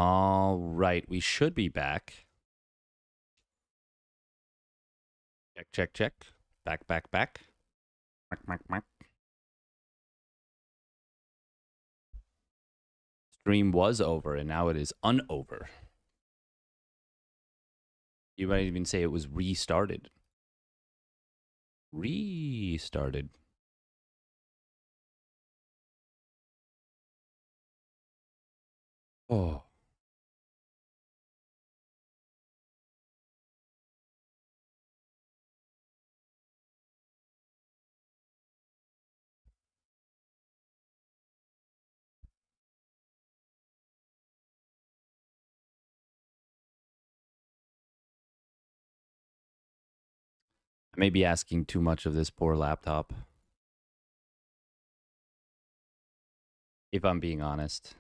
All right, we should be back. Check, check, check. Back, back, back. Mac, mac, mac. Stream was over, and now it is unover. You might even say it was restarted. Restarted. Oh. I may be asking too much of this poor laptop. If I'm being honest.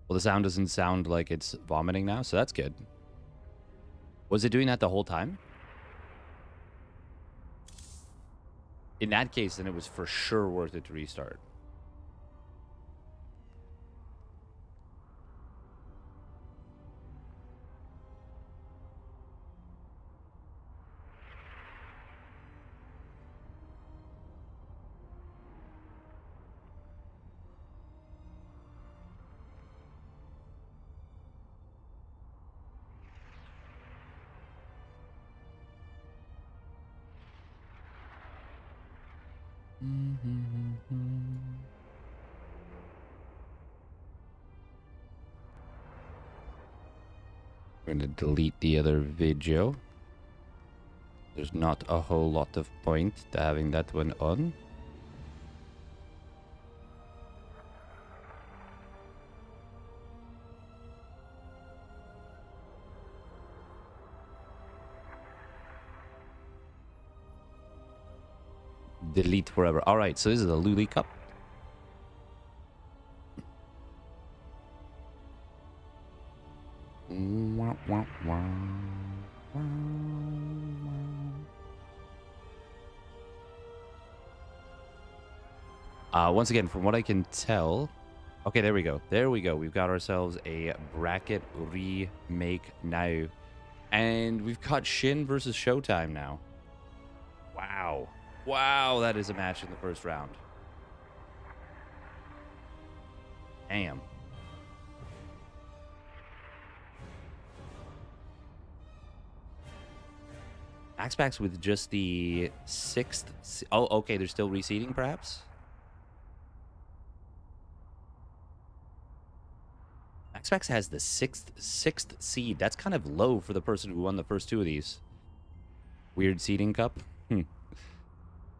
Well, the sound doesn't sound like it's vomiting now, so that's good. Was it doing that the whole time? In that case, then it was for sure worth it to restart. I'm going to delete the other video. There's not a whole lot of point to having that one on. Delete forever. All right, so this is the Lully Cup. Once again, from what I can tell... Okay, there we go. There we go. We've got ourselves a bracket remake now. And we've got Shin versus Showtime now. Wow. Wow, that is a match in the first round. Damn. MaxPax with just the 6th... Oh, okay, they're still reseeding, perhaps? MaxPax has the sixth seed. That's kind of low for the person who won the first two of these. Weird seeding cup.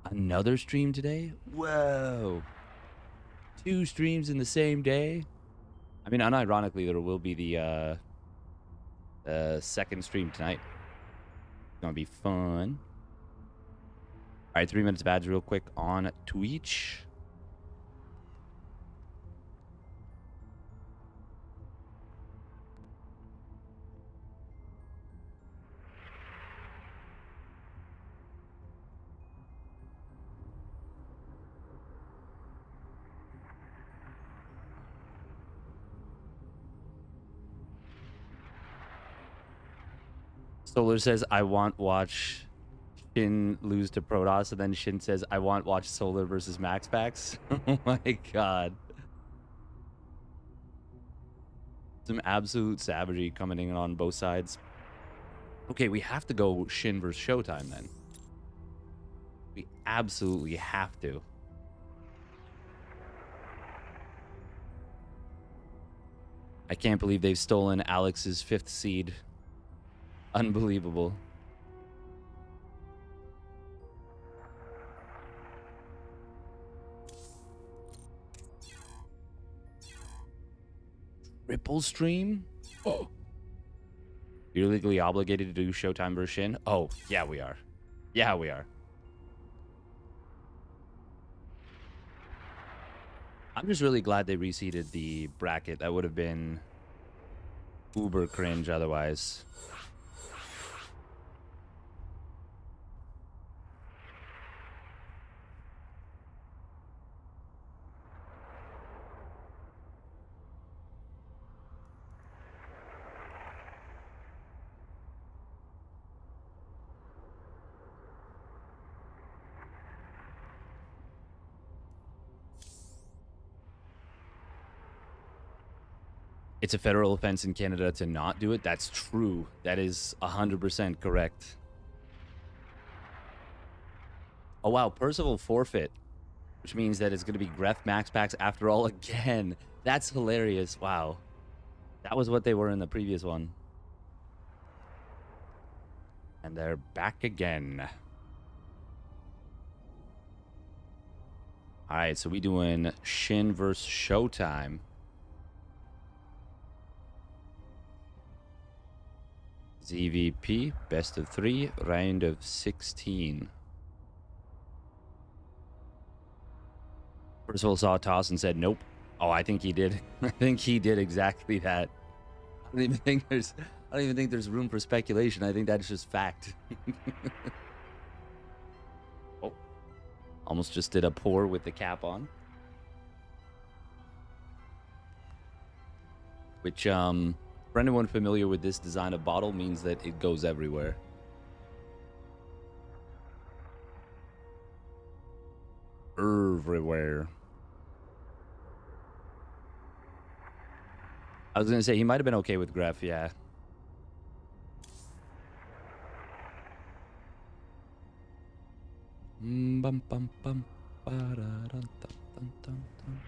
Another stream today? Whoa. 2 streams in the same day? I mean, unironically, there will be the second stream tonight. It's gonna be fun. All right, 3 minutes of ads real quick on Twitch. Solar says, I want watch Shin lose to Protoss, and then Shin says, I want watch Solar versus MaxPax. Oh my god. Some absolute savagery coming in on both sides. Okay, we have to go Shin versus Showtime then. We absolutely have to. I can't believe they've stolen Alex's 5th seed. Unbelievable. Triple stream? Oh. You're legally obligated to do Showtime versus Shin? Oh, yeah, we are. Yeah, we are. I'm just really glad they reseeded the bracket. That would have been uber cringe otherwise. It's a federal offense in Canada to not do it. That's true. That is 100% correct. Oh, wow. Percival forfeit, which means that it's going to be Gref MaxPax after all again. That's hilarious. Wow. That was what they were in the previous one. And they're back again. All right, so we doing Shin versus Showtime. ZVP, best of 3, round of 16. Percival saw a toss and said, nope. Oh, I think he did. I think he did exactly that. I don't even think there's room for speculation. I think that's just fact. Oh, almost just did a pour with the cap on. Which, for anyone familiar with this design of bottle, means that it goes everywhere. Everywhere. I was going to say, he might have been okay with Gref, yeah. Bum, bum, bum, ba-da-dun, dun, dun, dun, dun.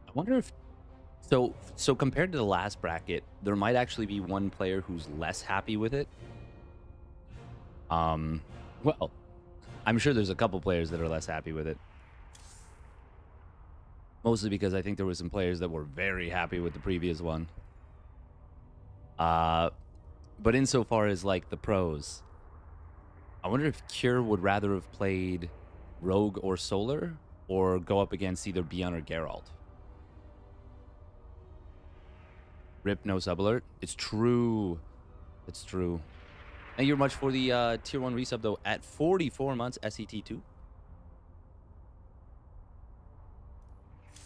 I wonder if... So compared to the last bracket, there might actually be one player who's less happy with it. Well, I'm sure there's a couple players that are less happy with it. Mostly because I think there were some players that were very happy with the previous one. But insofar as, like, the pros, I wonder if Cure would rather have played Rogue or Solar, or go up against either Beyond or Geralt. Rip, no sub alert. It's true. It's true. Thank you very much for the tier 1 resub, though, at 44 months, SET2.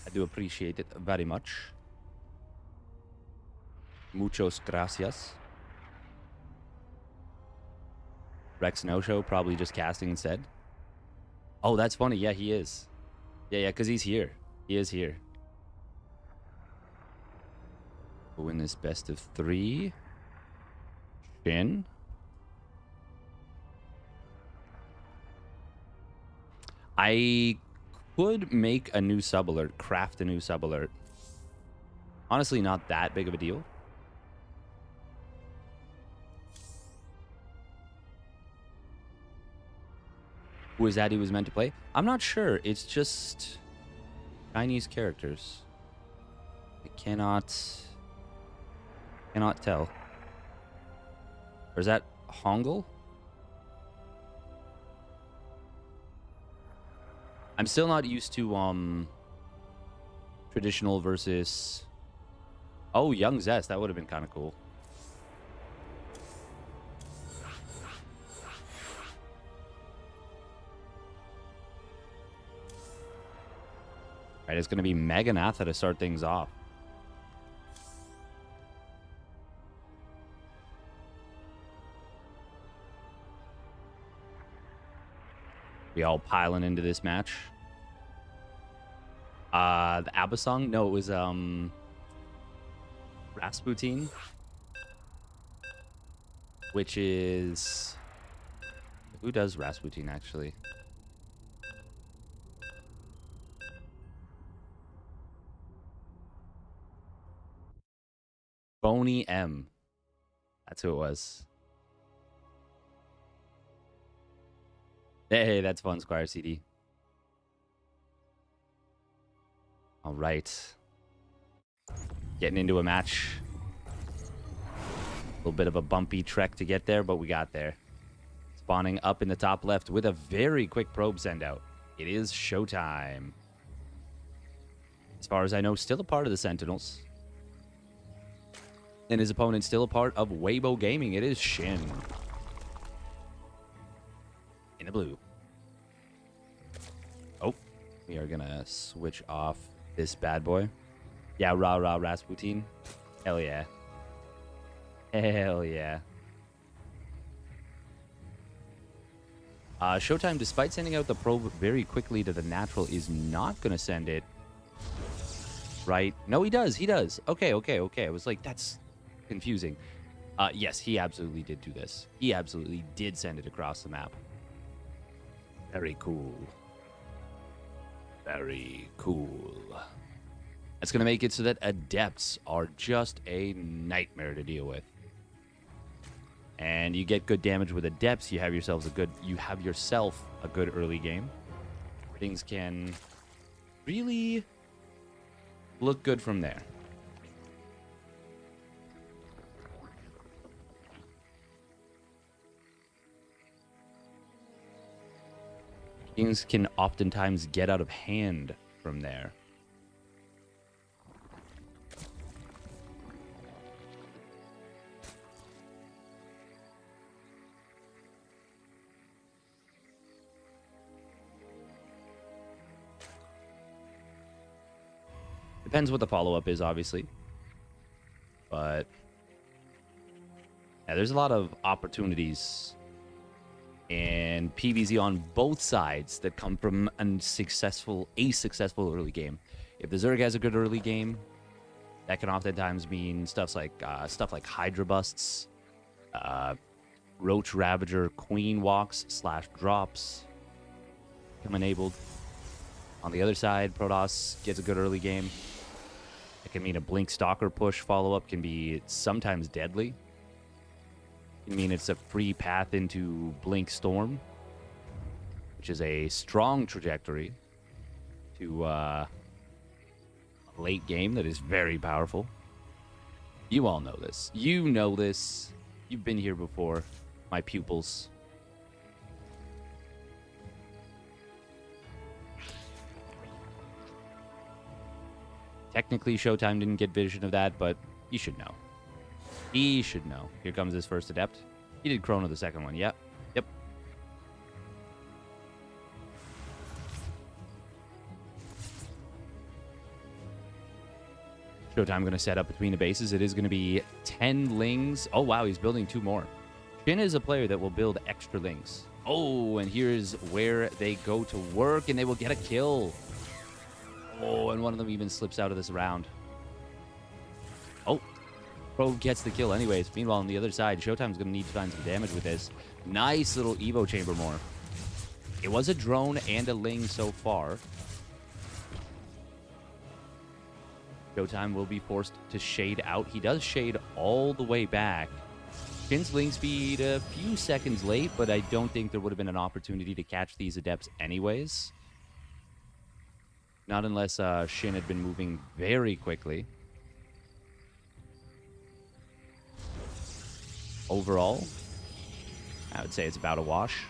I do appreciate it very much. Muchos gracias. Rex no-show, probably just casting instead. Oh, that's funny. Yeah, he is. Yeah, because he's here. He is here. We'll win this best of 3. Shin. I could make a new sub alert, craft a new sub alert. Honestly, not that big of a deal. Who is that he was meant to play? I'm not sure. It's just Chinese characters. I cannot tell. Or is that Hangul? I'm still not used to traditional versus... Oh, Young Zest. That would have been kind of cool. All right, it's going to be Meganatha to start things off. We all piling into this match. The ABBA song? No, it was Rasputin, which is... Who does Rasputin, actually? Boney M. That's who it was. Hey, that's fun, Squire CD. All right. Getting into a match. little bit of a bumpy trek to get there, but we got there. Spawning up in the top left with a very quick probe send out. It is Showtime. As far as I know, still a part of the Sentinels. And his opponent still a part of Weibo Gaming. It is Shin. In the blue. Oh, we are going to switch off this bad boy. Yeah, rah Rasputin. Hell yeah. Hell yeah. Showtime, despite sending out the probe very quickly to the natural, is not going to send it. Right? No, he does. He does. Okay. I was like, that's confusing. Yes, he absolutely did do this. He absolutely did send it across the map. Very cool. Very cool. That's going to make it so that Adepts are just a nightmare to deal with. And you get good damage with Adepts, you have yourself a good early game. Things can really look good from there. Things can oftentimes get out of hand from there. Depends what the follow-up is, obviously. But yeah, there's a lot of opportunities and PvZ on both sides that come from a successful early game. If the Zerg has a good early game, that can oftentimes mean stuff like Hydra busts, Roach Ravager Queen walks / drops come enabled. On the other side, Protoss gets a good early game. It can mean a Blink Stalker push follow-up can be sometimes deadly. It can mean it's a free path into Blink Storm, which is a strong trajectory to a late game that is very powerful. You all know this. You know this. You've been here before, my pupils. Technically, Showtime didn't get vision of that, but he should know. He should know. Here comes his first Adept. He did Chrono the second one. Yep. Showtime going to set up between the bases. It is going to be 10 Lings. Oh, wow, he's building 2 more. Shin is a player that will build extra Lings. Oh, and here's where they go to work, and they will get a kill. Oh, and one of them even slips out of this round. Oh, Probe gets the kill anyways. Meanwhile, on the other side, Showtime's going to need to find some damage with this. Nice little Evo Chamber more. It was a drone and a Ling so far. Showtime will be forced to shade out. He does shade all the way back. Shin's Ling speed a few seconds late, but I don't think there would have been an opportunity to catch these Adepts anyways. Not unless Shin had been moving very quickly. Overall, I would say it's about a wash.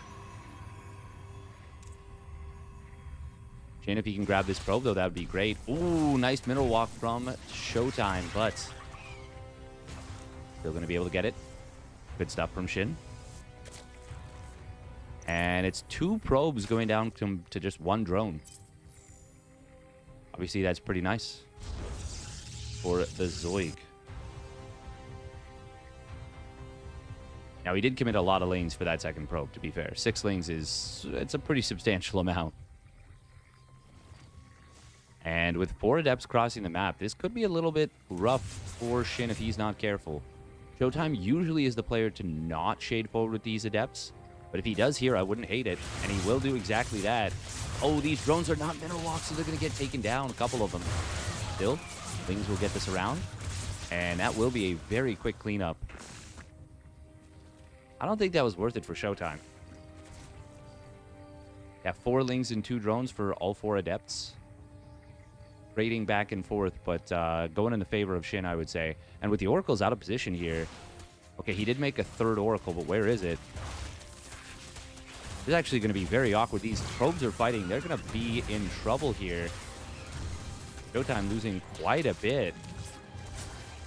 Shin, if he can grab this probe, though, that would be great. Ooh, nice middle walk from Showtime, but still going to be able to get it. Good stuff from Shin. And it's 2 probes going down to just 1 drone. Obviously, that's pretty nice for the Zoig. Now, he did commit a lot of lanes for that second probe, to be fair. 6 lanes it's a pretty substantial amount. And with 4 Adepts crossing the map, this could be a little bit rough for Shin if he's not careful. Showtime usually is the player to not shade forward with these Adepts. But if he does here, I wouldn't hate it. And he will do exactly that. Oh, these drones are not mineral walks, so they're going to get taken down. A couple of them. Still, Lings will get this around. And that will be a very quick cleanup. I don't think that was worth it for Showtime. Yeah, 4 Lings and 2 drones for all 4 Adepts. Rating back and forth, but going in the favor of Shin, I would say. And with the Oracles out of position here, Okay, he did make a third Oracle, but where is it? This is actually going to be very awkward. These probes are fighting. They're going to be in trouble here. Showtime losing quite a bit.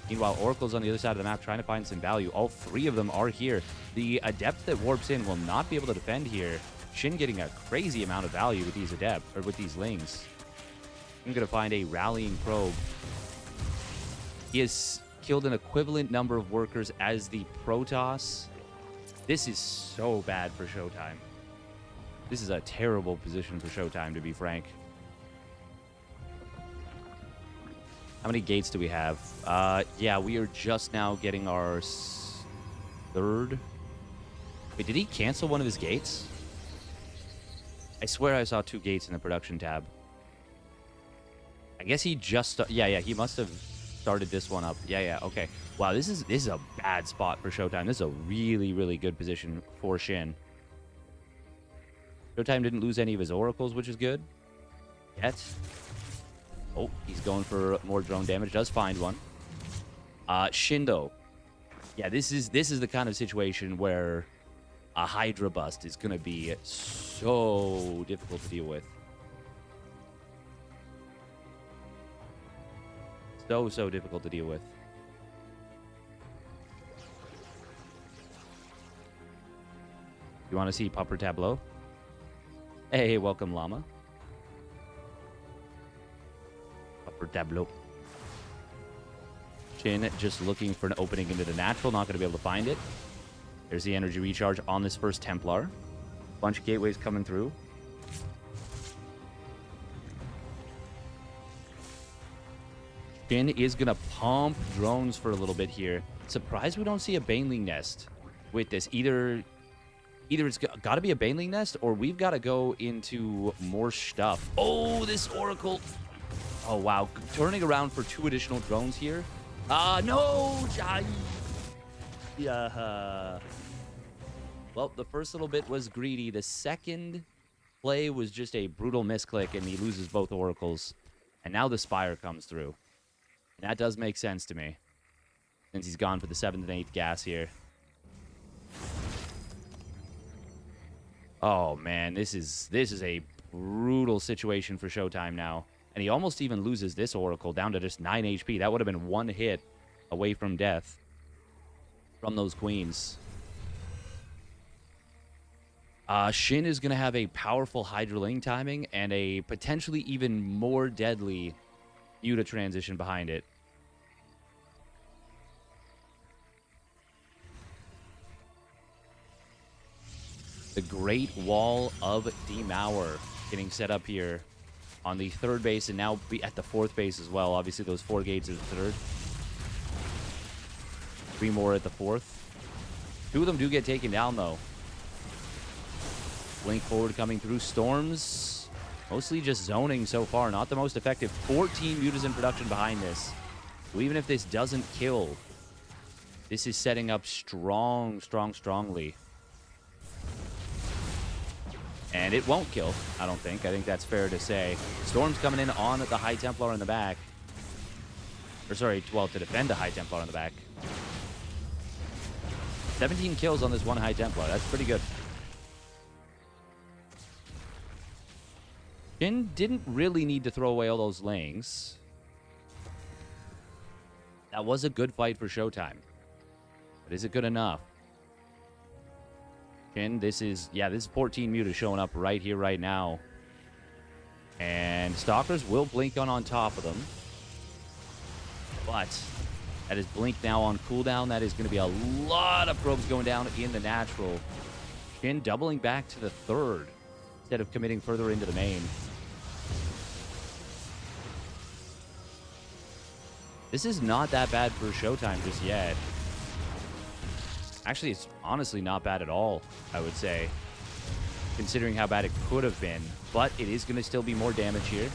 Meanwhile, Oracle's on the other side of the map trying to find some value. All three of them are here. The Adept that warps in will not be able to defend here. Shin getting a crazy amount of value with these Adept, or with these Lings. I'm going to find a Rallying Probe. He has killed an equivalent number of workers as the Protoss. This is so bad for Showtime. This is a terrible position for Showtime, to be frank. How many gates do we have? Yeah, we are just now getting our third. Wait, did he cancel one of his gates? I swear I saw 2 gates in the production tab. I guess he just... Yeah, he must have started this one up. Yeah, okay. Wow, this is a bad spot for Showtime. This is a really, really good position for Shin. Showtime didn't lose any of his Oracles, which is good. Yet. Oh, he's going for more drone damage. Does find one. Shin, though. Yeah, this is the kind of situation where a Hydra bust is going to be so difficult to deal with. So difficult to deal with. You want to see Pupper Tableau? Hey, welcome, Llama. Pupper Tableau. Shin just looking for an opening into the natural. Not going to be able to find it. There's the energy recharge on this first Templar. Bunch of gateways coming through. Shin is going to pump drones for a little bit here. Surprised we don't see a Baneling nest with this. Either it's got to be a Baneling nest, or we've got to go into more stuff. Oh, this Oracle. Oh, wow. Turning around for 2 additional drones here. No! Yeah. Well, the first little bit was greedy. The second play was just a brutal misclick, and he loses both Oracles. And now the Spire comes through. And that does make sense to me, since he's gone for the 7th and 8th gas here. Oh, man, this is a brutal situation for Showtime now. And he almost even loses this Oracle down to just 9 HP. That would have been 1 hit away from death from those Queens. Shin is going to have a powerful Hydraling timing and a potentially even more deadly Muta transition behind it. The Great Wall of Demour getting set up here on the 3rd base, and now be at the 4th base as well. Obviously, those 4 gates are the 3rd. 3 more at the 4th. 2 of them do get taken down, though. Blink forward coming through. Storms, mostly just zoning so far. Not the most effective. 14 Mutas in production behind this. So even if this doesn't kill, this is setting up strongly. And it won't kill, I don't think. I think that's fair to say. Storm's coming in on the High Templar in the back. Or sorry, well, to defend the High Templar in the back. 17 kills on this one High Templar. That's pretty good. Shin didn't really need to throw away all those Lings. That was a good fight for Showtime. But is it good enough? Shin, this is 14 Mutas showing up right here, right now. And Stalkers will blink on top of them. But that is blink now on cooldown. That is going to be a lot of probes going down in the natural. Shin doubling back to the 3rd instead of committing further into the main. This is not that bad for Showtime just yet. Actually, it's honestly not bad at all, I would say, considering how bad it could have been. But it is going to still be more damage here.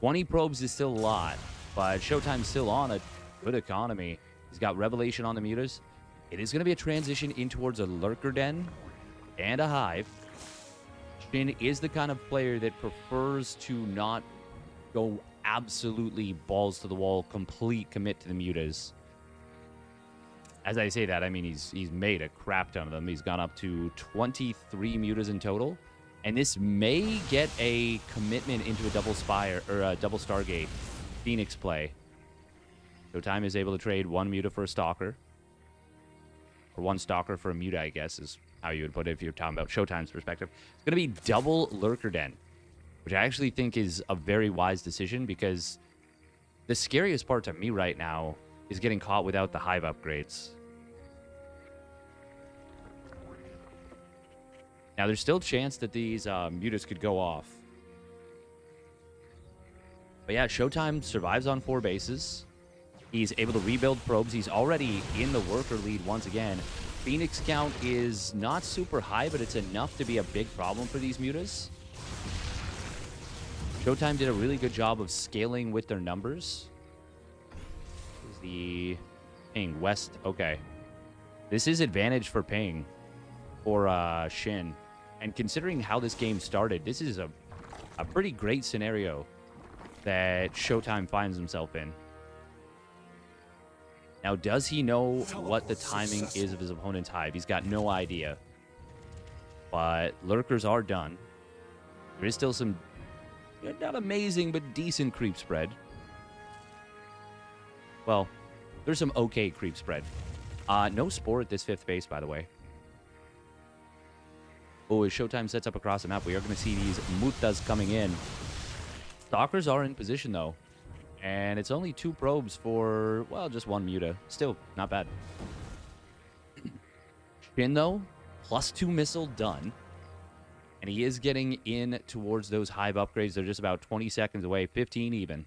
20 probes is still a lot, but Showtime's still on a good economy. He's got Revelation on the Mutas. It is going to be a transition in towards a Lurker Den and a Hive. Shin is the kind of player that prefers to not go absolutely balls to the wall, complete commit to the mutas. As I say that, I mean he's made a crap ton of them. He's gone up to 23 mutas in total. And this may get a commitment into a double Spire, or a double Stargate Phoenix play. Showtime is able to trade one muta for a Stalker. Or one Stalker for a muta, I guess, is how you would put it if you're talking about Showtime's perspective. It's going to be double Lurker Den, which I actually think is a very wise decision, because the scariest part to me right now is getting caught without the Hive upgrades. Now, there's still a chance that these mutas could go off. But yeah, Showtime survives on 4 bases. He's able to rebuild probes. He's already in the worker lead once again. Phoenix count is not super high, but it's enough to be a big problem for these mutas. Showtime did a really good job of scaling with their numbers. This is the ping west. Okay. This is advantage for ping for Shin. And considering how this game started, this is a pretty great scenario that Showtime finds himself in. Now, does he know what the timing is of his opponent's Hive? He's got no idea. But Lurkers are done. There is still some, not amazing, but decent creep spread. Well, there's some okay creep spread. No Spore at this 5th base, by the way. Oh, as Showtime sets up across the map, we are going to see these mutas coming in. Stalkers are in position, though. And it's only 2 probes for, well, just 1 muta. Still, not bad. Shin, though, +2 missile done. And he is getting in towards those Hive upgrades. They're just about 20 seconds away, 15 even.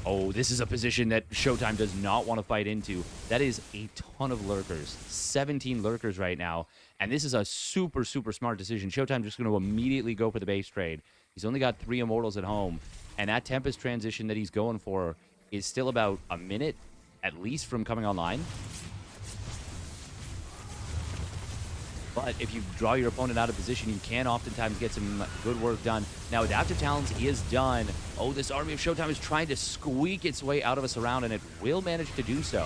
Oh, this is a position that Showtime does not want to fight into. That is a ton of Lurkers. 17 Lurkers right now. And this is a super, super smart decision. Showtime just going to immediately go for the base trade. He's only got 3 Immortals at home. And that Tempest transition that he's going for is still about a minute, at least, from coming online. But if you draw your opponent out of position, you can oftentimes get some good work done. Now, Adaptive Talons is done. Oh, this army of Showtime is trying to squeak its way out of a surround, and it will manage to do so.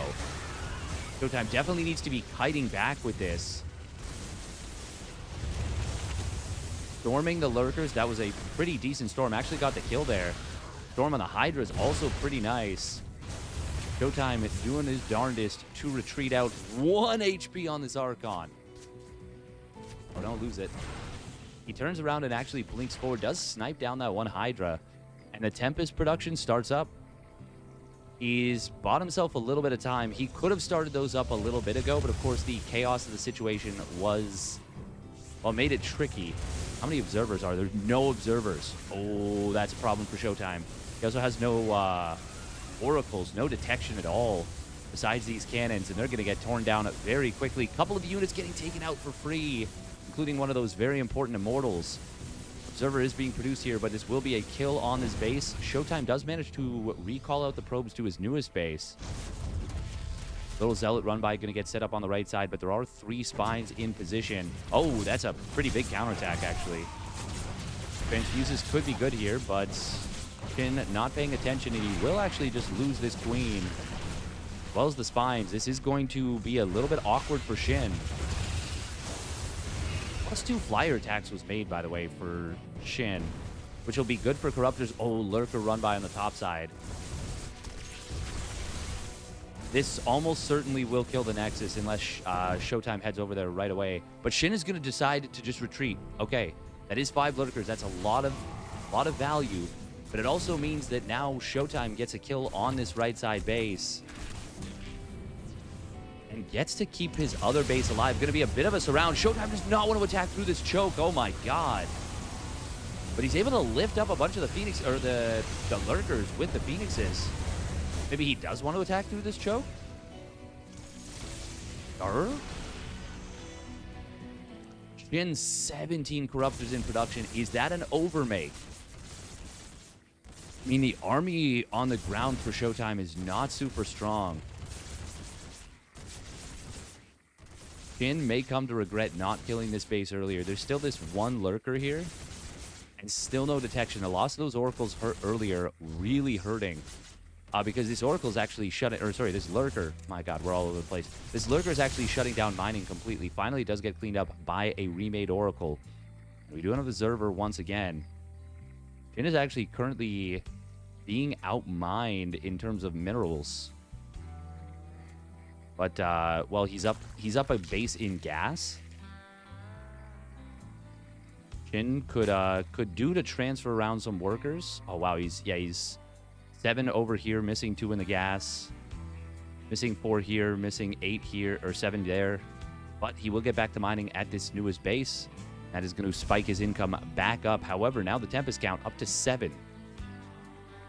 Showtime definitely needs to be kiting back with this. Storming the Lurkers, that was a pretty decent storm. Actually got the kill there. Storm on the Hydra is also pretty nice. Showtime doing his darndest to retreat out. 1 HP on this Archon. Oh, don't lose it. He turns around and actually blinks forward, does snipe down that 1 Hydra, and the Tempest production starts up. He's bought himself a little bit of time. He could have started those up a little bit ago, but of course the chaos of the situation was, well, made it tricky. How many observers are there? No observers. Oh, that's a problem for Showtime. He also has no oracles, no detection at all besides these cannons, and they're going to get torn down very quickly. Couple of units getting taken out for free, including one of those very important Immortals. Observer is being produced here, but this will be a kill on this base. Showtime does manage to recall out the probes to his newest base. Little Zealot run by going to get set up on the right side, but there are 3 spines in position. Oh, that's a pretty big counterattack, actually. Transfuses could be good here, but Shin not paying attention, and he will actually just lose this queen. As well as the spines. This is going to be a little bit awkward for Shin. +2 flyer attacks was made, by the way, for Shin, which will be good for Corruptors. Oh, Lurker run by on the top side. This almost certainly will kill the Nexus unless Showtime heads over there right away. But Shin is going to decide to just retreat. Okay, that is 5 Lurkers. That's a lot of value. But it also means that now Showtime gets a kill on this right side base. And gets to keep his other base alive. Going to be a bit of a surround. Showtime does not want to attack through this choke. Oh my god. But he's able to lift up a bunch of the Phoenix, or the Lurkers with the Phoenixes. Maybe he does want to attack through this choke? Shin, 17 Corruptors in production. Is that an overmake? I mean, the army on the ground for Showtime is not super strong. Shin may come to regret not killing this base earlier. There's still this 1 Lurker here. And still no detection. The loss of those oracles hurt earlier, really hurting. Because this oracle is actually shutting, or sorry, this lurker, my god, we're all over the place. This lurker is actually shutting down mining completely. Finally, it does get cleaned up by a remade oracle. We do have an observer once again. Shin is actually currently being outmined in terms of minerals. But, well, he's up a base in gas. Shin could do to transfer around some workers. Oh, wow, he's 7 over here, missing 2 in the gas. Missing 4 here, missing 8 here, or 7 there. But he will get back to mining at this newest base. That is going to spike his income back up. However, now the Tempest count up to 7.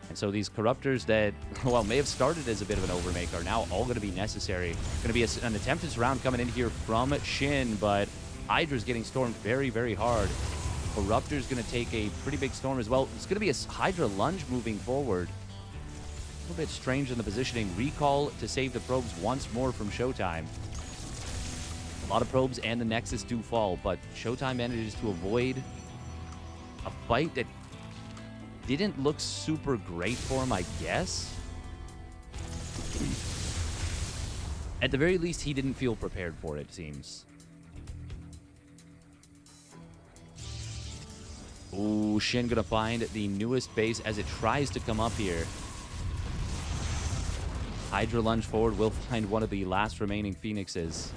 And so these Corruptors that, well, may have started as a bit of an overmake are now all going to be necessary. Going to be an attempted round coming in here from Shin, but Hydra's getting stormed very, very hard. Corruptor's going to take a pretty big storm as well. It's going to be a Hydra lunge moving forward. A little bit strange in the positioning. Recall to save the probes once more from Showtime. A lot of probes and the Nexus do fall, but Showtime manages to avoid a fight that didn't look super great for him, I guess. At the very least, he didn't feel prepared for it, seems. Ooh, Shin gonna find the newest base as it tries to come up here. Hydra lunge forward will find one of the last remaining Phoenixes.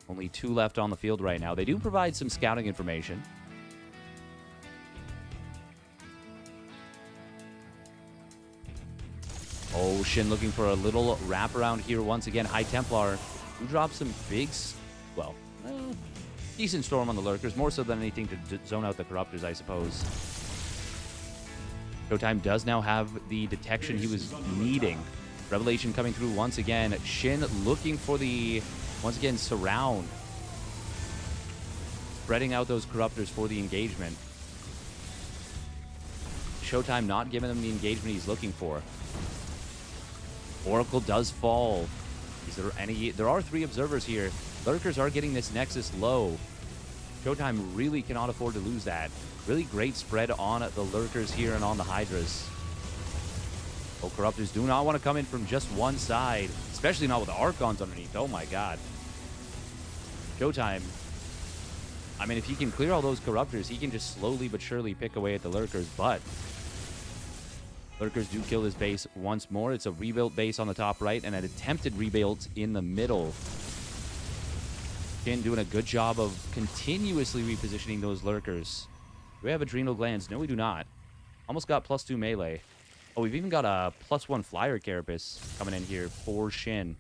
Only 2 left on the field right now. They do provide some scouting information. Oh, Shin looking for a little wraparound here once again. High Templar, who drops some big, well, decent storm on the Lurkers, more so than anything to zone out the Corruptors, I suppose. Showtime does now have the detection he was needing. Revelation coming through once again. Shin looking for the, once again, surround. Spreading out those Corruptors for the engagement. Showtime not giving him the engagement he's looking for. Oracle does fall. Is there any? There are 3 observers here. Lurkers are getting this Nexus low. Showtime really cannot afford to lose that. Really great spread on the Lurkers here and on the Hydras. Oh, Corruptors do not want to come in from just one side, especially not with the Archons underneath. Oh my god. Showtime. I mean, if he can clear all those Corruptors, he can just slowly but surely pick away at the Lurkers, but Lurkers do kill his base once more. It's a rebuilt base on the top right and an attempted rebuild in the middle. Shin doing a good job of continuously repositioning those Lurkers. Do we have Adrenal Glands? No, we do not. Almost got +2 melee. Oh, we've even got a +1 Flyer Carapace coming in here for Shin.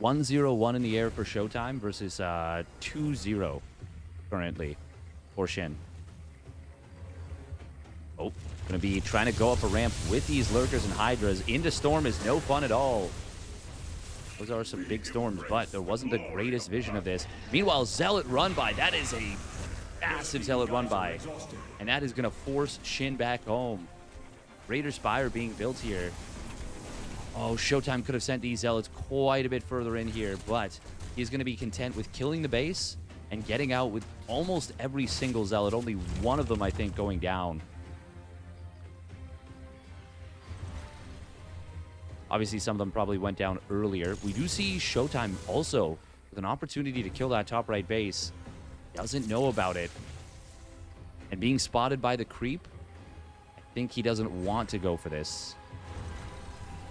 1-0-1 in the air for Showtime versus 2-0 currently for Shin. Oh, going to be trying to go up a ramp with these Lurkers and Hydras. Into Storm is no fun at all. Those are some big storms, but there wasn't the greatest vision of this. Meanwhile, Zealot run by. That is a massive Zealot run by. And that is going to force Shin back home. Raider Spire being built here. Oh, Showtime could have sent these Zealots quite a bit further in here, but he's going to be content with killing the base and getting out with almost every single Zealot. Only one of them, I think, going down. Obviously, some of them probably went down earlier. We do see Showtime also with an opportunity to kill that top right base. Doesn't know about it. And being spotted by the creep, I think he doesn't want to go for this.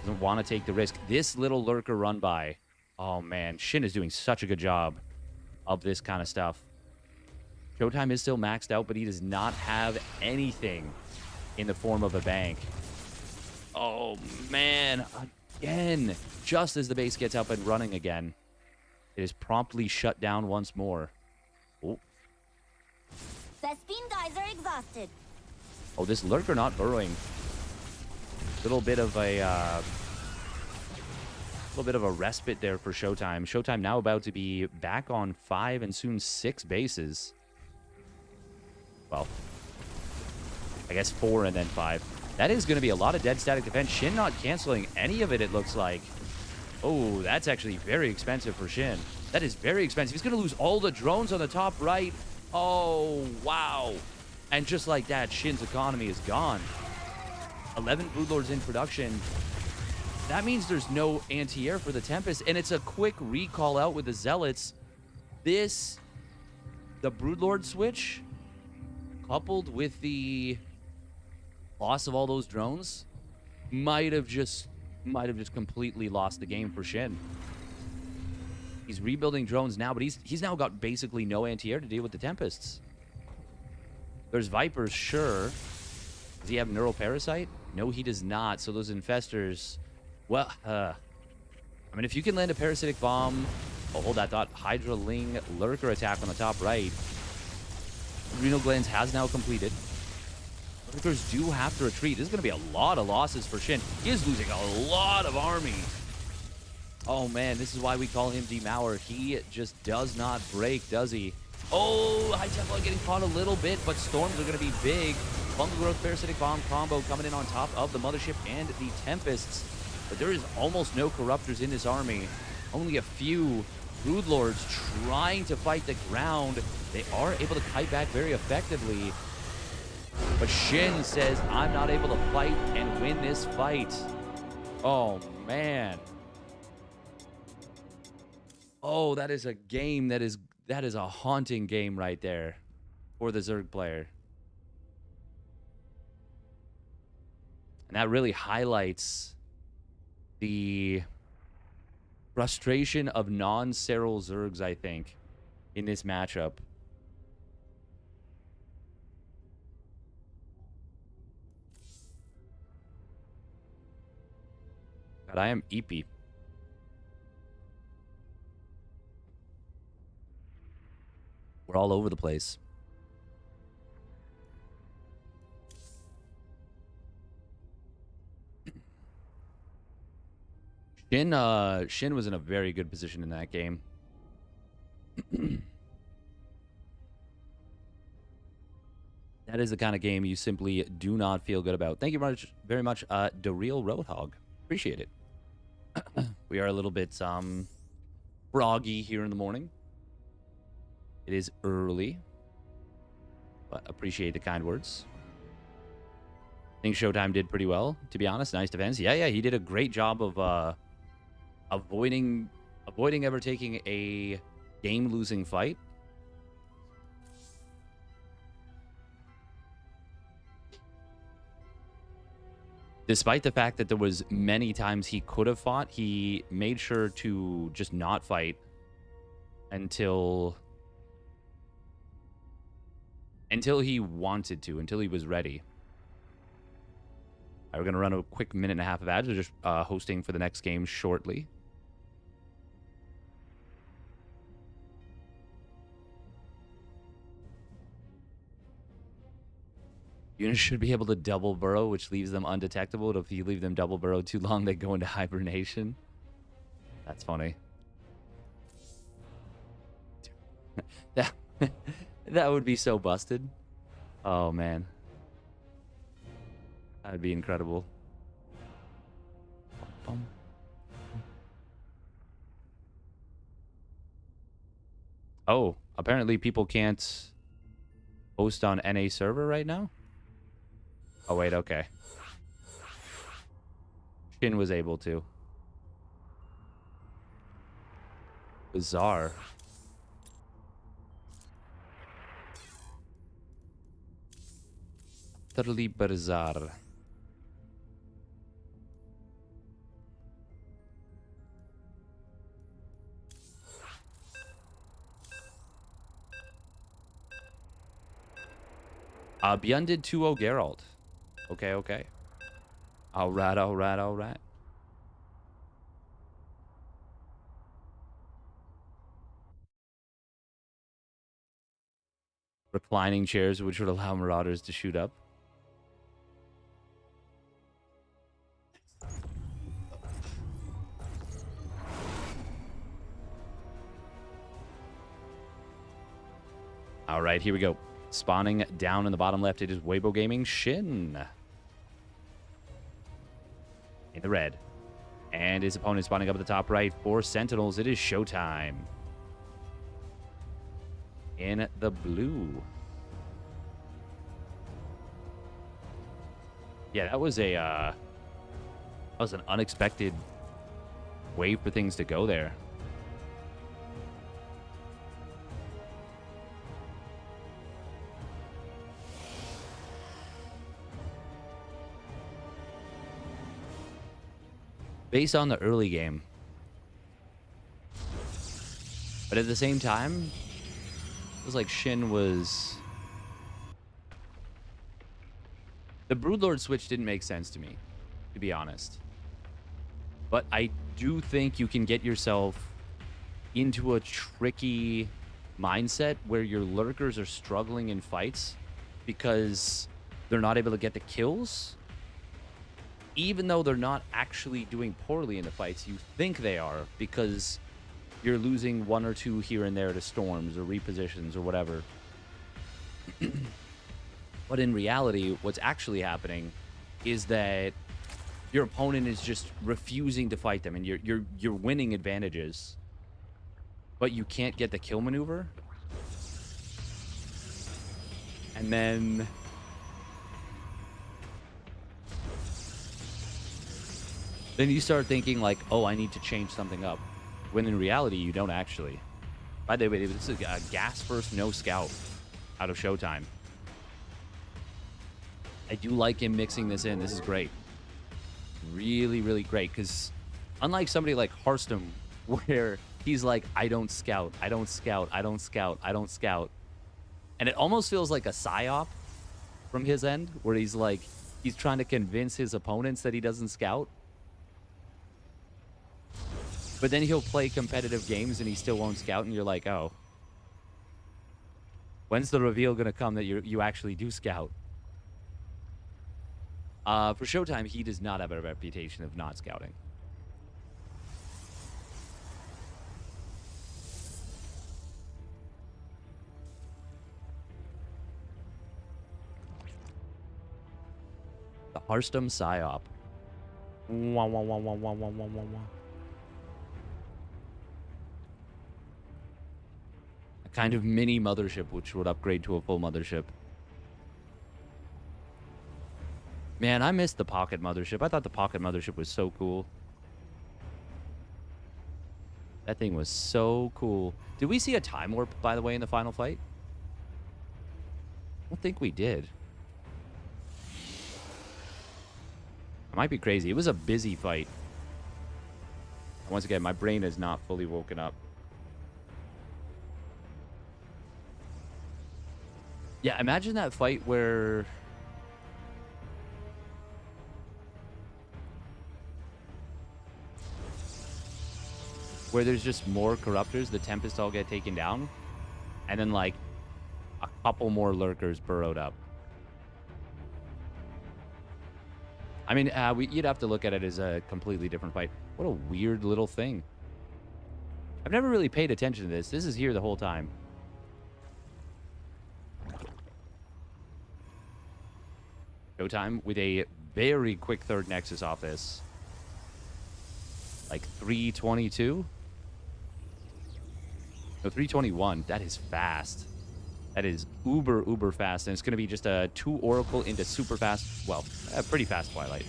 Doesn't want to take the risk. This little Lurker run by. Oh, man. Shin is doing such a good job of this kind of stuff. Showtime is still maxed out, but he does not have anything in the form of a bank. Oh, man. Again. Just as the base gets up and running again, it is promptly shut down once more. Oh. Vespine guys are exhausted. Oh, this Lurker not burrowing. Little bit of a respite there for Showtime. Showtime now about to be back on 5 and soon 6 bases. Well, I guess 4 and then 5. That is going to be a lot of dead static defense. Shin not canceling any of it, it looks like. Oh, that's actually very expensive for Shin. That is very expensive. He's going to lose all the drones on the top right. Oh, wow. And just like that, Shin's economy is gone. 11 Broodlords in production. That means there's no anti-air for the Tempest, and it's a quick recall out with the Zealots. The Broodlord switch, coupled with the loss of all those drones, might have just completely lost the game for Shin. He's rebuilding drones now, but he's now got basically no anti-air to deal with the Tempests. There's Vipers, sure. Does he have Neural Parasite? No, he does not. So those Infestors, well, I mean, if you can land a Parasitic Bomb, oh, hold that thought. Hydra Ling Lurker attack on the top right. Renal Glands has now completed. Lurkers do have to retreat. This is going to be a lot of losses for Shin. He is losing a lot of army. Oh, man, this is why we call him Demourer. He just does not break, does he? Oh, High Templar getting caught a little bit, but storms are going to be big. Fungal Growth Parasitic Bomb combo coming in on top of the Mothership and the Tempests. But there is almost no Corruptors in this army. Only a few Broodlords trying to fight the ground. They are able to kite back very effectively. But Shin says, I'm not able to fight and win this fight. Oh, man. Oh, that is a game that is a haunting game right there for the Zerg player. And that really highlights the frustration of non-Serral Zergs, I think, in this matchup. God, I am EP. We're all over the place. Shin was in a very good position in that game. That is the kind of game you simply do not feel good about. Thank you very much, Dareal Roadhog. Appreciate it. We are a little bit froggy here in the morning. It is early, but appreciate the kind words. I think Showtime did pretty well, to be honest. Nice defense. Yeah, he did a great job of avoiding ever taking a game-losing fight. Despite the fact that there was many times he could have fought, he made sure to just not fight until he wanted to, until he was ready. All right, we're going to run a quick minute and a half of ads. We're just hosting for the next game shortly. Units should be able to double burrow, which leaves them undetectable. If you leave them double burrow too long, they go into hibernation. That's funny. That would be so busted. Oh, man. That would be incredible. Oh, apparently people can't host on NA server right now? Oh, wait, okay. Shin was able to. Bizarre. Totally bizarre. Beyond did 2-0 Geralt. Okay. All right. Reclining chairs, which would allow Marauders to shoot up. All right, here we go. Spawning down in the bottom left, it is Weibo Gaming Shin. In the red. And his opponent spawning up at the top right for Sentinels. It is Showtime. in the blue. Yeah, that was an unexpected way for things to go there. Based on the early game. But at the same time, it was like Shin was... The Broodlord switch didn't make sense to me, to be honest. But I do think you can get yourself into a tricky mindset where your lurkers are struggling in fights because they're not able to get the kills. Even though they're not actually doing poorly in the fights, you think they are because you're losing one or two here and there to storms or repositions or whatever. But in reality, what's actually happening is that your opponent is just refusing to fight them, and you're winning advantages, but you can't get the kill maneuver. And then you start thinking like, oh, I need to change something up. When in reality, you don't actually. By the way, this is a gas first, no scout out of Showtime. I do like him mixing this in. This is great. Really, really great. Because unlike somebody like Hearthstone, where he's like, I don't scout, I don't scout, I don't scout, I don't scout. And it almost feels like a psyop from his end, where he's like, he's trying to convince his opponents that he doesn't scout. But then he'll play competitive games and he still won't scout, and you're like, oh. When's the reveal going to come that you actually do scout? For Showtime, he does not have a reputation of not scouting. The Hearthstone Psyop. Wah, wah, wah, wah, wah, wah, wah, wah, wah. A kind of mini mothership, which would upgrade to a full mothership. Man, I missed the Pocket Mothership. I thought the Pocket Mothership was so cool. That thing was so cool. Did we see a time warp, by the way, in the final fight? I don't think we did. I might be crazy. It was a busy fight. Once again, my brain is not fully woken up. Yeah, imagine that fight where... there's just more corruptors, the Tempest all get taken down, and then like a couple more lurkers burrowed up. I mean, you'd have to look at it as a completely different fight. What a weird little thing. I've never really paid attention to this. This is here the whole time. Showtime with a very quick third Nexus off this. Like 322? No, 321. That is fast. That is uber fast. And it's going to be just a 2 Oracle into super fast, well, a pretty fast Twilight.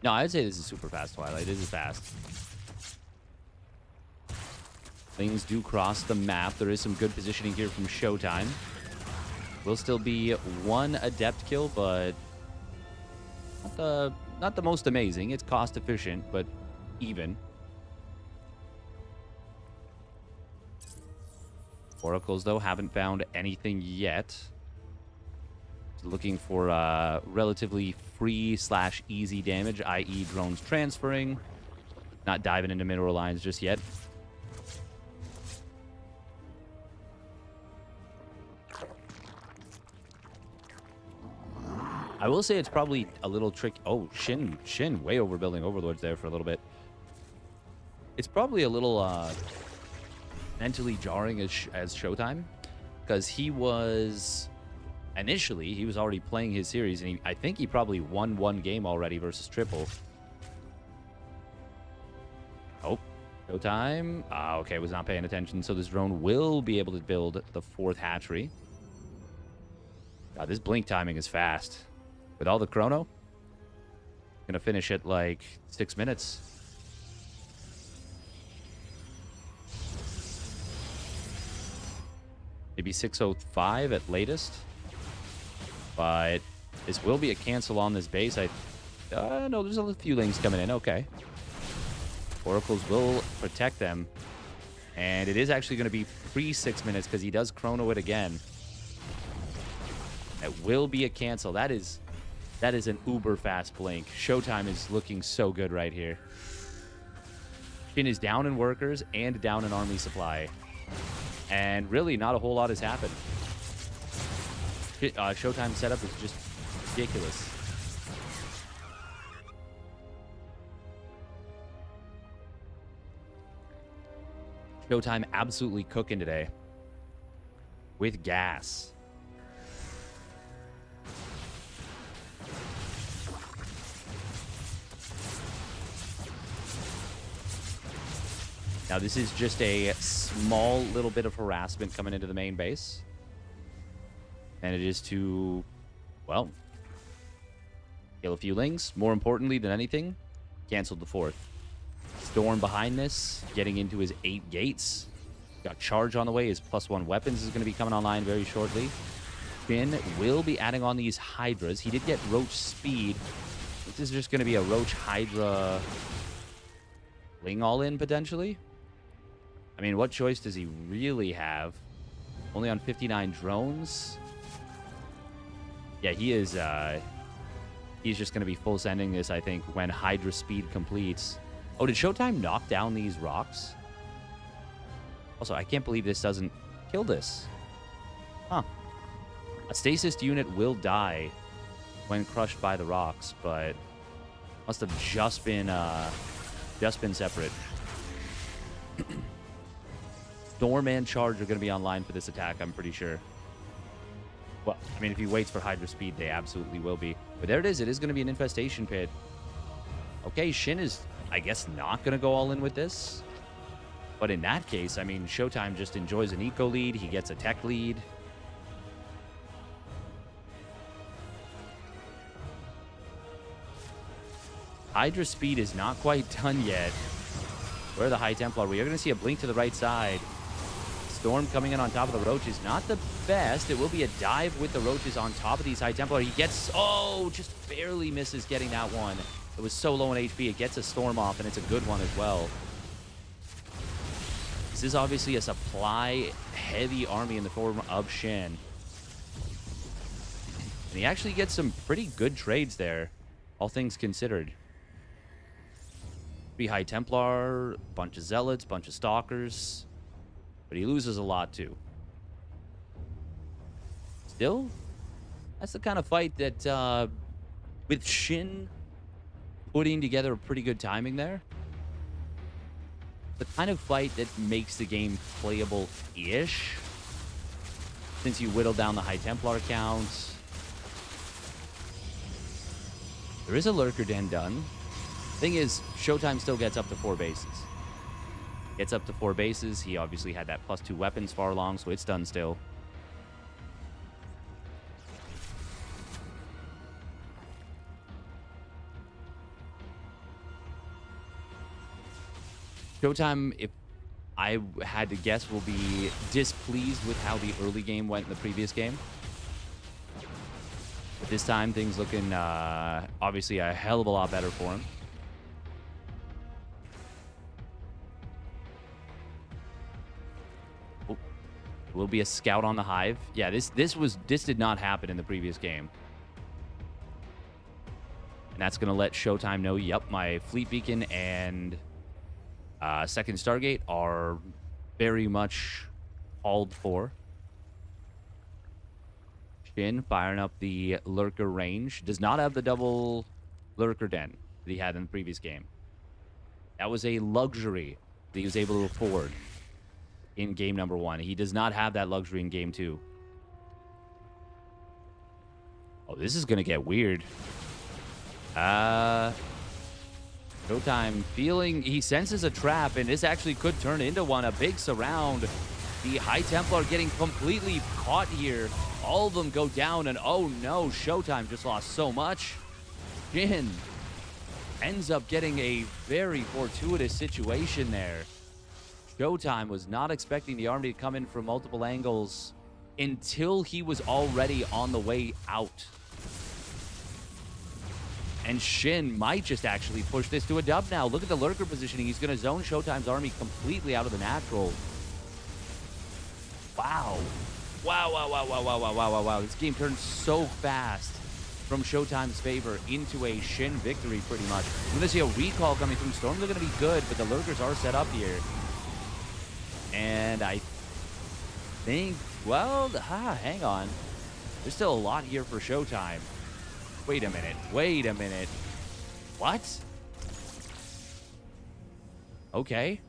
No, I'd say this is super fast Twilight. This is fast. Things do cross the map. There is some good positioning here from Showtime. Will still be 1 Adept kill, but not the most amazing. It's cost efficient, but even. Oracles, though, haven't found anything yet. Looking for relatively free/easy damage, i.e. drones transferring. Not diving into mineral lines just yet. I will say it's probably a little tricky. Oh, Shin way overbuilding Overlords there for a little bit. It's probably a little mentally jarring as Showtime, because he was initially he was already playing his series, and I think he probably won 1 game already versus Triple. Oh, Showtime. Ah, okay, was not paying attention. So this drone will be able to build the 4th hatchery. God, this blink timing is fast. With all the chrono, gonna finish it like 6 minutes. Maybe 6:05 at latest. But this will be a cancel on this base. No, there's a few lings coming in. Okay. Oracles will protect them. And it is actually going to be pre-6 minutes because he does chrono it again. That will be a cancel. That is an uber fast blink. Showtime is looking so good right here. Shin is down in workers and down in army supply. And really, not a whole lot has happened. Showtime setup is just ridiculous. Showtime absolutely cooking today. With gas. Now, this is just a small little bit of harassment coming into the main base. And it is to, well, kill a few lings. More importantly than anything, canceled the 4th. Storm behind this, getting into his 8 gates. Got charge on the way. His +1 weapons is going to be coming online very shortly. Shin will be adding on these Hydras. He did get Roach speed. This is just going to be a Roach Hydra ling all-in, potentially. I mean, what choice does he really have? Only on 59 drones. Yeah, he is. He's just going to be full sending this, I think, when Hydra speed completes. Oh, did Showtime knock down these rocks? Also, I can't believe this doesn't kill this. Huh. A stasis unit will die when crushed by the rocks, but must have just been separate. Storm and Charge are going to be online for this attack, I'm pretty sure. Well, I mean, if he waits for Hydra speed, they absolutely will be. But there it is. It is going to be an infestation pit. Okay, Shin is, I guess, not going to go all in with this. But in that case, I mean, Showtime just enjoys an eco lead. He gets a tech lead. Hydra speed is not quite done yet. Where are the High Templar? We are going to see a blink to the right side. Storm coming in on top of the Roaches. Not the best. It will be a dive with the Roaches on top of these High Templar. He gets... Oh, just barely misses getting that one. It was so low in HP. It gets a Storm off, and it's a good one as well. This is obviously a supply-heavy army in the form of Shin. And he actually gets some pretty good trades there, all things considered. 3 High Templar, bunch of Zealots, bunch of Stalkers. But he loses a lot, too. Still, that's the kind of fight that, with Shin putting together a pretty good timing there, the kind of fight that makes the game playable-ish, since you whittle down the High Templar count. There is a Lurker Den done. Thing is, Showtime still gets up to 4 bases. Gets up to 4 bases. He obviously had that +2 weapons far along, so it's done still. Showtime, if I had to guess, will be displeased with how the early game went in the previous game. But this time, things looking obviously a hell of a lot better for him. Will be a scout on the hive. Yeah, this did not happen in the previous game. And that's going to let Showtime know, yep, my fleet beacon and second Stargate are very much called for. Shin firing up the Lurker range. Does not have the double Lurker Den that he had in the previous game. That was a luxury that he was able to afford in game number 1. He does not have that luxury in game 2. Oh, this is going to get weird. Showtime feeling he senses a trap, and this actually could turn into one. A big surround. The High Templar getting completely caught here. All of them go down, and oh no, Showtime just lost so much. Shin ends up getting a very fortuitous situation there. Showtime was not expecting the army to come in from multiple angles until he was already on the way out. And Shin might just actually push this to a dub now. Look at the lurker positioning. He's going to zone Showtime's army completely out of the natural. Wow. Wow. This game turned so fast from Showtime's favor into a Shin victory, pretty much. We're going to see a recall coming through. Storms are going to be good, but the lurkers are set up here. And I think, well, hang on. There's still a lot here for Showtime. Wait a minute. What? Okay.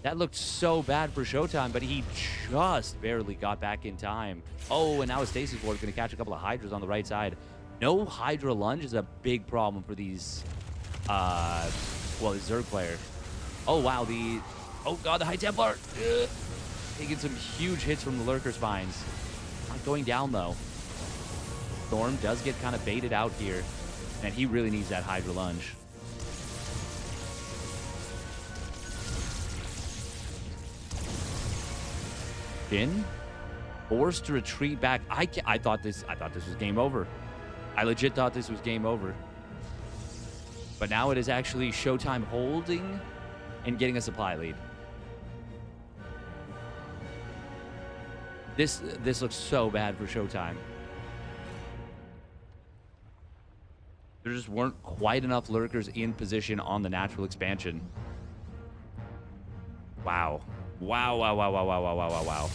That looked so bad for Showtime, but he just barely got back in time. Oh, and now his Stasis Ward is going to catch a couple of Hydras on the right side. No Hydra Lunge is a big problem for these, well, the Zerg player. Oh, wow, oh, God, the High Templar. Ugh. Taking some huge hits from the Lurker Spines. Not going down, though. Storm does get kind of baited out here, and he really needs that Hydra Lunge. Shin forced to retreat back. I thought this was game over. I legit thought this was game over. But now it is actually Showtime holding and getting a supply lead. This looks so bad for Showtime. There just weren't quite enough lurkers in position on the natural expansion. Wow. Wow.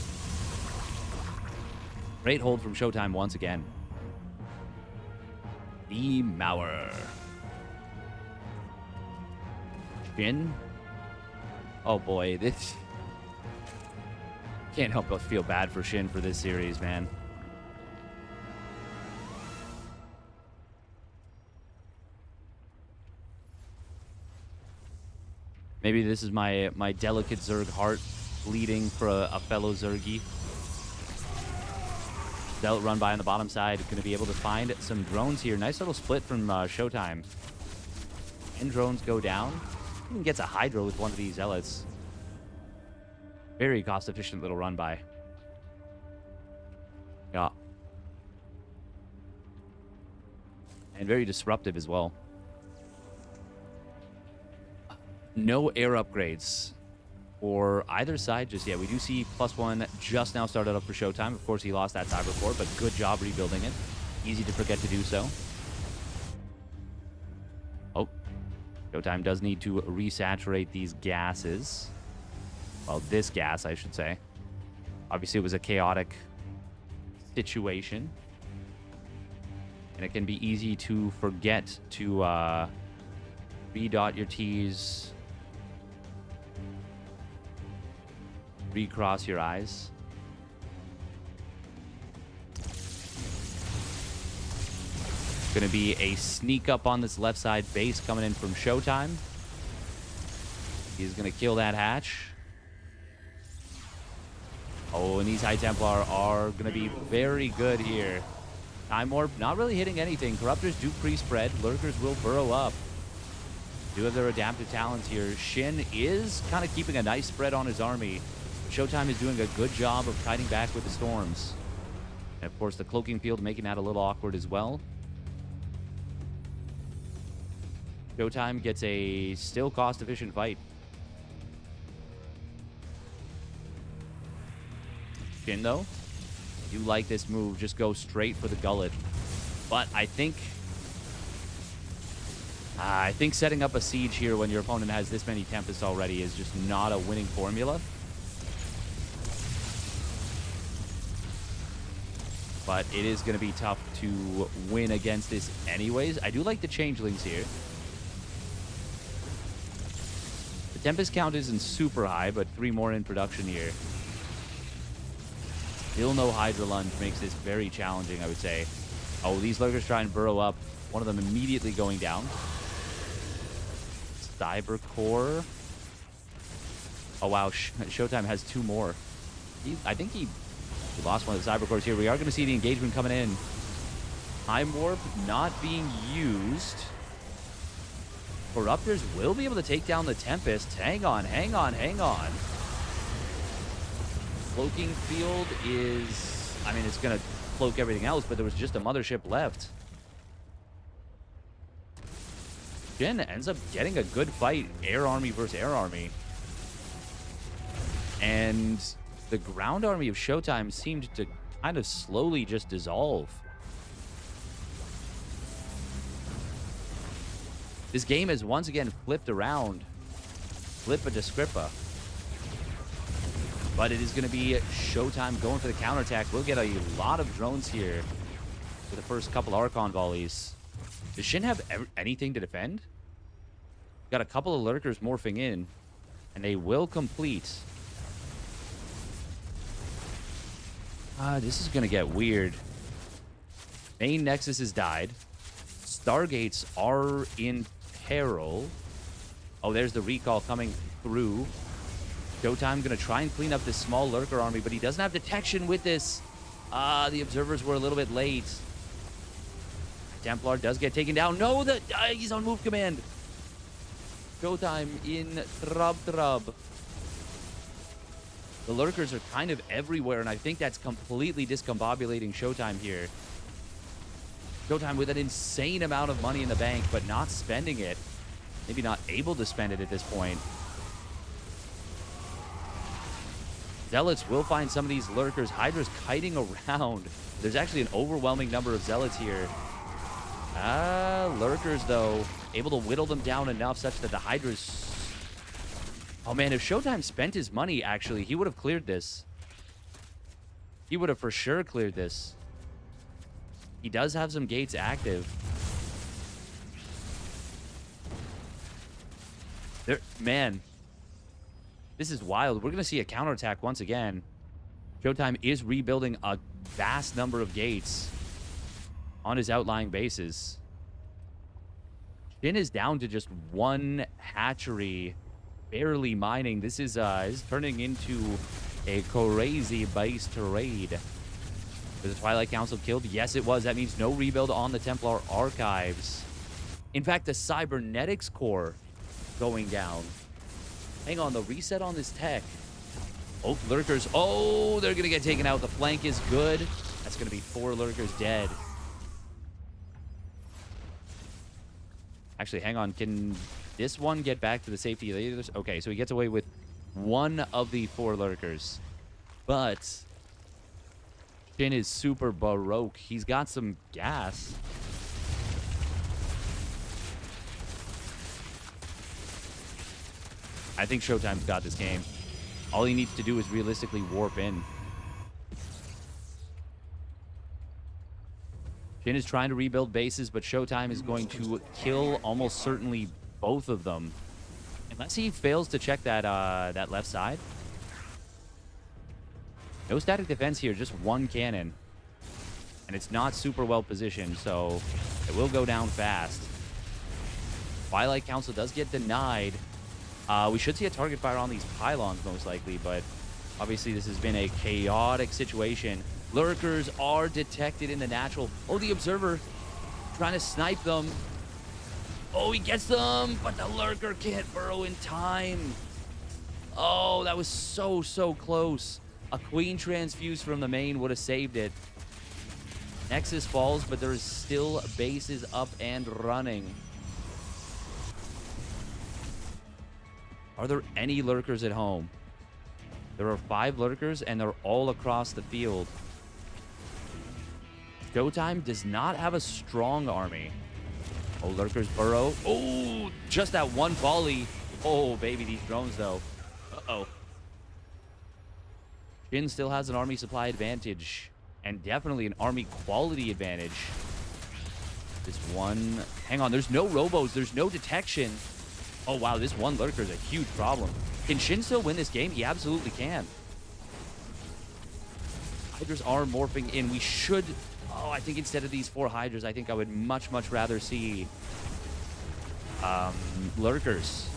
Great hold from Showtime once again. The Mauer. Shin. Oh boy, this... Can't help but feel bad for Shin for this series, man. Maybe this is my delicate Zerg heart bleeding for a fellow Zergie. Zealot run by on the bottom side. Going to be able to find some drones here. Nice little split from Showtime. And drones go down. Even gets a Hydra with one of these Zealots. Very cost-efficient little run by. Yeah. And very disruptive as well. No air upgrades for either side just yet. We do see +1 just now started up for Showtime. Of course, he lost that Cyber Core, but good job rebuilding it. Easy to forget to do so. Oh, Showtime does need to resaturate these gases. Well, this gas, I should say. Obviously, it was a chaotic situation. And it can be easy to forget to redot your T's. Recross your I's. Going to be a sneak up on this left side base coming in from Showtime. He's going to kill that hatch. Oh, and these High Templar are going to be very good here. Time Warp not really hitting anything. Corruptors do pre-spread. Lurkers will burrow up. Do have their adaptive talents here. Shin is kind of keeping a nice spread on his army. Showtime is doing a good job of fighting back with the storms. And of course, the cloaking field making that a little awkward as well. Showtime gets a still cost-efficient fight. Shin, though, you like this move. Just go straight for the gullet. But I think setting up a siege here when your opponent has this many Tempests already is just not a winning formula. But it is going to be tough to win against this anyways. I do like the changelings here. The Tempest count isn't super high, but 3 more in production here. Still no Hydra Lunge makes this very challenging, I would say. Oh, these lurkers try and burrow up. One of them immediately going down. Cyber Core. Oh, wow. Showtime has 2 more. I think he lost one of the Cyber Cores here. We are going to see the engagement coming in. Time Warp not being used. Corruptors will be able to take down the Tempest. Hang on, hang on, hang on. Cloaking Field is... I mean, it's going to cloak everything else, but there was just a mothership left. Shin ends up getting a good fight. Air Army versus Air Army. And the ground army of Showtime seemed to kind of slowly just dissolve. This game has once again flipped around. Flippa to Scrippa. But it is going to be Showtime going for the counterattack. We'll get a lot of drones here for the first couple Archon volleys. Does Shin have anything to defend? Got a couple of Lurkers morphing in, and they will complete. This is going to get weird. Main Nexus has died. Stargates are in peril. Oh, there's the recall coming through. Showtime going to try and clean up this small Lurker army, but he doesn't have detection with this. The observers were a little bit late. Templar does get taken down. No, he's on move command. Showtime in trub. The Lurkers are kind of everywhere, and I think that's completely discombobulating Showtime here. Showtime with an insane amount of money in the bank, but not spending it. Maybe not able to spend it at this point. Zealots will find some of these Lurkers. Hydra's kiting around. There's actually an overwhelming number of Zealots here. Lurkers, though, able to whittle them down enough such that the Hydra's... Oh, man, if Showtime spent his money, actually, he would have cleared this. He would have for sure cleared this. He does have some gates active. Man, this is wild. We're going to see a counterattack once again. Showtime is rebuilding a vast number of gates on his outlying bases. Shin is down to just 1 hatchery, barely mining. This is turning into a crazy base to raid. Was the Twilight Council killed? Yes, it was. That means no rebuild on the Templar archives. In fact, the Cybernetics core going down. Hang on, the reset on this tech. Oh, Lurkers. Oh, they're going to get taken out. The flank is good. That's going to be 4 Lurkers dead. Actually, hang on. Can this one get back to the safety of the others? Okay, so he gets away with 1 of the 4 Lurkers. But Shin is super baroque. He's got some gas. I think Showtime's got this game. All he needs to do is realistically warp in. Shin is trying to rebuild bases, but Showtime is going to kill almost certainly both of them. Unless he fails to check that that left side. No static defense here, just 1 cannon. And it's not super well positioned, so it will go down fast. Twilight Council does get denied. We should see a target fire on these pylons, most likely, but obviously this has been a chaotic situation. Lurkers are detected in the natural. Oh, the Observer trying to snipe them. Oh, he gets them, but the Lurker can't burrow in time. Oh, that was so close. A Queen Transfuse from the main would have saved it. Nexus falls, but there is still bases up and running. Are there any Lurkers at home? There are 5 Lurkers, and they're all across the field. Showtime does not have a strong army. Oh, Lurkers burrow. Oh, just that 1 volley. Oh, baby, these drones, though. Uh-oh. Shin still has an army supply advantage, and definitely an army quality advantage. This one... Hang on, there's no robos. There's no detection. Oh, wow, this 1 Lurker is a huge problem. Can Shin still win this game? He absolutely can. Hydras are morphing in. We should... Oh, I think instead of these 4 Hydras, I think I would much rather see Lurkers.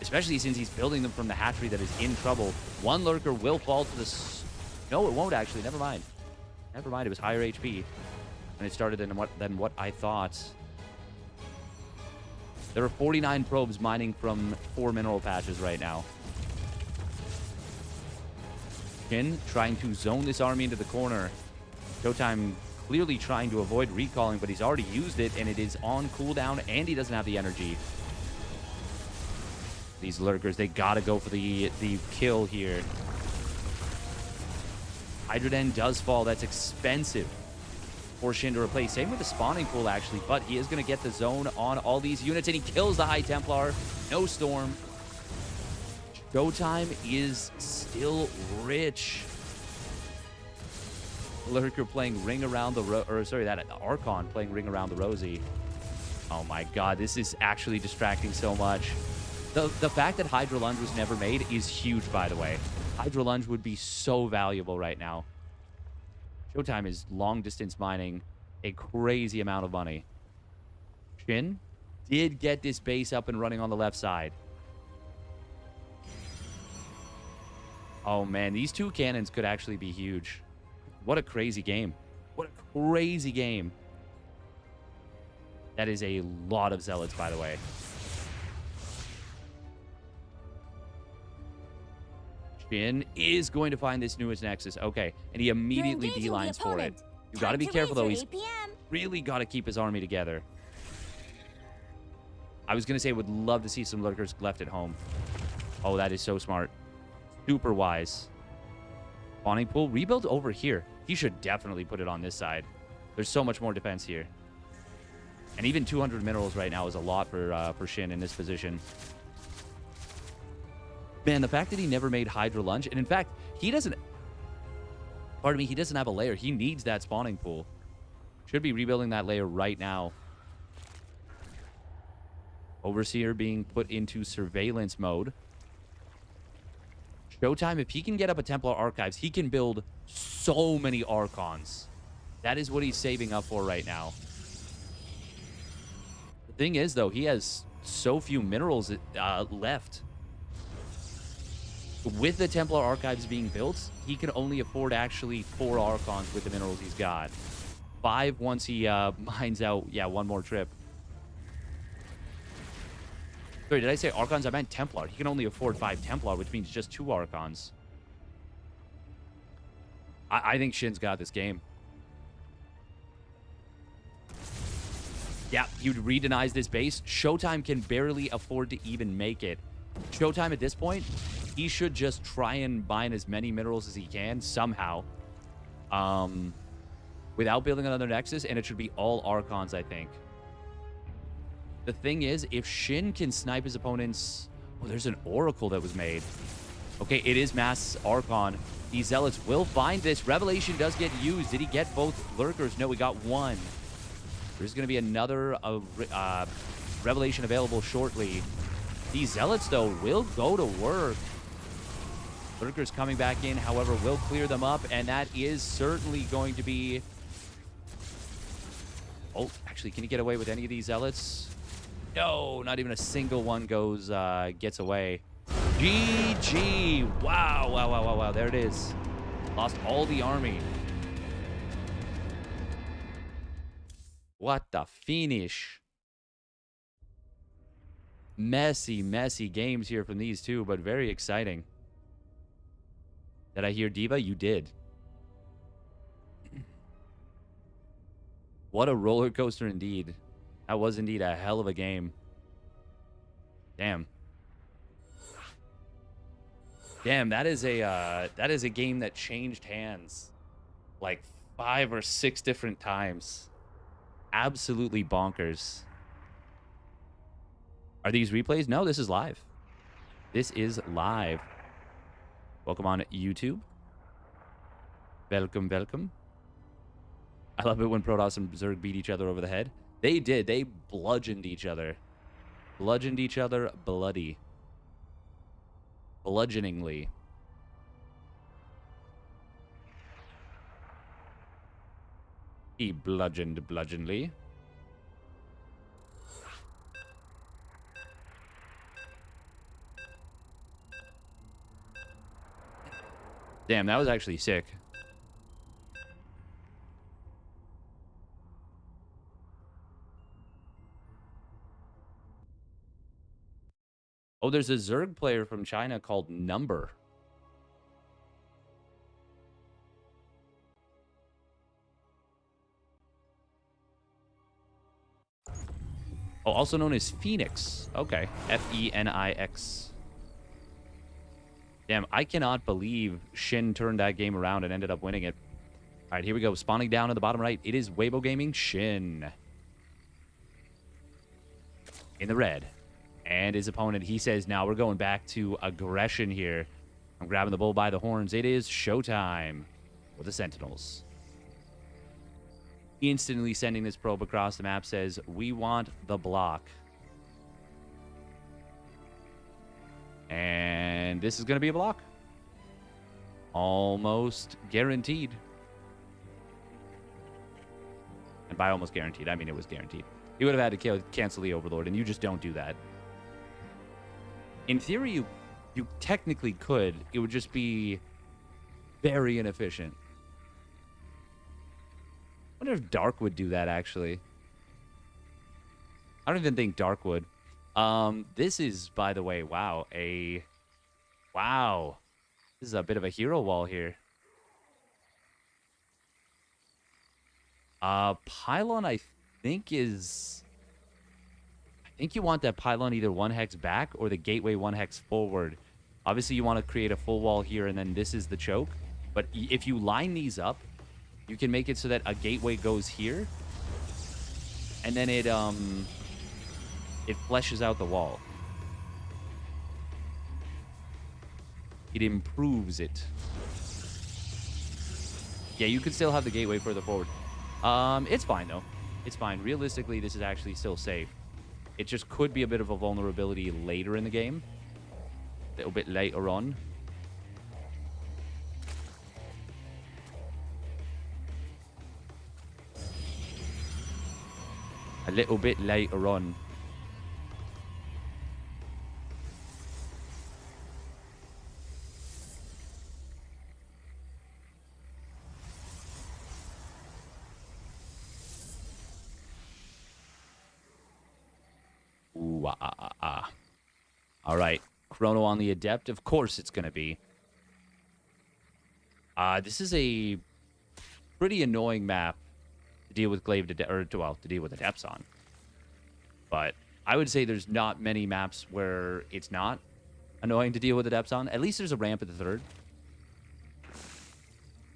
Especially since he's building them from the hatchery that is in trouble. One Lurker will fall to the... No, it won't actually. Never mind. Never mind. It was higher HP. And it started than what I thought. There are 49 probes mining from 4 mineral patches right now. Shin trying to zone this army into the corner. Showtime clearly trying to avoid recalling, but he's already used it, and it is on cooldown, and he doesn't have the energy. These Lurkers, they gotta go for the kill here. Hydra Den does fall. That's expensive for Shin to replace. Same with the spawning pool, actually, but he is going to get the zone on all these units, and he kills the High Templar. No Storm. Showtime is still rich. Lurker playing Ring Around the that Archon playing Ring Around the Rosie. Oh my god, this is actually distracting so much. The fact that Hydra Lunge was never made is huge, by the way. Hydra Lunge would be so valuable right now. Showtime is long-distance mining a crazy amount of money. Shin did get this base up and running on the left side. Oh, man. These 2 cannons could actually be huge. What a crazy game. What a crazy game. That is a lot of zealots, by the way. Shin is going to find this newest nexus. Okay, and he immediately beelines for it. You got to be careful, though. He's really got to keep his army together. I was going to say would love to see some Lurkers left at home. Oh, that is so smart. Super wise. Spawning pool. Rebuild over here. He should definitely put it on this side. There's so much more defense here. And even 200 minerals right now is a lot for Shin in this position. Man, the fact that he never made Hydra Lunge, and in fact, he doesn't... Pardon me, he doesn't have a layer. He needs that spawning pool. Should be rebuilding that layer right now. Overseer being put into surveillance mode. Showtime, if he can get up a Templar Archives, he can build so many Archons. That is what he's saving up for right now. The thing is, though, he has so few minerals left. With the Templar Archives being built, he can only afford actually 4 Archons with the minerals he's got. 5 once he mines out, yeah, 1 more trip. Sorry, did I say Archons? I meant Templar. He can only afford 5 Templar, which means just 2 Archons. I think Shin's got this game. Yeah, he re-denies this base. Showtime can barely afford to even make it. Showtime at this point, he should just try and mine as many minerals as he can somehow. Without building another Nexus, and it should be all Archons, I think. The thing is, if Shin can snipe his opponents... Oh, there's an Oracle that was made. Okay, it is Mass Archon. These Zealots will find this. Revelation does get used. Did he get both Lurkers? No, he got 1. There's going to be another Revelation available shortly. These Zealots, though, will go to work. Lurkers coming back in, however, will clear them up, and that is certainly going to be... Oh, actually, can he get away with any of these Zealots? No, not even a single one goes, gets away. GG! Wow, wow, wow, wow, wow. There it is. Lost all the army. What the finish. Messy, messy games here from these two, but very exciting. Did I hear Diva? You did. What a roller coaster indeed. That was indeed a hell of a game. Damn. Damn, that is a game that changed hands like 5 or 6 different times. Absolutely bonkers. Are these replays? No, this is live. This is live. Welcome on YouTube. Welcome, welcome. I love it when Protoss and Zerg beat each other over the head. They did. They bludgeoned each other. Bludgeoned each other bloody. Bludgeoningly. He bludgeoned bludgeonly. Damn, that was actually sick. Oh, there's a Zerg player from China called Number. Oh, also known as Phoenix. Okay. F-E-N-I-X. Damn, I cannot believe Shin turned that game around and ended up winning it. All right, here we go. Spawning down at the bottom right. It is Weibo Gaming Shin. In the red. And his opponent, he says, now we're going back to aggression here. I'm grabbing the bull by the horns. It is Showtime with the Sentinels. Instantly sending this probe across the map says, we want the block. And this is going to be a block. Almost guaranteed. And by almost guaranteed, I mean it was guaranteed. He would have had to cancel the Overlord, and you just don't do that. In theory, you technically could. It would just be very inefficient. I wonder if Dark would do that, actually. I don't even think Dark would. This is, by the way, wow. Wow. This is a bit of a hero wall here. Pylon, I think is... I think you want that pylon either 1 hex back or the gateway 1 hex forward. Obviously, you want to create a full wall here, and then this is the choke. But if you line these up, you can make it so that a gateway goes here, and then it fleshes out the wall. It improves it. Yeah, you could still have the gateway further forward. It's fine, though. It's fine. Realistically, this is actually still safe. It just could be a bit of a vulnerability later in the game. A little bit later on. A little bit later on. Ooh, All right. Chrono on the Adept. Of course it's going to be. This is a pretty annoying map to deal with glaive to deal with Adepts on. But I would say there's not many maps where it's not annoying to deal with Adepts on. At least there's a ramp at the third.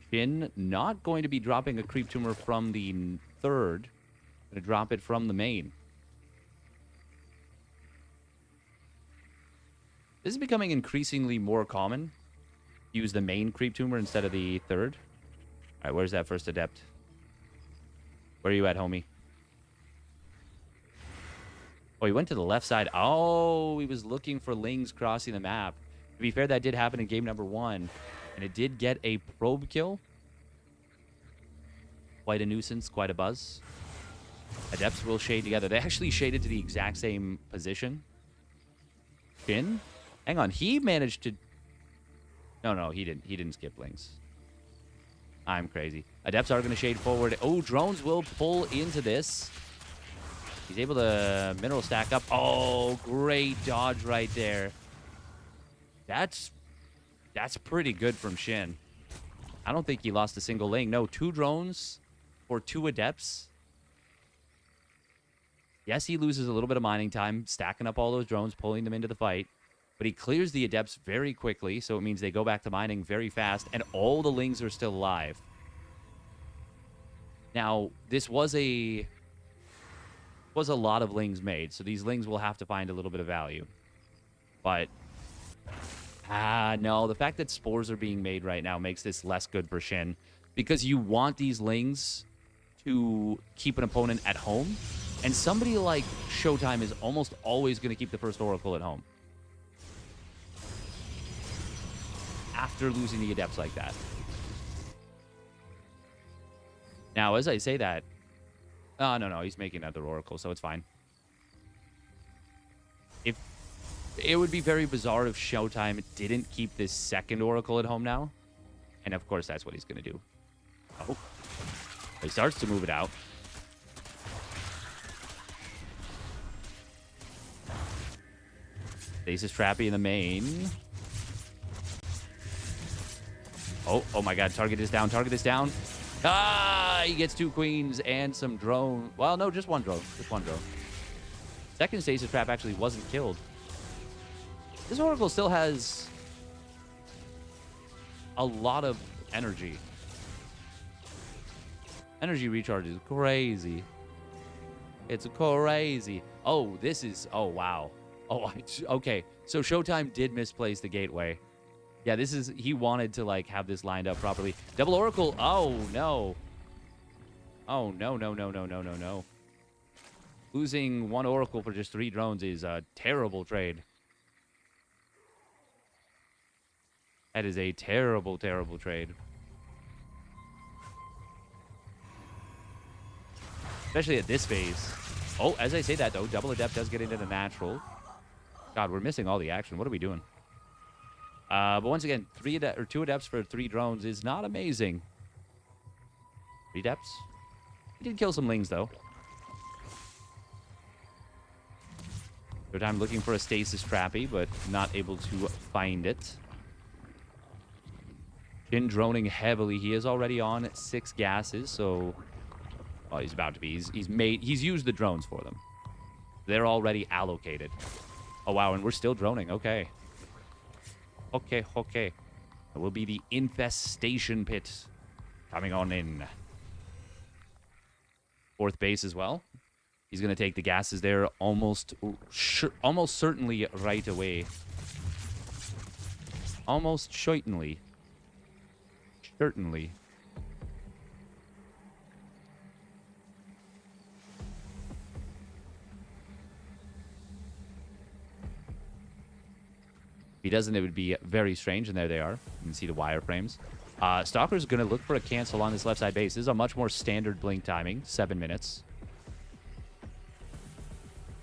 Shin not going to be dropping a creep tumor from the third. Going to drop it from the main. This is becoming increasingly more common. Use the main creep tumor instead of the third. All right, where's that first Adept? Where are you at, homie? Oh, he went to the left side. Oh, he was looking for Lings crossing the map. To be fair, that did happen in game number 1. And it did get a probe kill. Quite a nuisance, quite a buzz. Adepts will shade together. They actually shaded to the exact same position. Shin? Hang on, he managed to... No, he didn't. He didn't skip Lings. I'm crazy. Adepts are going to shade forward. Oh, drones will pull into this. He's able to mineral stack up. Oh, great dodge right there. That's pretty good from Shin. I don't think he lost a single Ling. No, 2 drones for 2 Adepts. Yes, he loses a little bit of mining time, stacking up all those drones, pulling them into the fight. But he clears the Adepts very quickly, so it means they go back to mining very fast, and all the Lings are still alive. Now, this was a lot of Lings made, so these Lings will have to find a little bit of value. But, no, the fact that spores are being made right now makes this less good for Shin, because you want these Lings to keep an opponent at home, and somebody like Showtime is almost always going to keep the first Oracle at home. After losing the Adepts like that. Now, as I say that... Oh, no, he's making another Oracle, so it's fine. If it would be very bizarre if Showtime didn't keep this second Oracle at home now. And, of course, that's what he's going to do. Oh. He starts to move it out. Stasis Trappy in the main. Oh my god. Target is down. Target is down. Ah! He gets 2 queens and some drone. Well, no, just one drone. Just one drone. Second Stasis Trap actually wasn't killed. This Oracle still has a lot of energy. Energy recharge is crazy. It's crazy. Oh, this is... Oh, wow. Oh, okay. So Showtime did misplace the gateway. Yeah, this is... He wanted to, like, have this lined up properly. Double Oracle. Oh, no. Oh, no. Losing 1 Oracle for just 3 drones is a terrible trade. That is a terrible, terrible trade. Especially at this phase. Oh, as I say that, though, Double Adept does get into the natural. God, we're missing all the action. What are we doing? But once again, 2 Adepts for 3 drones is not amazing. 3 Adepts? He did kill some Lings, though. Showtime looking for a Stasis Trappy, but not able to find it. Shin droning heavily. He is already on 6 gases, so... Well, he's about to be. He's used the drones for them. They're already allocated. Oh, wow, and we're still droning. Okay. Okay. It will be the Infestation Pit coming on in. 4th base as well. He's going to take the gases there almost certainly right away. Almost certainly. Certainly. If he doesn't, it would be very strange. And there they are. You can see the wireframes. Stalker's going to look for a cancel on this left side base. This is a much more standard blink timing. 7 minutes.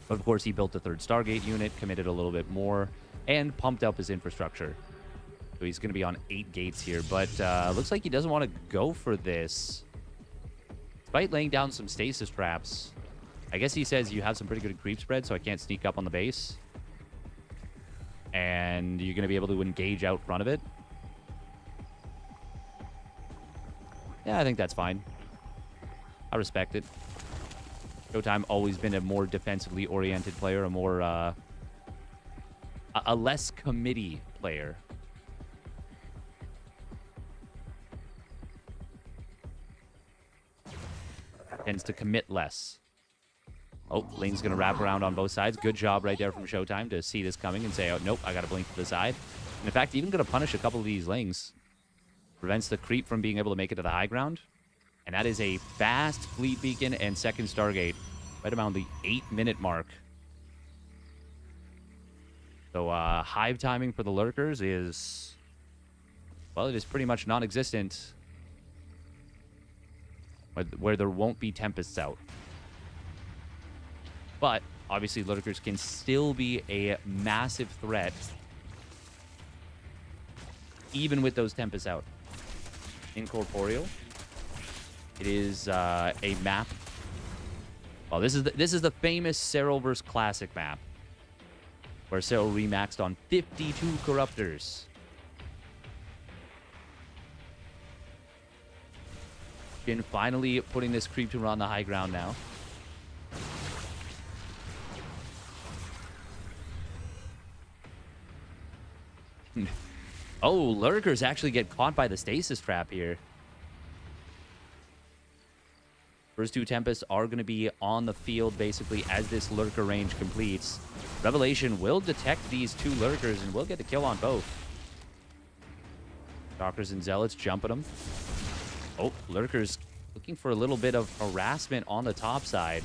But of course, he built the 3rd Stargate unit, committed a little bit more, and pumped up his infrastructure. So he's going to be on 8 gates here. But looks like he doesn't want to go for this. Despite laying down some stasis traps. I guess he says you have some pretty good creep spread, so I can't sneak up on the base. And you're going to be able to engage out front of it. Yeah, I think that's fine. I respect it. Showtime always been a more defensively oriented player, a more a less committee player. Tends to commit less. Oh, Lane's going to wrap around on both sides. Good job right there from Showtime to see this coming and say, oh, nope, I got to blink to the side. And in fact, even going to punish a couple of these Lings. Prevents the creep from being able to make it to the high ground. And that is a fast fleet beacon and 2nd Stargate. Right around the 8-minute mark. So hive timing for the Lurkers is... Well, it is pretty much non-existent. Where there won't be Tempests out. But, obviously, Lurkers can still be a massive threat. Even with those Tempests out. Incorporeal. It is a map. Well, this is the famous Seralverse Classic map. Where Seral remaxed on 52 Corruptors. Shin finally putting this creep to on the high ground now. Oh, Lurkers actually get caught by the stasis trap here. First 2 Tempests are going to be on the field, basically, as this Lurker range completes. Revelation will detect these 2 Lurkers and will get the kill on both. Doctors and Zealots jumping them. Oh, Lurkers looking for a little bit of harassment on the top side.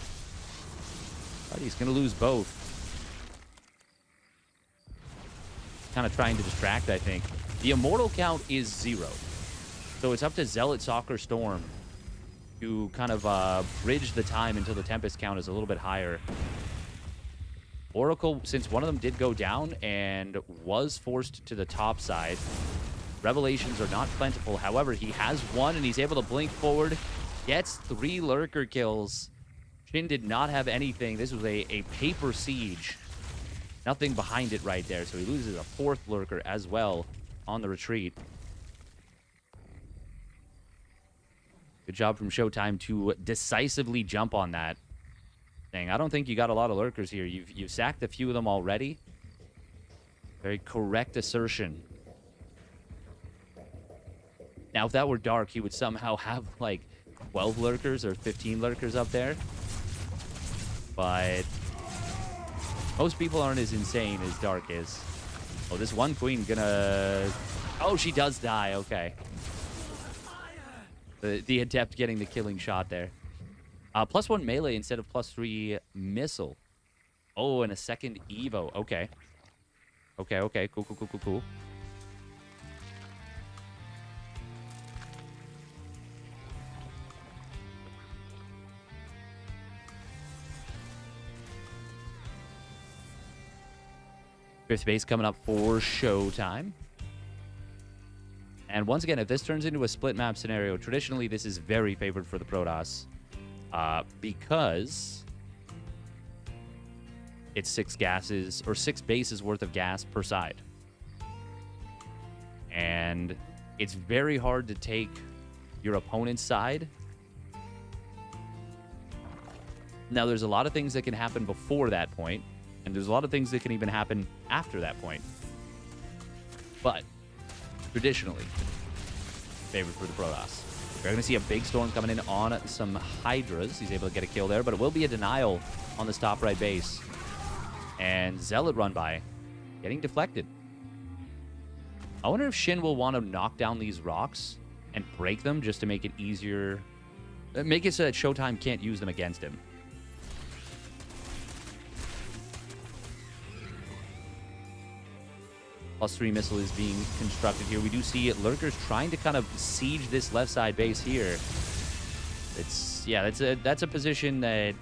But he's going to lose both. Kind of trying to distract, I think. The Immortal count is 0. So it's up to Zealot, Soccer, Storm to kind of bridge the time until the Tempest count is a little bit higher. Oracle, since one of them did go down and was forced to the top side, Revelations are not plentiful. However, he has one, and he's able to blink forward. Gets 3 Lurker kills. Shin did not have anything. This was a paper siege. Nothing behind it right there. So he loses a 4th Lurker as well on the retreat. Good job from Showtime to decisively jump on that. Saying, I don't think you got a lot of Lurkers here. You've sacked a few of them already. Very correct assertion. Now, if that were Dark, he would somehow have, like, 12 Lurkers or 15 Lurkers up there. But most people aren't as insane as Dark is. Oh, this one queen gonna... Oh, she does die. Okay. The Adept getting the killing shot there. +1 melee instead of +3 missile. Oh, and a second Evo. Okay. Okay. Cool. Fifth base coming up for Showtime. And once again, if this turns into a split map scenario, traditionally this is very favored for the Protoss. Because it's 6 gases or 6 bases worth of gas per side. And it's very hard to take your opponent's side. Now, there's a lot of things that can happen before that point, and there's a lot of things that can even happen after that point. But traditionally, favored for the Protoss. We're going to see a big storm coming in on some Hydras. He's able to get a kill there, but it will be a denial on this top right base. And Zealot run by, getting deflected. I wonder if Shin will want to knock down these rocks and break them just to make it easier. Make it so that Showtime can't use them against him. +3 missile is being constructed here. We do see Lurkers trying to kind of siege this left side base here. That's a position that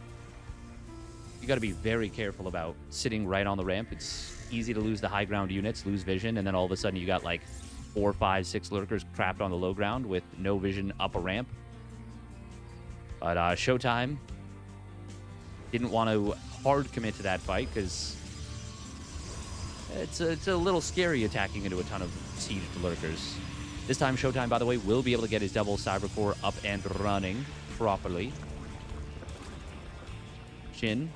you got to be very careful about. Sitting right on the ramp, it's easy to lose the high ground units, lose vision, and then all of a sudden you got like 4, 5, 6 Lurkers trapped on the low ground with no vision up a ramp. But Showtime didn't want to hard commit to that fight because it's a little scary attacking into a ton of sieged Lurkers. This time, Showtime, by the way, will be able to get his double Cybercore up and running properly. Shin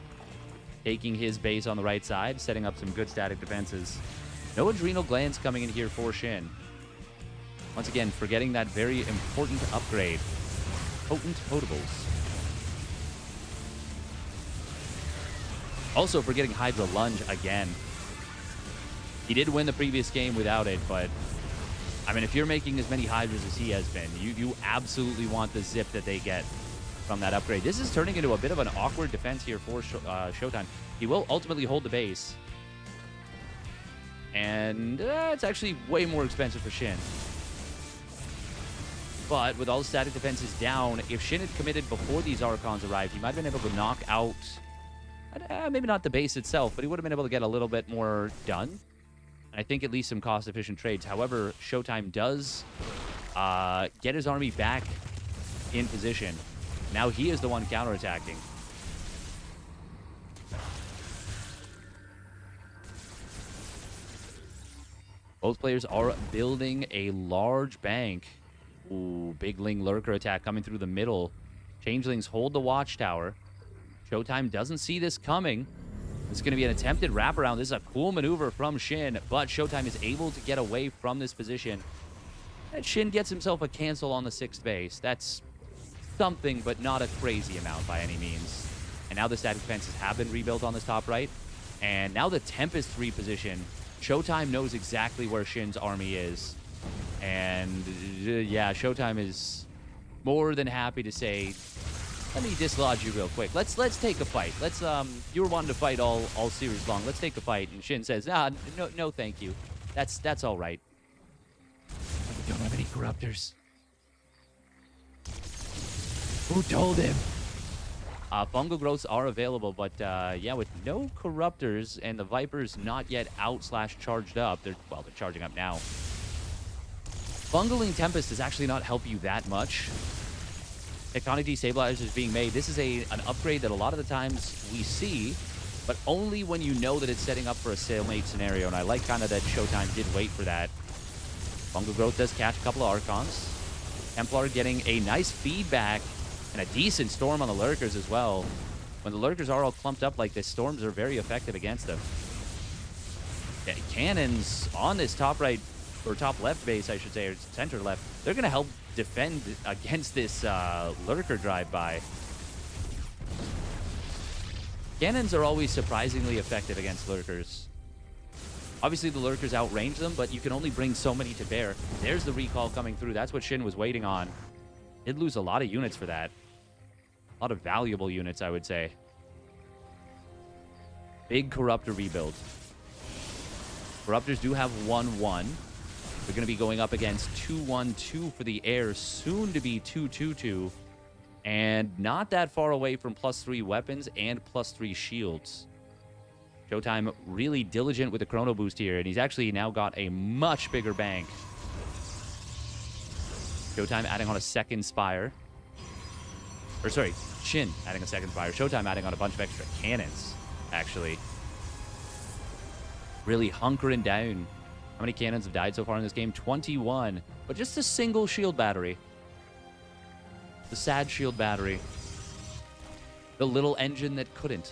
taking his base on the right side, setting up some good static defenses. No adrenal glands coming in here for Shin. Once again, forgetting that very important upgrade. Potent Potables. Also forgetting Hydra Lunge again. He did win the previous game without it, but I mean, if you're making as many Hydras as he has been, you absolutely want the zip that they get from that upgrade. This is turning into a bit of an awkward defense here for Showtime. He will ultimately hold the base. And it's actually way more expensive for Shin. But with all the static defenses down, if Shin had committed before these Archons arrived, he might have been able to knock out, maybe not the base itself, but he would have been able to get a little bit more done. I think at least some cost-efficient trades. However, Showtime does get his army back in position. Now he is the one counterattacking. Both players are building a large bank. Ooh, big Ling Lurker attack coming through the middle. Changelings hold the watchtower. Showtime doesn't see this coming. It's going to be an attempted wraparound. This is a cool maneuver from Shin, but Showtime is able to get away from this position. And Shin gets himself a cancel on the 6th base. That's something, but not a crazy amount by any means. And now the static defenses have been rebuilt on this top right. And now the Tempest reposition. Showtime knows exactly where Shin's army is. And yeah, Showtime is more than happy to say, let me dislodge you real quick. Let's take a fight. You were wanting to fight all series long. Let's take a fight. And Shin says, no, thank you. That's all right. We don't have any corruptors. Who told him? Fungal growths are available, but yeah, with no corruptors and the Vipers not yet out/charged up, they're charging up now. Fungaling Tempest does actually not help you that much. Tectonic Destabilizers being made. This is an upgrade that a lot of the times we see, but only when you know that it's setting up for a stalemate scenario, and I like kind of that Showtime did wait for that. Fungal Growth does catch a couple of Archons. Templar getting a nice feedback and a decent Storm on the Lurkers as well. When the Lurkers are all clumped up like this, Storms are very effective against them. Yeah, cannons on this top right, or top left base, I should say, or center left, they're going to help defend against this Lurker drive-by. Cannons are always surprisingly effective against Lurkers. Obviously, the Lurkers outrange them, but you can only bring so many to bear. There's the recall coming through. That's what Shin was waiting on. Did lose a lot of units for that. A lot of valuable units, I would say. Big Corruptor rebuild. Corruptors do have 1-1. They're going to be going up against 2-1-2 for the air, soon to be 2-2-2. And not that far away from +3 weapons and +3 shields. Showtime really diligent with the Chrono Boost here, and he's actually now got a much bigger bank. Showtime adding on a second Spire. Or sorry, Shin adding a second Spire. Showtime adding on a bunch of extra cannons, actually. Really hunkering down. How many cannons have died so far in this game? 21. But just a single shield battery. The sad shield battery. The little engine that couldn't.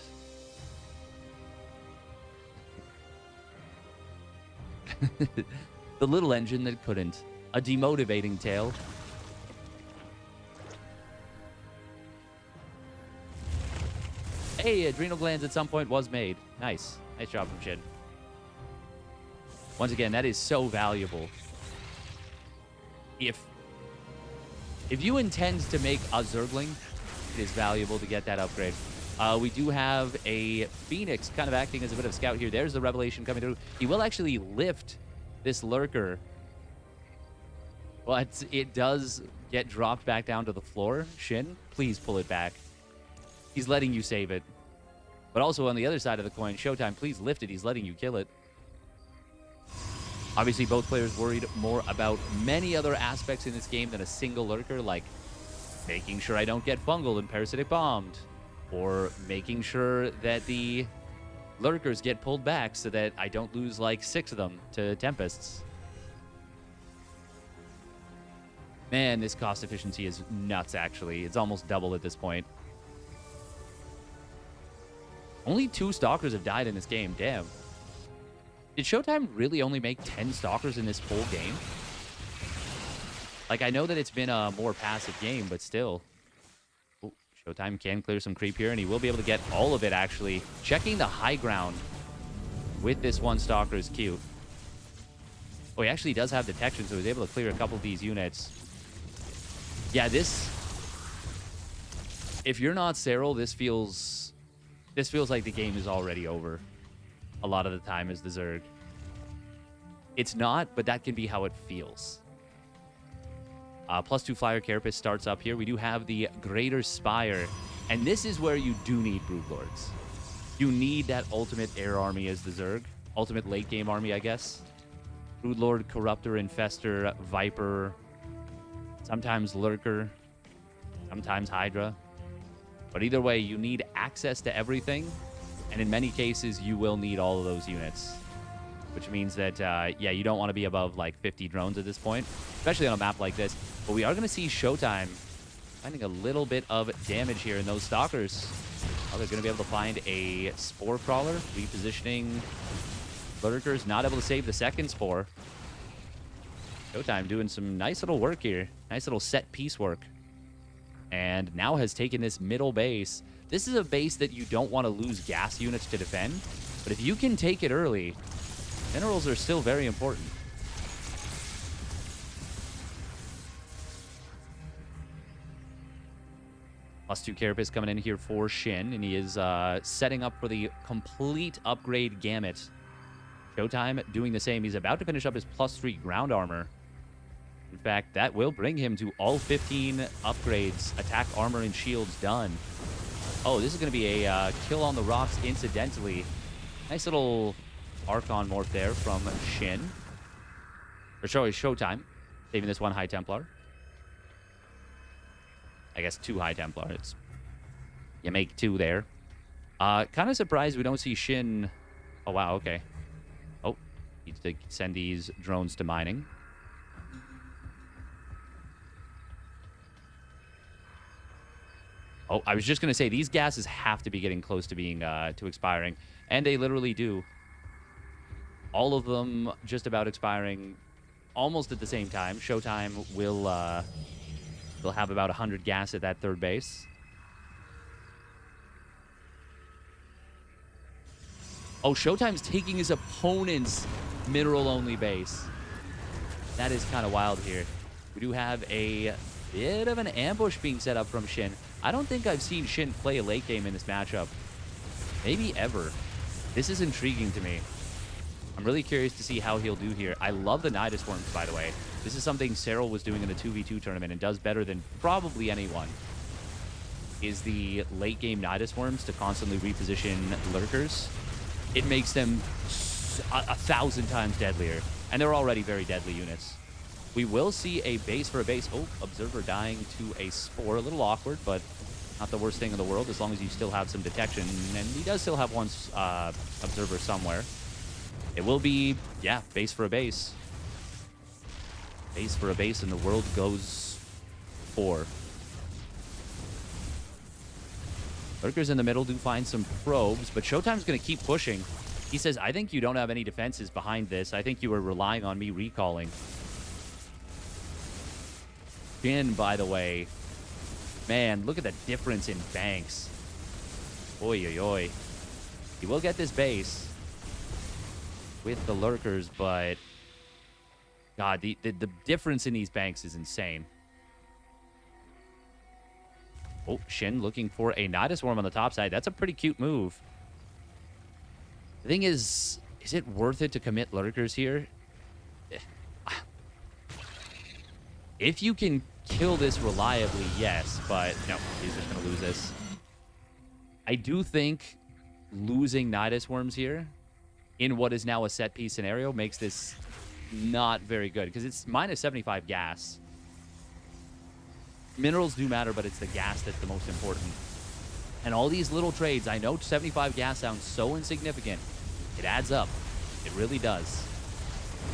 The little engine that couldn't. A demotivating tale. Hey, adrenal glands at some point was made. Nice. Nice job from Shin. Once again, that is so valuable. If you intend to make a Zergling, it is valuable to get that upgrade. We do have a Phoenix kind of acting as a bit of a scout here. There's the Revelation coming through. He will actually lift this Lurker, but it does get dropped back down to the floor. Shin, please pull it back. He's letting you save it. But also on the other side of the coin, Showtime, please lift it. He's letting you kill it. Obviously, both players worried more about many other aspects in this game than a single Lurker, like making sure I don't get fungal and parasitic bombed, or making sure that the Lurkers get pulled back so that I don't lose like 6 of them to Tempests. Man, this cost efficiency is nuts, actually. It's almost double at this point. Only 2 Stalkers have died in this game. Damn. Did Showtime really only make 10 Stalkers in this whole game? Like, I know that it's been a more passive game, but still. Ooh, Showtime can clear some creep here, and he will be able to get all of it, actually. Checking the high ground with this one Stalker is cute. Oh, he actually does have detection, so he's able to clear a couple of these units. Yeah, this... If you're not Cyril, this feels like the game is already over. A lot of the time as the Zerg. It's not, but that can be how it feels. +2 Flyer Carapace starts up here. We do have the Greater Spire, and this is where you do need Broodlords. You need that ultimate air army as the Zerg. Ultimate late game army, I guess. Broodlord, Corruptor, Infester, Viper, sometimes Lurker, sometimes Hydra. But either way, you need access to everything. And in many cases, you will need all of those units. Which means that, yeah, you don't want to be above, like, 50 drones at this point. Especially on a map like this. But we are going to see Showtime finding a little bit of damage here in those Stalkers. Oh, they're going to be able to find a Spore Crawler. Repositioning Lurkers. Not able to save the second Spore. Showtime doing some nice little work here. Nice little set piece work. And now has taken this middle base. This is a base that you don't want to lose gas units to defend, but if you can take it early, minerals are still very important. +2 Carapace coming in here for Shin, and he is setting up for the complete upgrade gamut. Showtime doing the same. He's about to finish up his +3 ground armor. In fact, that will bring him to all 15 upgrades, attack, armor, and shields done. Oh, this is going to be a kill on the rocks incidentally. Nice little Archon morph there from Shin. Or sorry, Showtime. Saving this one High Templar. I guess 2 High Templar. You make 2 there. Kind of surprised we don't see Shin. Oh, wow, okay. Oh, need to send these drones to mining. Oh, I was just going to say, these gases have to be getting close to being, to expiring. And they literally do. All of them just about expiring almost at the same time. Showtime will have about 100 gas at that 3rd base. Oh, Showtime's taking his opponent's mineral-only base. That is kind of wild here. We do have a bit of an ambush being set up from Shin. I don't think I've seen Shin play a late game in this matchup. Maybe ever. This is intriguing to me. I'm really curious to see how he'll do here. I love the Nidus Worms, by the way. This is something Cyril was doing in the 2v2 tournament and does better than probably anyone. Is the late game Nidus Worms to constantly reposition lurkers. It makes them 1,000 times deadlier. And they're already very deadly units. We will see a base for a base. Oh, Observer dying to a Spore. A little awkward, but not the worst thing in the world as long as you still have some detection. And he does still have one Observer somewhere. It will be, yeah, base for a base. Base for a base, and the world goes 4. Lurkers in the middle do find some probes, but Showtime's going to keep pushing. He says, I think you don't have any defenses behind this. I think you were relying on me recalling. Shin, by the way. Man, look at the difference in banks. Oy, oy, oy. He will get this base with the lurkers, but God, the difference in these banks is insane. Oh, Shin looking for a Nidus Worm on the top side. That's a pretty cute move. The thing is it worth it to commit lurkers here? If you can kill this reliably, yes, but no, he's just going to lose this. I do think losing Nidus Worms here in what is now a set piece scenario makes this not very good because it's minus 75 gas. Minerals do matter, but it's the gas that's the most important. And all these little trades, I know 75 gas sounds so insignificant. It adds up. It really does.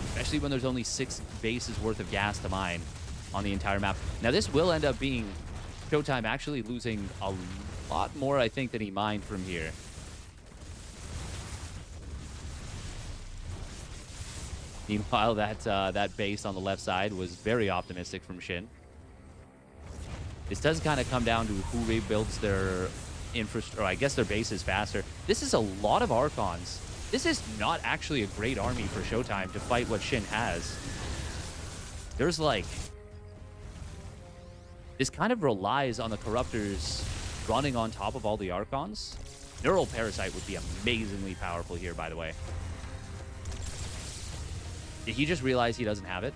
Especially when there's only 6 bases worth of gas to mine on the entire map. Now, this will end up being Showtime actually losing a lot more, I think, than he mined from here. Meanwhile, that base on the left side was very optimistic from Shin. This does kind of come down to who rebuilds their infrastructure, or I guess their bases faster. This is a lot of Archons. This is not actually a great army for Showtime to fight what Shin has. There's like... This kind of relies on the Corruptors running on top of all the Archons. Neural Parasite would be amazingly powerful here, by the way. Did he just realize he doesn't have it?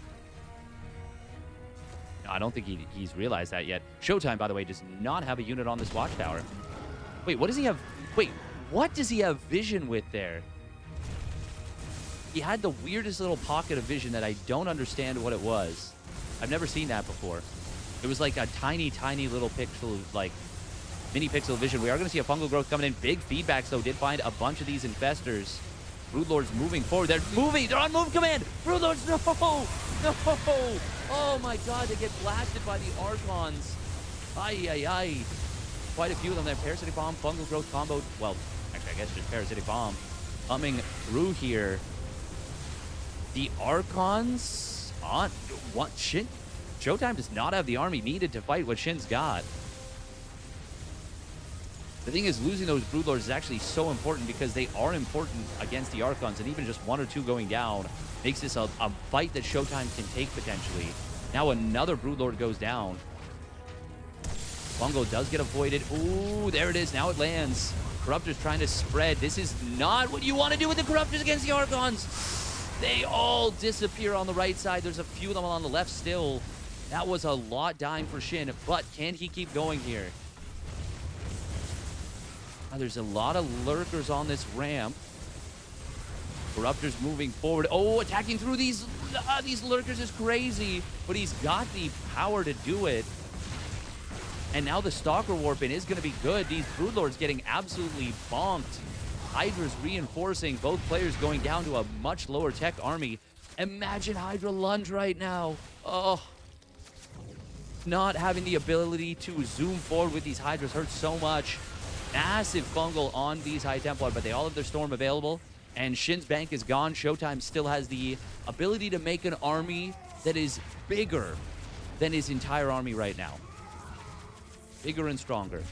No, I don't think he's realized that yet. Showtime, by the way, does not have a unit on this watchtower. Wait, what does he have? Wait, what does he have vision with there? He had the weirdest little pocket of vision that I don't understand what it was. I've never seen that before. It was like a tiny, tiny little pixel, like mini pixel vision. We are going to see a fungal growth coming in. Big feedbacks, though, did find a bunch of these infestors. Broodlords moving forward. They're moving. They're on move command. Broodlords, no! No! Oh, my God. They get blasted by the Archons. Ay, ay, ay. Quite a few of them there. Parasitic Bomb, Fungal Growth combo. Well, actually, I guess just Parasitic Bomb coming through here. The Archons on what? Shin? Showtime does not have the army needed to fight what Shin's got. The thing is, losing those Broodlords is actually so important because they are important against the Archons, and even just 1 or 2 going down makes this a fight that Showtime can take potentially. Now another Broodlord goes down. Fungo does get avoided. Ooh, there it is. Now it lands. Corruptors trying to spread. This is not what you want to do with the Corruptors against the Archons. They all disappear on the right side. There's a few of them on the left still. That was a lot dying for Shin, but can he keep going here? There's a lot of lurkers on this ramp. Corruptor's moving forward. Oh, attacking through these lurkers is crazy, but he's got the power to do it. And now the Stalker Warping is going to be good. These Broodlords getting absolutely bonked. Hydra's reinforcing, both players going down to a much lower tech army. Imagine Hydra lunge right now. Oh, not having the ability to zoom forward with these Hydras hurts so much. Massive fungal on these High Templar, but they all have their Storm available. And Shin's bank is gone. Showtime still has the ability to make an army that is bigger than his entire army right now. Bigger and stronger.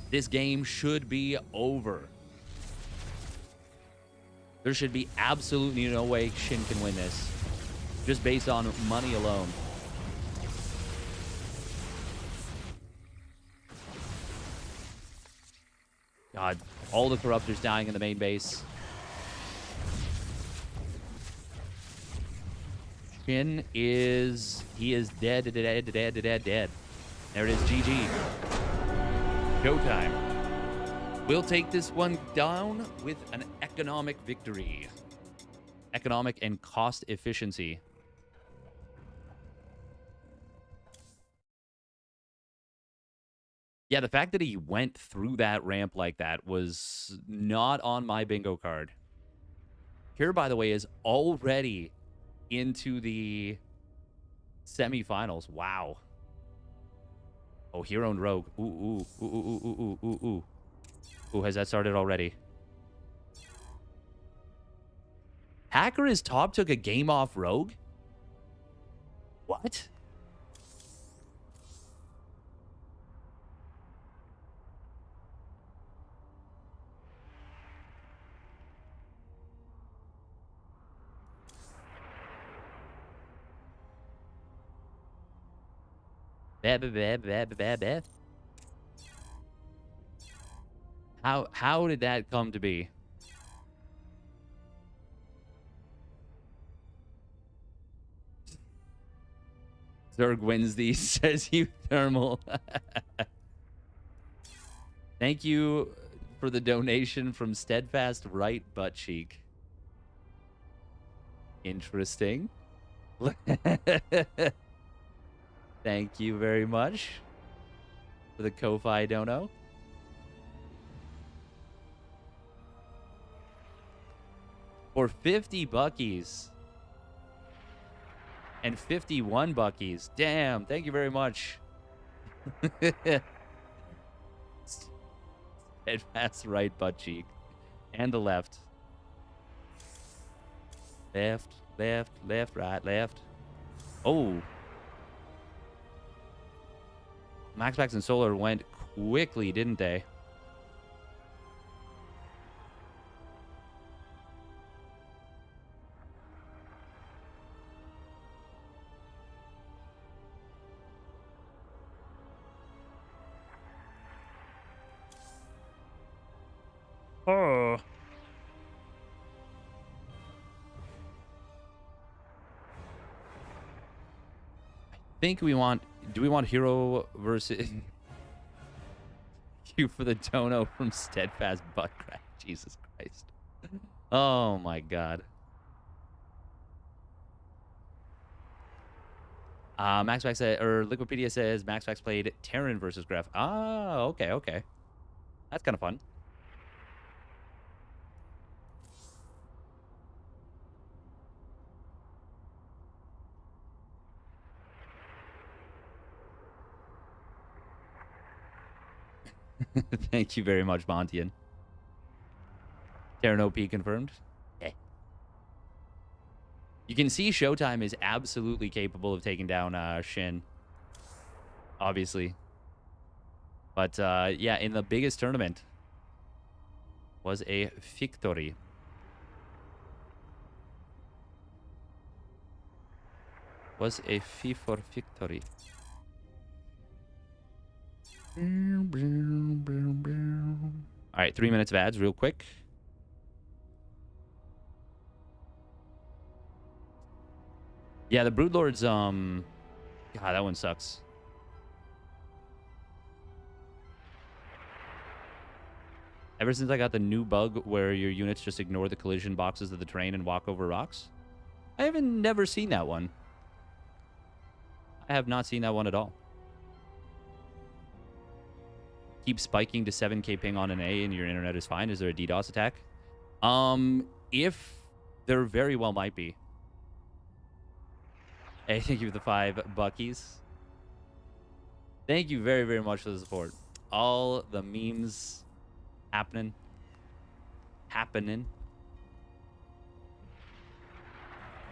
This game should be over. There should be absolutely no way Shin can win this, just based on money alone. God, all the Corruptors dying in the main base. Shin is... he is dead. There it is, GG. Showtime. We'll take this one down with an economic victory. Economic and cost efficiency. Yeah, the fact that he went through that ramp like that was not on my bingo card. Here, by the way, is already into the semifinals. Wow. Oh, Hero and Rogue. Ooh. Ooh, has that started already? Hacker is top, took a game off Rogue? What? How did that come to be? Zerg wins these, says you thermal. Thank you for the donation from Steadfast Right Butt Cheek. Interesting. Thank you very much for the Ko-Fi dono. For 50 buckies. And 51 buckies. Damn, thank you very much. Steadfast right butt cheek. And the left. Left, right, left. Oh. MaxPax and Solar went quickly, didn't they? Oh. I think we want... do we want Hero versus... you for the dono from Steadfast Buttcrack. Jesus Christ. Oh my god. MaxPax said, or Liquipedia says MaxPax played Terran versus Graf. Ah, okay. That's kind of fun. Thank you very much, Montian. Terran OP confirmed. Okay. You can see Showtime is absolutely capable of taking down Shin. Obviously. But, yeah, in the biggest tournament was a victory. Was a fee for victory. All right, 3 minutes of ads real quick. Yeah, the Broodlords, God, that one sucks. Ever since I got the new bug where your units just ignore the collision boxes of the terrain and walk over rocks, I haven't never seen that one. I have not seen that one at all. Keep spiking to 7K ping on an A and your internet is fine. Is there a DDoS attack? If there very well might be. Hey, thank you for the 5 buckies. Thank you very, very much for the support. All the memes happening.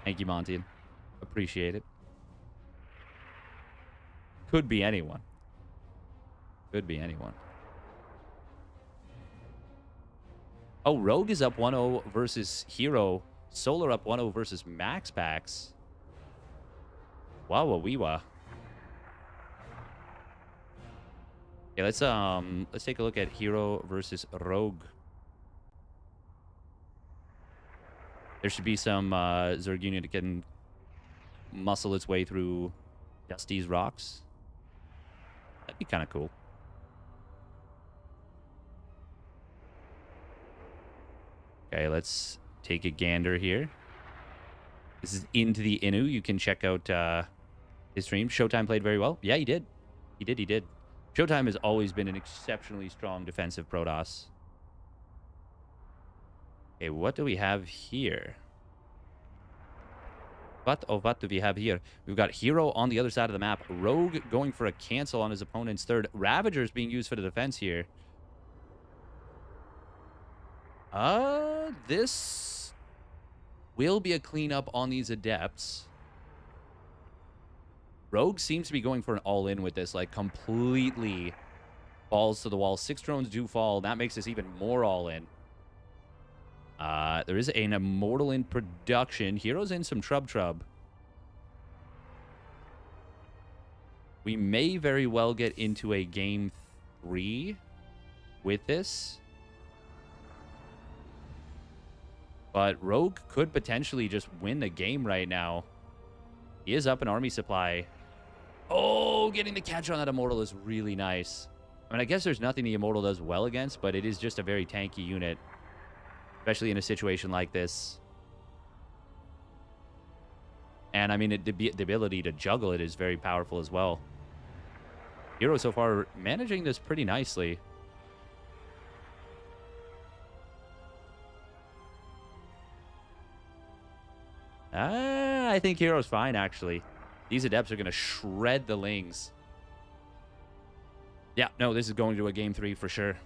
Thank you, Montian. Appreciate it. Could be anyone. Could be anyone. Oh, Rogue is up 1-0 versus Hero. Solar up 1-0 versus MaxPax. Wow-wee-wah. Okay, let's take a look at Hero versus Rogue. There should be some Zerg unit that can muscle its way through Dusty's rocks. That'd be kind of cool. Okay, let's take a gander here. This is into the Inu. You can check out his stream. Showtime played very well. Yeah, he did. He did. Showtime has always been an exceptionally strong defensive Protoss. Okay, what do we have here? What do we have here? We've got Hero on the other side of the map. Rogue going for a cancel on his opponent's third. Ravagers being used for the defense here. This will be a cleanup on these Adepts. Rogue seems to be going for an all-in with this, like completely balls to the wall. 6 drones do fall. That makes this even more all-in. There is an Immortal in production. Hero's in some trub. We may very well get into a game 3 with this. But Rogue could potentially just win the game right now. He is up an army supply. Oh, getting the catch on that Immortal is really nice. I mean, I guess there's nothing the Immortal does well against, but it is just a very tanky unit. Especially in a situation like this. And, I mean, the ability to juggle it is very powerful as well. Hero so far managing this pretty nicely. I think Hero's fine, actually. These Adepts are going to shred the Lings. Yeah, no, this is going to a game 3 for sure.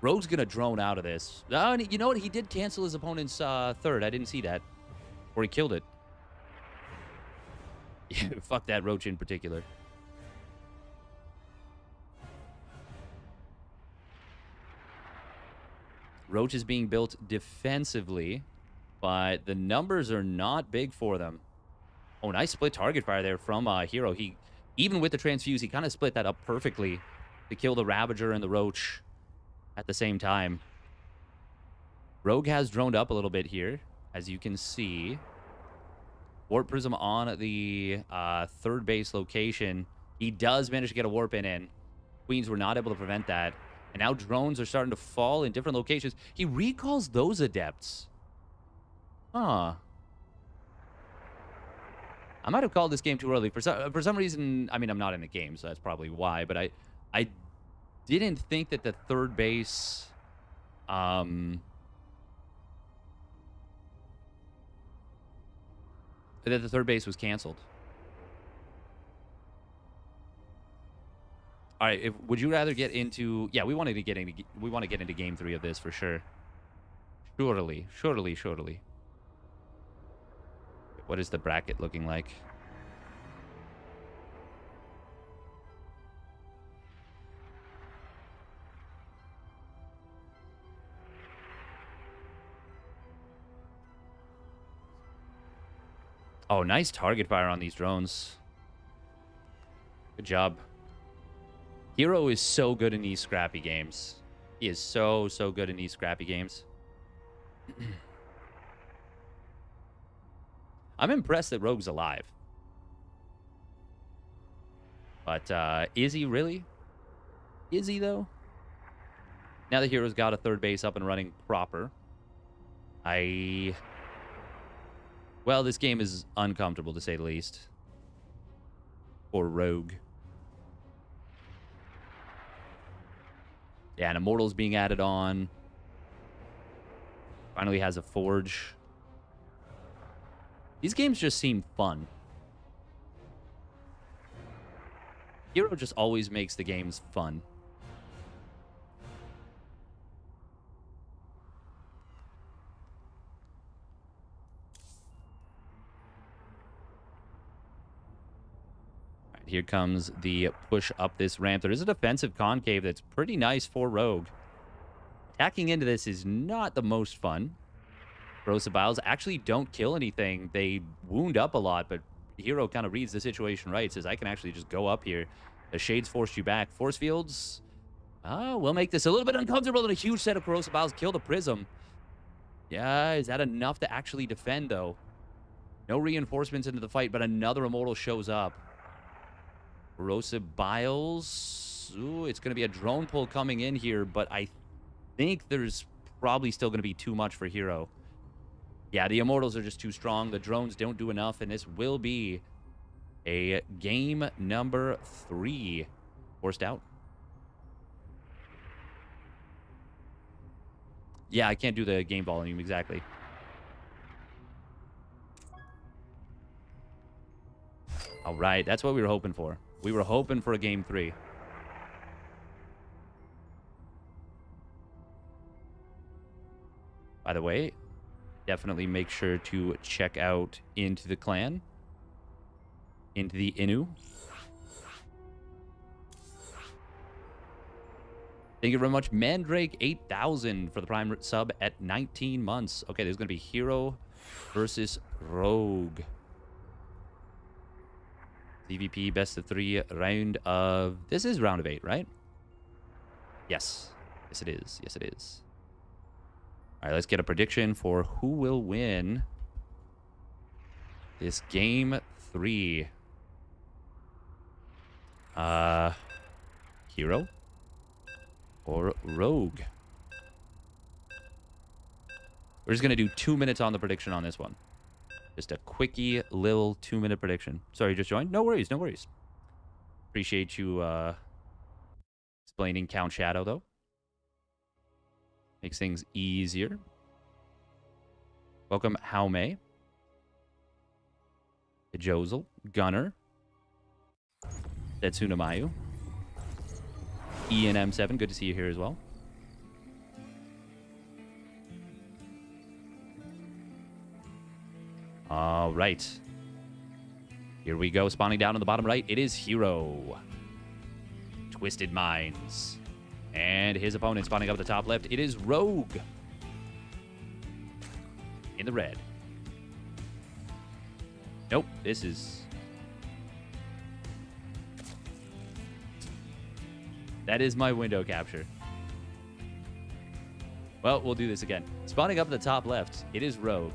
Rogue's going to drone out of this. You know what? He did cancel his opponent's third. I didn't see that. Or he killed it. Yeah, fuck that Roach in particular. Roach is being built defensively, but the numbers are not big for them. Oh, nice split target fire there from Hero. Even with the transfuse, he kind of split that up perfectly to kill the Ravager and the Roach at the same time. Rogue has droned up a little bit here, as you can see. Warp Prism on the third base location. He does manage to get a warp in. Queens were not able to prevent that. And now drones are starting to fall in different locations. He recalls those Adepts. Huh. I might have called this game too early. For some reason, I mean, I'm not in the game, so that's probably why. But I didn't think that the third base... that the third base was canceled. All right, would you rather get into... Yeah, we want to get into game 3 of this for sure. Surely. What is the bracket looking like? Oh, nice target fire on these drones. Good job. Hero is so good in these scrappy games. He is so good in these scrappy games. I'm impressed that Rogue's alive. But is he really? Is he, though? Now the hero's got a third base up and running proper. Well, this game is uncomfortable, to say the least. For Rogue. Yeah, and Immortal's being added on. Finally has a Forge. These games just seem fun. Hero just always makes the games fun. All right, here comes the push up this ramp. There is a defensive concave that's pretty nice for Rogue. Attacking into this is not the most fun. Corrosive Biles actually don't kill anything. They wound up a lot, but Hero kind of reads the situation right. Says, I can actually just go up here. The Shades forced you back. Force Fields will make this a little bit uncomfortable. And a huge set of Corrosive Biles kill the Prism. Yeah, is that enough to actually defend, though? No reinforcements into the fight, but another Immortal shows up. Corrosive Biles. Ooh, it's going to be a drone pull coming in here, but I think there's probably still going to be too much for Hero. Yeah, the Immortals are just too strong. The drones don't do enough, and this will be a game number 3. Forced out. Yeah, I can't do the game volume exactly. All right, that's what we were hoping for. We were hoping for a game 3. By the way, definitely make sure to check out Into the Clan. Into the Inu. Thank you very much. Mandrake 8000 for the Prime sub at 19 months. Okay, there's going to be Hero versus Rogue. CVP best of 3 round of... This is round of 8, right? Yes. Yes, it is. Yes, it is. All right, let's get a prediction for who will win this game 3. Hero or Rogue? We're just going to do 2 minutes on the prediction on this one. Just a quickie little 2-minute prediction. Sorry, you just joined? No worries, no worries. Appreciate you explaining Count Shadow, though. Makes things easier. Welcome, Haume. Jozel, Gunner. Setsuna Mayu. ENM7, good to see you here as well. All right. Here we go. Spawning down on the bottom right. It is Hero. Twisted Minds. And his opponent spawning up at the top left. It is Rogue. In the red. Nope. This is... That is my window capture. Well, we'll do this again. Spawning up at the top left. It is Rogue.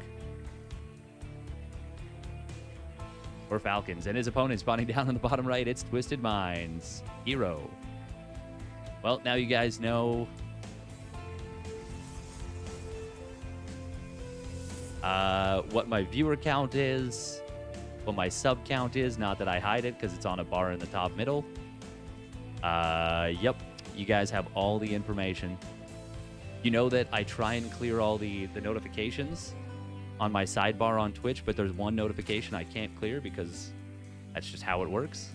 Or Falcons. And his opponent spawning down on the bottom right. It's Twisted Minds. Hero. Well, now you guys know what my viewer count is, what my sub count is. Not that I hide it because it's on a bar in the top middle. Yep. You guys have all the information. You know that I try and clear all the notifications on my sidebar on Twitch, but there's one notification I can't clear because that's just how it works.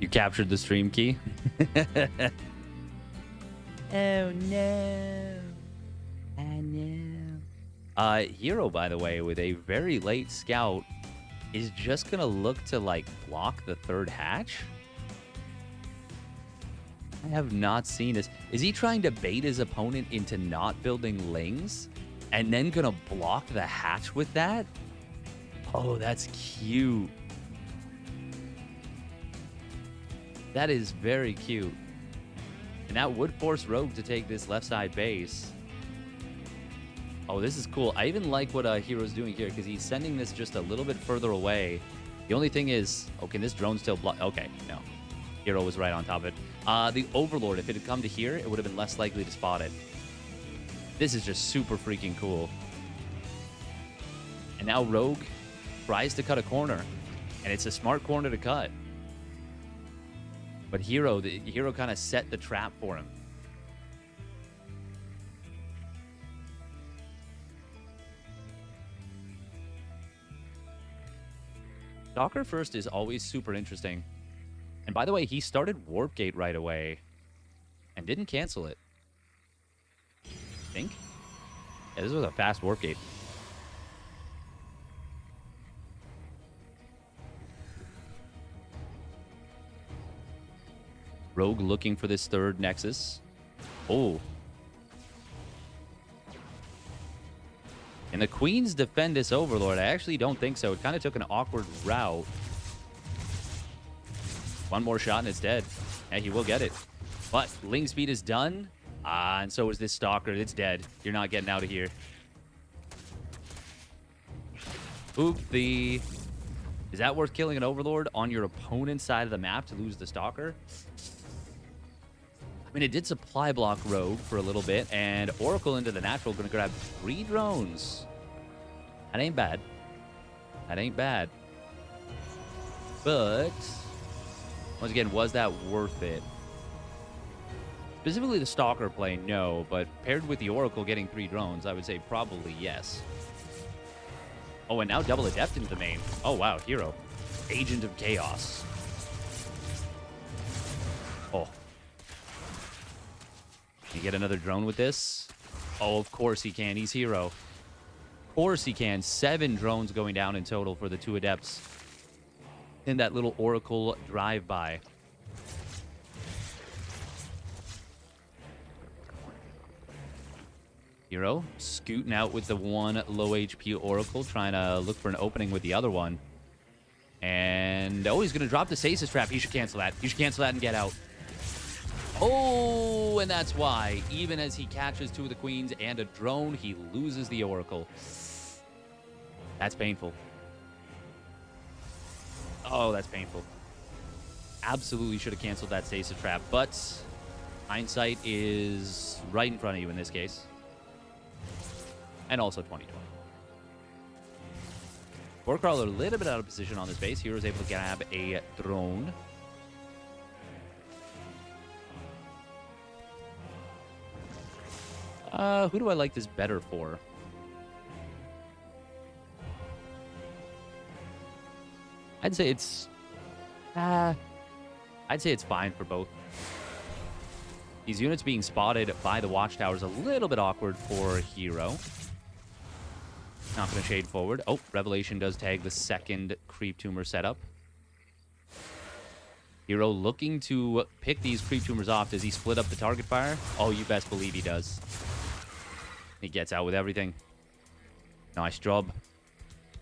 You captured the stream key? Oh no. I know. Hero, by the way, with a very late scout, is just gonna look to, like, block the third hatch? I have not seen this. Is he trying to bait his opponent into not building lings? And then gonna block the hatch with that? Oh, that's cute. That is very cute. And that would force Rogue to take this left side base. Oh, this is cool. I even like what Hero's doing here because he's sending this just a little bit further away. The only thing is, oh, can this drone still block? Okay, no. Hero was right on top of it. The Overlord, if it had come to here, it would have been less likely to spot it. This is just super freaking cool. And now Rogue tries to cut a corner. And it's a smart corner to cut. But Hero kind of set the trap for him. Stalker first is always super interesting. And by the way, he started Warp Gate right away and didn't cancel it. I think. Yeah, this was a fast Warp Gate. Rogue looking for this third Nexus. Oh. And the Queens defend this Overlord. I actually don't think so. It kind of took an awkward route. One more shot and it's dead. Yeah, he will get it. But Ling speed is done. And so is this Stalker. It's dead. You're not getting out of here. Oop the... Is that worth killing an Overlord on your opponent's side of the map to lose the Stalker? I mean, it did supply block Rogue for a little bit, and Oracle into the natural going to grab 3 drones. That ain't bad. That ain't bad. But, once again, was that worth it? Specifically the Stalker play, no, but paired with the Oracle getting 3 drones, I would say probably yes. Oh, and now double Adept into the main. Oh, wow, Hero. Agent of Chaos. Oh. Can you get another drone with this? Oh, of course he can. He's Hero. Of course he can. 7 drones going down in total for the 2 Adepts in that little Oracle drive-by. Hero scooting out with the 1 low HP Oracle, trying to look for an opening with the other one. And, oh, he's going to drop the Stasis Trap. He should cancel that. He should cancel that and get out. Oh, and that's why, even as he catches 2 of the Queens and a drone, he loses the Oracle. That's painful. Oh, that's painful. Absolutely should have canceled that Stasis Trap, but hindsight is right in front of you in this case. And also 2020. Warcrawler a little bit out of position on this base. Hero's able to grab a drone. Who do I like this better for? I'd say it's fine for both. These units being spotted by the watchtowers a little bit awkward for Hero. Not going to shade forward. Oh, Revelation does tag the second Creep Tumor setup. Hero looking to pick these Creep Tumors off. Does he split up the target fire? Oh, you best believe he does. He gets out with everything. Nice job.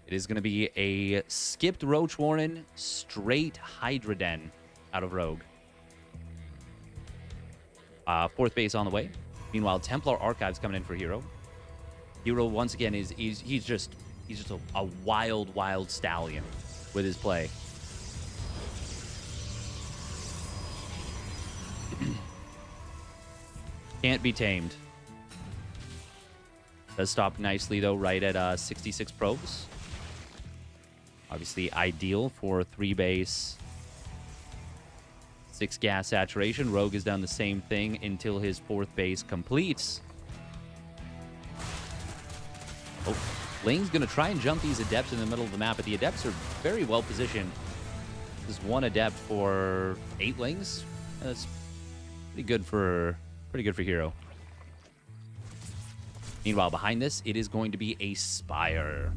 It is going to be a skipped Roach Warren, straight Hydra Den out of Rogue. 4th base on the way. Meanwhile, Templar Archives coming in for Hero. Hero once again he's just a wild stallion with his play. Can't be tamed. Does stop nicely though, right at 66 probes. Obviously ideal for 3 base, 6 gas saturation. Rogue has done the same thing until his 4th base completes. Oh, Ling's going to try and jump these Adepts in the middle of the map, but the Adepts are very well positioned. There's 1 Adept for 8 Lings. That's pretty good for Hero. Meanwhile, behind this, it is going to be a Spire.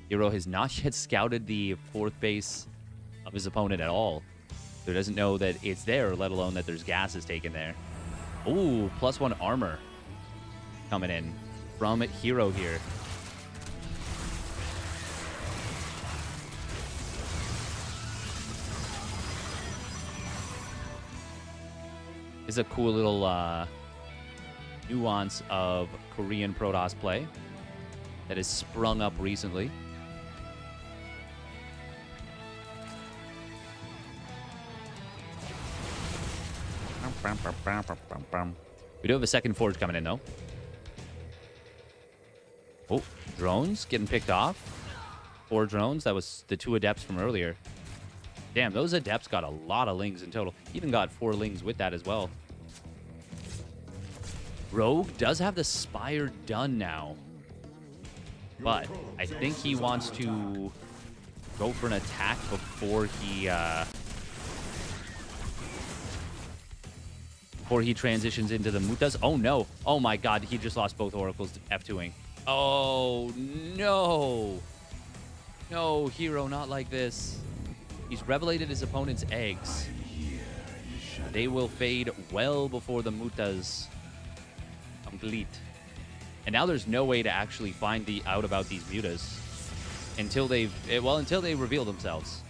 Hero has not yet scouted the 4th base of his opponent at all. So he doesn't know that it's there, let alone that there's gases taken there. Ooh, +1 armor coming in from Hero here. Is a cool little nuance of Korean Protoss play that has sprung up recently. We do have a second forge coming in, though. Oh, drones getting picked off. 4 drones. That was the 2 adepts from earlier. Damn, those adepts got a lot of lings in total. Even got 4 lings with that as well. Rogue does have the Spire done now. But I think he wants to go for an attack before he transitions into the Mutas. Oh, no. Oh, my God. He just lost both Oracles F2ing. Oh, no. No, Hero, not like this. He's revelated his opponent's eggs. They will fade well before the Mutas complete. And now there's no way to actually find out about these Mutas until they reveal themselves.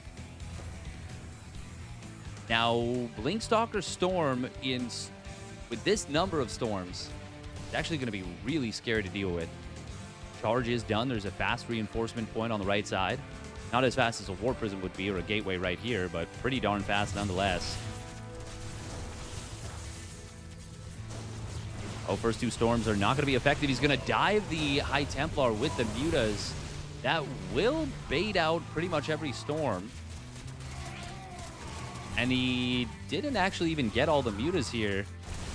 Now, Blinkstalker Storm with this number of storms, it's actually going to be really scary to deal with. Charge is done. There's a fast reinforcement point on the right side. Not as fast as a War Prism would be or a Gateway right here, but pretty darn fast nonetheless. Oh, first 2 storms are not going to be effective. He's going to dive the High Templar with the Mutas. That will bait out pretty much every storm. And he didn't actually even get all the Mutas here.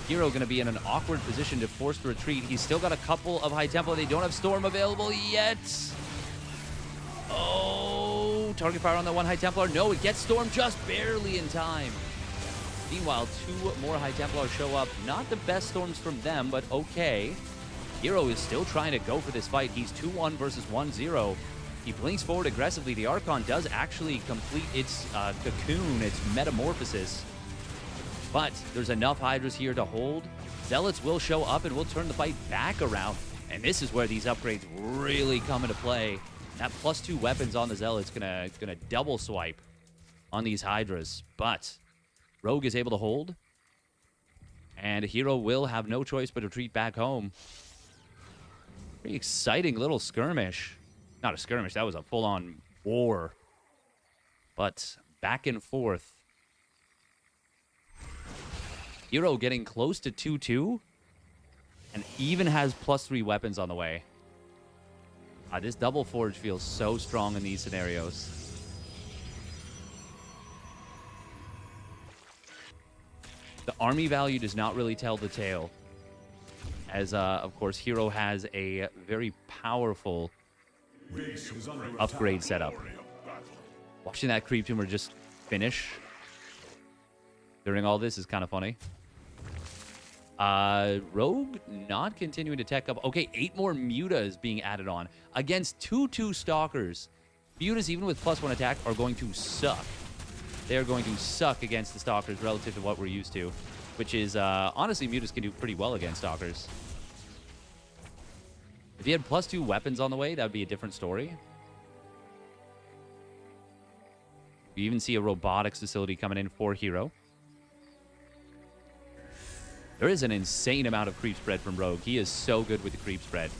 Hero going to be in an awkward position to force the retreat. He's still got a couple of High Templar. They don't have Storm available yet. Oh, target fire on that 1 High Templar. No, it gets Storm just barely in time. Meanwhile, 2 more High Templars show up. Not the best storms from them, but okay. Hero is still trying to go for this fight. He's 2-1 versus 1-0. He blinks forward aggressively. The Archon does actually complete its cocoon, its metamorphosis. But there's enough Hydras here to hold. Zealots will show up and will turn the fight back around. And this is where these upgrades really come into play. That +2 weapons on the Zealots gonna double swipe on these Hydras. But Rogue is able to hold. And Hero will have no choice but to retreat back home. Pretty exciting little skirmish. Not a skirmish, that was a full-on war. But back and forth. Hero getting close to 2-2. And even has +3 weapons on the way. This double forge feels so strong in these scenarios. The army value does not really tell the tale. As, of course, Hero has a very powerful upgrade setup. Watching that creep tumor just finish during all this is kind of funny. Rogue not continuing to tech up. Okay, 8 more Mutas being added on against 2-2 Stalkers. Mutas, even with +1 attack, are going to suck. They are going to suck against the Stalkers relative to what we're used to, which is, honestly, Mutas can do pretty well against Stalkers. If he had +2 weapons on the way, that would be a different story. We even see a robotics facility coming in for Hero. There is an insane amount of creep spread from Rogue. He is so good with the creep spread.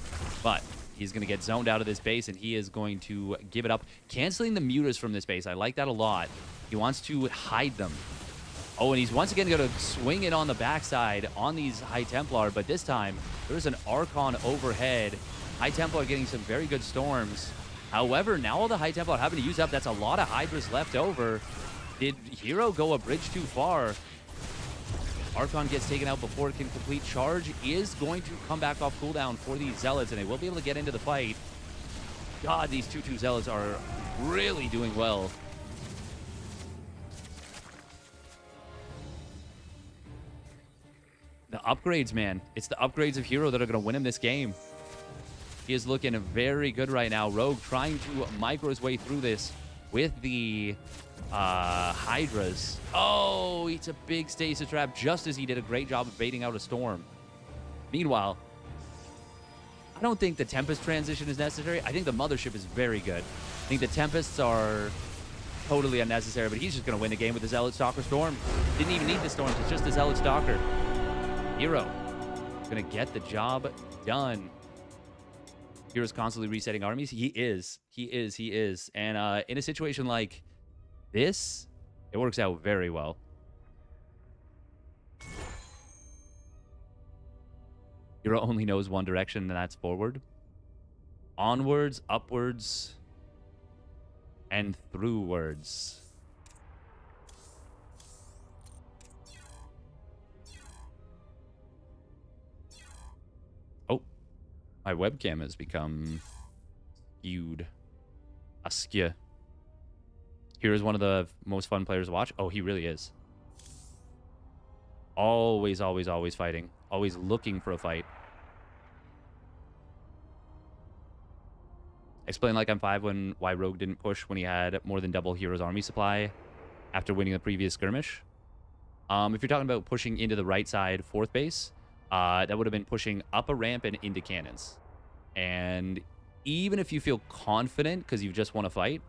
But he's going to get zoned out of this base, and he is going to give it up. Canceling the Mutas from this base. I like that a lot. He wants to hide them. Oh, and he's once again going to swing it on the backside on these High Templar, but this time there's an Archon overhead. High Templar getting some very good storms. However, now all the High Templar having to use up. That's a lot of Hydras left over. Did Hero go a bridge too far? Archon gets taken out before it can complete. Charge is going to come back off cooldown for these Zealots, and they will be able to get into the fight. God, these 2-2 Zealots are really doing well. The upgrades, man. It's the upgrades of Hero that are going to win him this game. He is looking very good right now. Rogue trying to micro his way through this with the Hydras. Oh, it's a big stasis trap just as he did a great job of baiting out a storm. Meanwhile, I don't think the Tempest transition is necessary. I think the Mothership is very good. I think the Tempests are totally unnecessary, but he's just going to win the game with the Zealot Stalker Storm. Didn't even need the Storms. It's just the Zealot Stalker. Hero going to get the job done. Hero's constantly resetting armies. He is. And in a situation like this, it works out very well. Hero only knows one direction, and that's forward. Onwards, upwards, and throughwards. Oh, my webcam has become skewed. Askew. Hero's one of the most fun players to watch. Oh, he really is. Always, always, always fighting. Always looking for a fight. Explain like I'm 5 why Rogue didn't push when he had more than double Hero's army supply after winning the previous skirmish. If you're talking about pushing into the right side 4th base, that would have been pushing up a ramp and into cannons. And even if you feel confident because you just want to fight,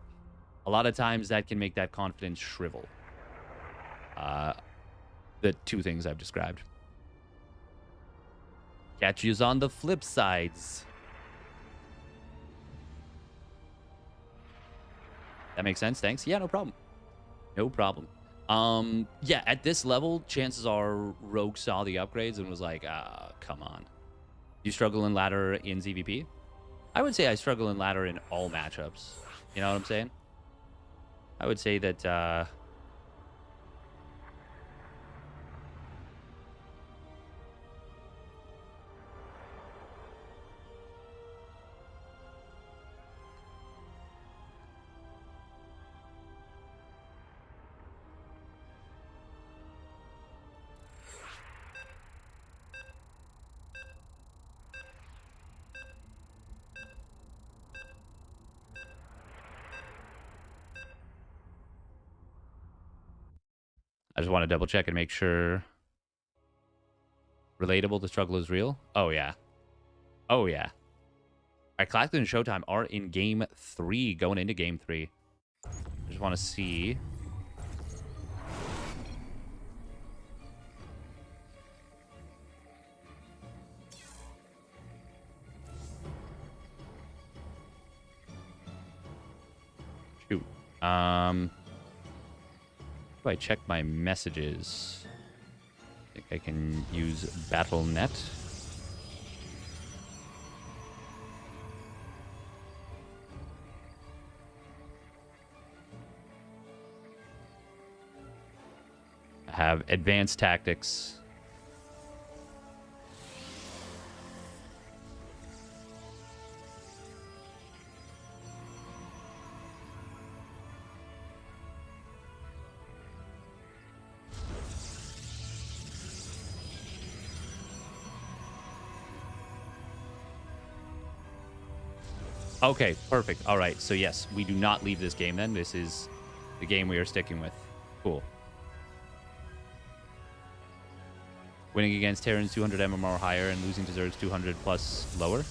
a lot of times that can make that confidence shrivel. The two things I've described. Catch yous on the flip sides. That makes sense. Thanks. Yeah, no problem. No problem. Yeah, at this level, chances are Rogue saw the upgrades and was like, come on. You struggle in ladder in ZVP? I would say I struggle in ladder in all matchups. You know what I'm saying? I would say that, I just want to double check and make sure. Relatable, the struggle is real? Oh, yeah. Oh, yeah. All right, Climax and Showtime are in game 3, going into game 3. I just want to see. Shoot. If I check my messages, I think I can use Battle.net. I have advanced tactics. Okay, perfect. All right, so yes, we do not leave this game then. This is the game we are sticking with. Cool. Winning against Terrans 200 MMR higher and losing to Zergs 200 plus lower.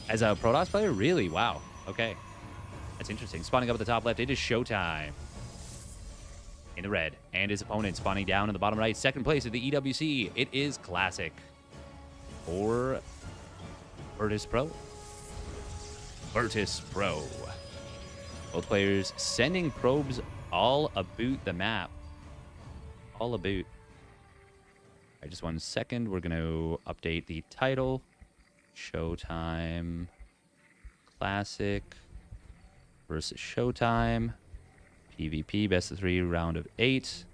As a Protoss player? Really? Wow. Okay. That's interesting. Spawning up at the top left, it is Showtime. In the red. And his opponent spawning down in the bottom right. Second place at the EWC. It is Classic. Or Virtus Pro. Virtus Pro. Both players sending probes all about the map. All about. All right, just 1 second. We're going to update the title. Showtime. Classic. Versus Showtime. PvP, best of 3, round of 8.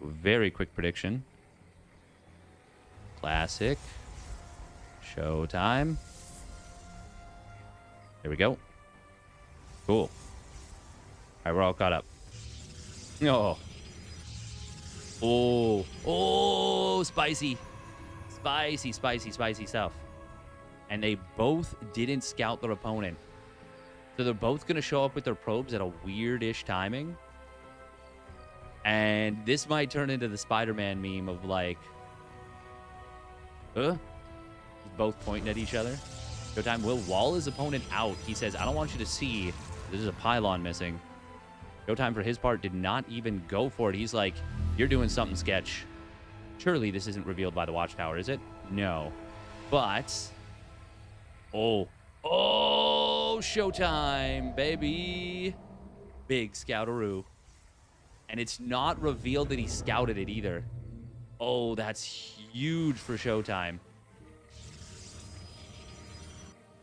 Very quick prediction. Classic. Showtime. There we go. Cool. All right, we're all caught up. Oh. Oh. Oh, spicy. Spicy, spicy, spicy stuff. and they both didn't scout their opponent. So they're both going to show up with their probes at a weirdish timing. And this might turn into the Spider-Man meme of like, both pointing at each other. Showtime will wall his opponent out. He says, I don't want you to see. There's a pylon missing. Showtime, for his part, did not even go for it. He's like, you're doing something sketch. Surely this isn't revealed by the watchtower, is it? No. But, oh, Showtime, baby. Big scoutaroo. And it's not revealed that he scouted it either. Oh, that's huge for Showtime.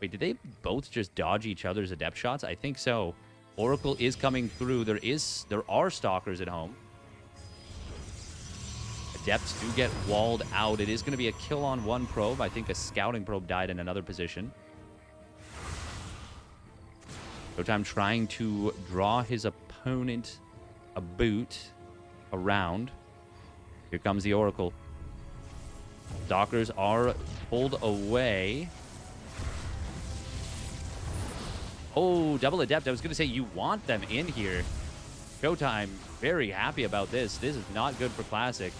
Wait, did they both just dodge each other's adept shots? I think so. Oracle is coming through. There are stalkers at home. Adepts do get walled out. It is going to be a kill on one probe. I think a scouting probe died in another position. Showtime trying to draw his opponent a boot around. Here comes the Oracle. Stalkers are pulled away. Oh, double adept. I was going to say you want them in here. Showtime very happy about this. This is not good for Classic.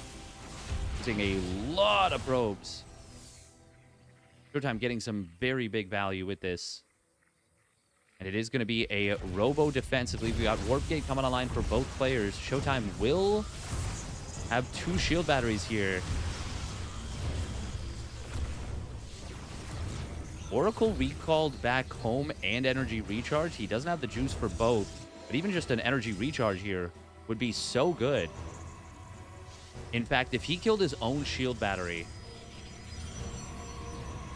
Using a lot of probes. Showtime getting some very big value with this. And it is going to be a robo defensively. We got Warp Gate coming online for both players. Showtime will have 2 shield batteries here. Oracle recalled back home and energy recharge. He doesn't have the juice for both. But even just an energy recharge here would be so good. In fact, if he killed his own shield battery,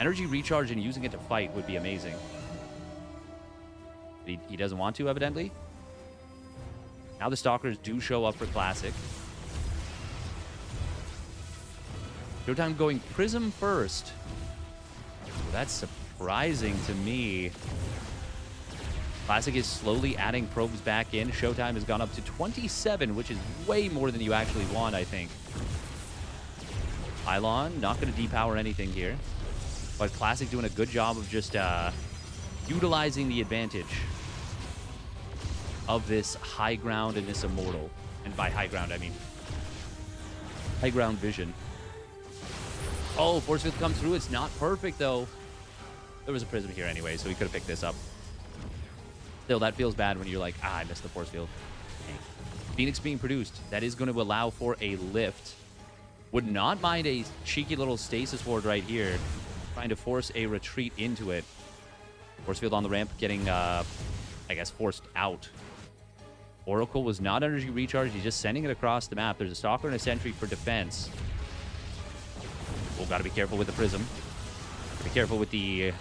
energy recharge and using it to fight would be amazing. He doesn't want to, evidently. Now the Stalkers do show up for Classic. Showtime going Prism first. Well, that's surprising to me. Classic is slowly adding probes back in. Showtime has gone up to 27, which is way more than you actually want, I think. Pylon, not going to depower anything here. But Classic doing a good job of just utilizing the advantage of this high ground and this immortal. And by high ground, I mean high ground vision. Oh, Force Field comes through. It's not perfect, though. There was a prism here anyway, so he could have picked this up. Still, that feels bad when you're like, I missed the Force Field. Dang. Phoenix being produced. That is going to allow for a lift. Would not mind a cheeky little stasis ward right here. Trying to force a retreat into it. Force Field on the ramp getting, I guess, forced out. Oracle was not energy recharged. He's just sending it across the map. There's a Stalker and a Sentry for defense. Oh, got to be careful with the Prism. Be careful with the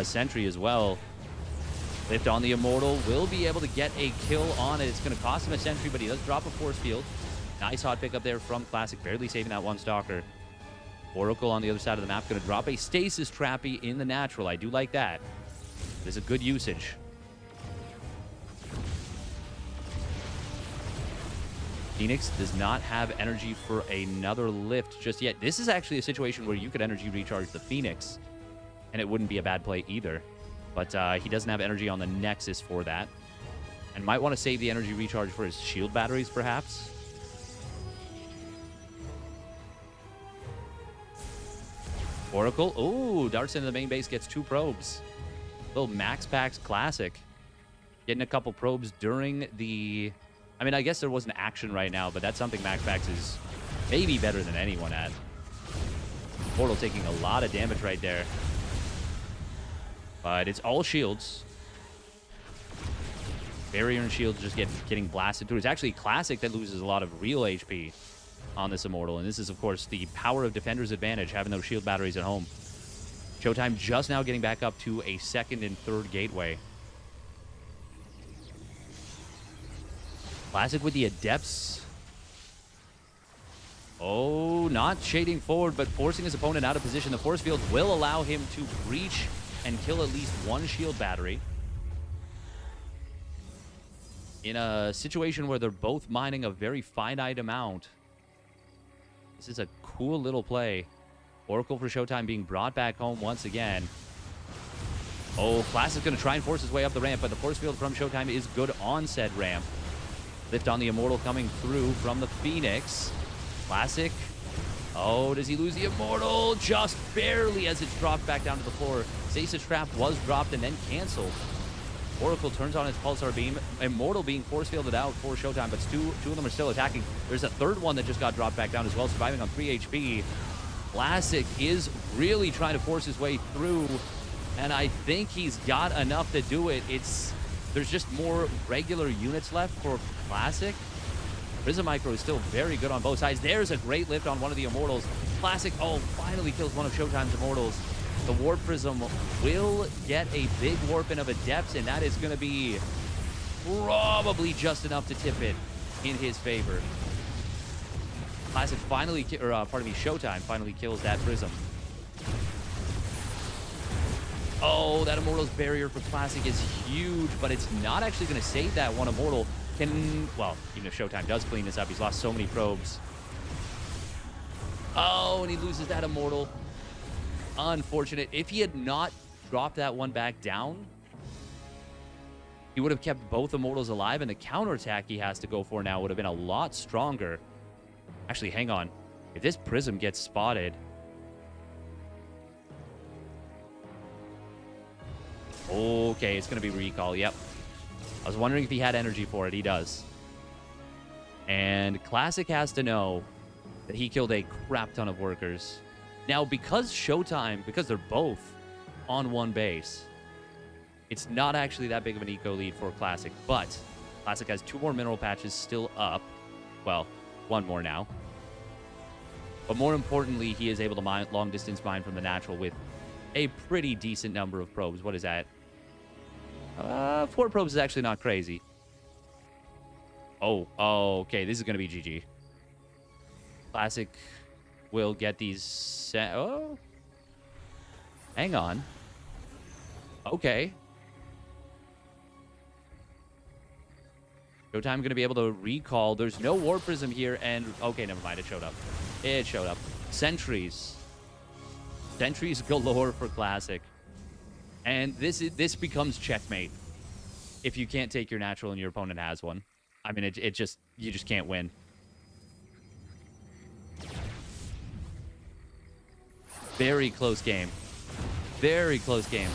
Sentry as well. Lift on the Immortal. Will be able to get a kill on it. It's going to cost him a Sentry, but he does drop a Force Field. Nice hot pickup there from Classic. Barely saving that one Stalker. Oracle on the other side of the map. Going to drop a Stasis Trappy in the natural. I do like that. There's a good usage. Phoenix does not have energy for another lift just yet. This is actually a situation where you could energy recharge the Phoenix, and it wouldn't be a bad play either. But he doesn't have energy on the Nexus for that. And might want to save the energy recharge for his shield batteries, perhaps. Oracle. Oh, darts into the main base, gets 2 probes. Little MaxPax Classic. Getting a couple probes during the... I mean, I guess there wasn't action right now, but that's something MaxPax is maybe better than anyone at. Portal taking a lot of damage right there. But it's all shields. Barrier and shields just getting blasted through. It's actually Classic that loses a lot of real HP on this Immortal. And this is, of course, the power of Defender's advantage, having those shield batteries at home. Showtime just now getting back up to a 2nd and 3rd gateway. Classic with the Adepts. Oh, not shading forward, but forcing his opponent out of position. The Force Field will allow him to breach and kill at least 1 shield battery. In a situation where they're both mining a very finite amount. This is a cool little play. Oracle for Showtime being brought back home once again. Oh, Classic is going to try and force his way up the ramp, but the force field from Showtime is good on said ramp. Lift on the Immortal coming through from the Phoenix. Classic. Oh, does he lose the Immortal? Just barely as it's dropped back down to the floor. Stasis Trap was dropped and then canceled. Oracle turns on its Pulsar Beam. Immortal being force fielded out for Showtime, but two of them are still attacking. There's a third one that just got dropped back down as well, surviving on 3 HP. Classic is really trying to force his way through, and I think he's got enough to do it. There's just more regular units left for Classic. Prism Micro is still very good on both sides. There's a great lift on one of the Immortals. Classic, oh, finally kills one of Showtime's Immortals. The Warp Prism will get a big warp in of Adepts, and that is going to be probably just enough to tip it in his favor. Classic finally, Showtime finally kills that Prism. Oh, that Immortal's barrier for Classic is huge, but it's not actually going to save that one Immortal. Well, even if Showtime does clean this up, he's lost so many probes. Oh, and he loses that Immortal. Unfortunate. If he had not dropped that one back down, he would have kept both Immortals alive, and the counterattack he has to go for now would have been a lot stronger. Actually, hang on. If this Prism gets spotted... Okay, it's going to be recall. Yep. I was wondering if he had energy for it. He does. And Classic has to know that he killed a crap ton of workers. Now, because they're both on one base, it's not actually that big of an eco lead for Classic, but Classic has 2 more mineral patches still up. Well, 1 more now. But more importantly, he is able to mine long-distance mine from the natural with a pretty decent number of probes. What is that? 4 probes is actually not crazy. Oh, okay. This is going to be GG. Classic will get these... Oh. Hang on. Okay. Showtime going to be able to recall. There's no Warp Prism here, and... Okay, never mind. It showed up. It showed up. Sentries. Sentries galore for Classic. And this becomes checkmate if you can't take your natural and your opponent has one. I mean, you just can't win. Very close game. Very close game.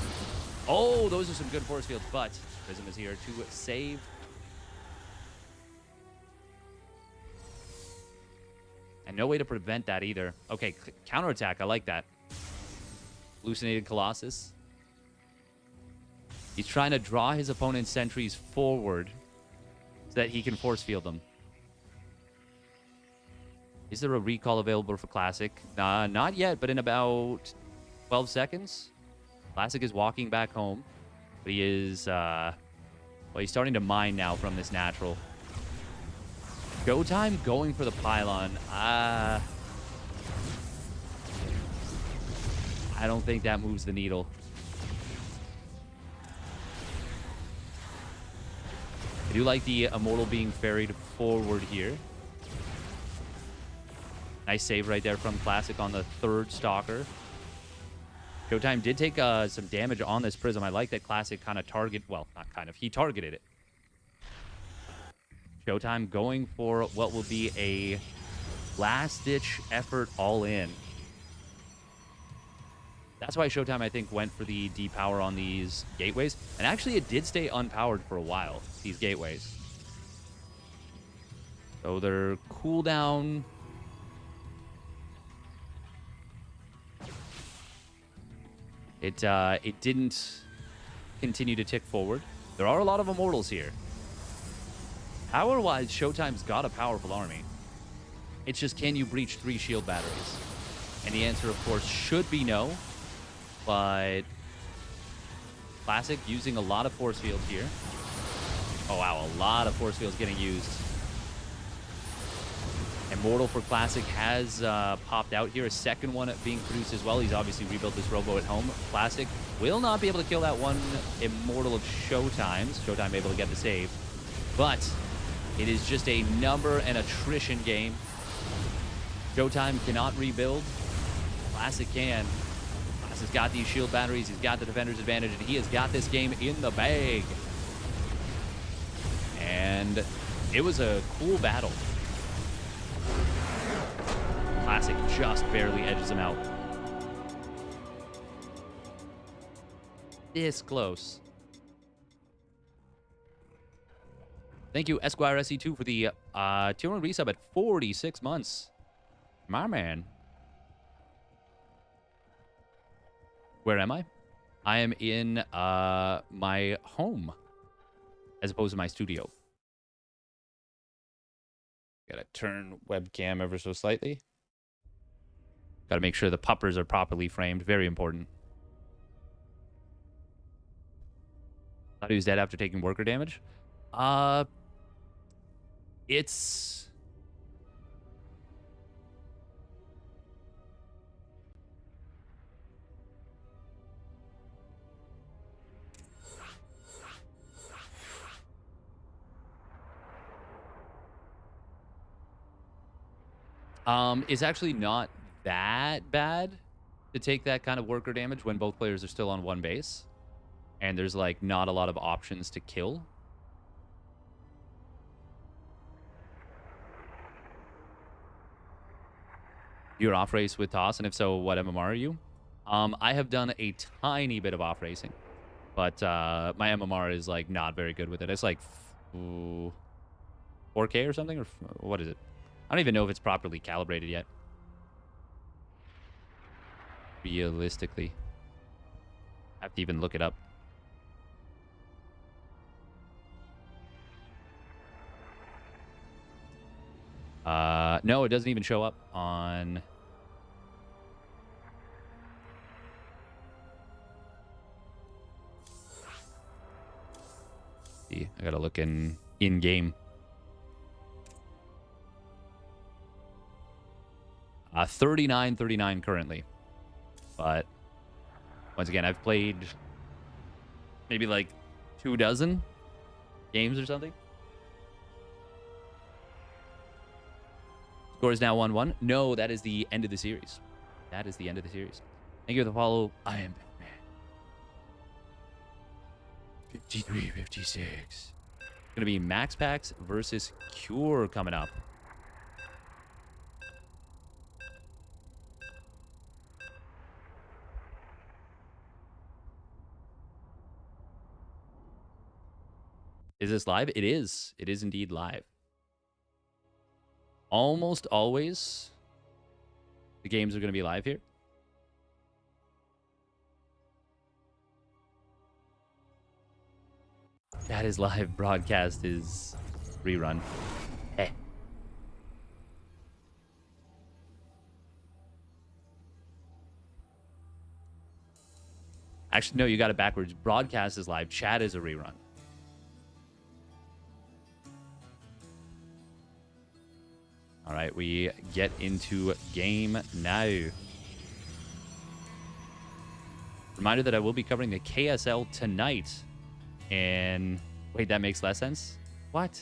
Oh, those are some good force fields, but Prism is here to save. And no way to prevent that either. Okay, counterattack. I like that. Hallucinated Colossus. He's trying to draw his opponent's sentries forward so that he can force field them. Is there a recall available for Classic? Not yet, but in about 12 seconds. Classic is walking back home. But he is, well, he's starting to mine now from this natural. Showtime going for the pylon. I don't think that moves the needle. I do like the Immortal being ferried forward here. Nice save right there from Classic on the 3rd Stalker. Showtime did take some damage on this Prism. I like that Classic kind of he targeted it. Showtime going for what will be a last-ditch effort all-in. That's why Showtime, I think, went for the depower on these gateways. And actually, it did stay unpowered for a while, these gateways. So their cooldown... It didn't continue to tick forward. There are a lot of Immortals here. Power-wise, Showtime's got a powerful army. It's just, can you breach 3 shield batteries? And the answer, of course, should be no. But Classic using a lot of force fields here. Oh, wow, a lot of force fields getting used. Immortal for Classic has popped out here. A second one being produced as well. He's obviously rebuilt this Robo at home. Classic will not be able to kill that one Immortal of Showtime's. Showtime able to get the save. But it is just a number and attrition game. Showtime cannot rebuild. Classic can. MaxPax has got these shield batteries. He's got the defender's advantage, and he has got this game in the bag. And it was a cool battle. Classic just barely edges him out. This close. Thank you, Esquire SE2, for the tier 1 resub at 46 months. My man. Where am I? I am in my home as opposed to my studio. Gotta turn webcam ever so slightly. Gotta make sure the puppers are properly framed. Very important. Thought he was dead after taking worker damage. It's... it's actually not that bad to take that kind of worker damage when both players are still on one base. And there's, like, not a lot of options to kill. You're off race with Toss, and if so, what MMR are you? I have done a tiny bit of off racing, but my MMR is, like, not very good with it. It's like 4K or something, or what is it? I don't even know if it's properly calibrated yet. Realistically, I have to even look it up. No, it doesn't even show up on... See, I gotta look in-game. 39 currently. But, once again, I've played maybe like 24 games or something. Score is now 1-1. No, that is the end of the series. That is the end of the series. Thank you for the follow. I am Batman. 53, 56. It's going to be MaxPax versus Cure coming up. Is this live? It is. It is indeed live. Almost always, the games are going to be live here. That is live. Broadcast is rerun. Eh. Actually, no, you got it backwards. Broadcast is live. Chat is a rerun. All right, we get into game now. Reminder that I will be covering the KSL tonight. And wait, that makes less sense? What?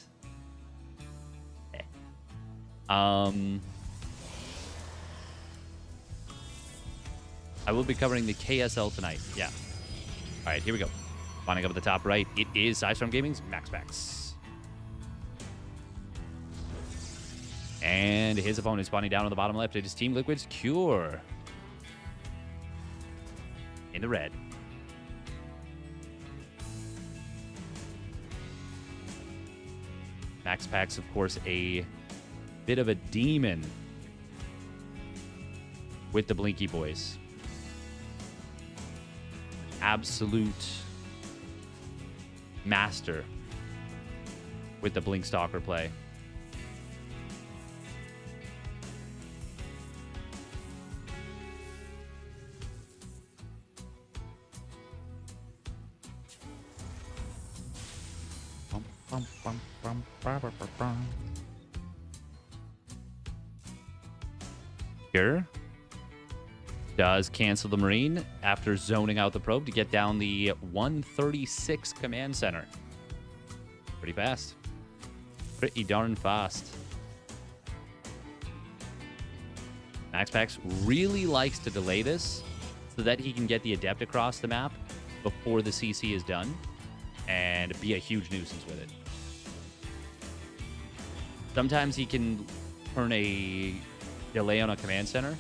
Eh. I will be covering the KSL tonight. Yeah. All right, here we go. Lining up at the top right, it is Sidestorm Gaming's MaxPax. And his opponent is spawning down on the bottom left. It is Team Liquid's Cure. In the red. MaxPax, of course, a bit of a demon with the Blinky Boys. Absolute master with the Blink Stalker play. Here does cancel the Marine after zoning out the probe to get down the 136 command center. Pretty fast. Pretty darn fast. MaxPax really likes to delay this so that he can get the Adept across the map before the CC is done and be a huge nuisance with it. Sometimes he can turn a delay on a command center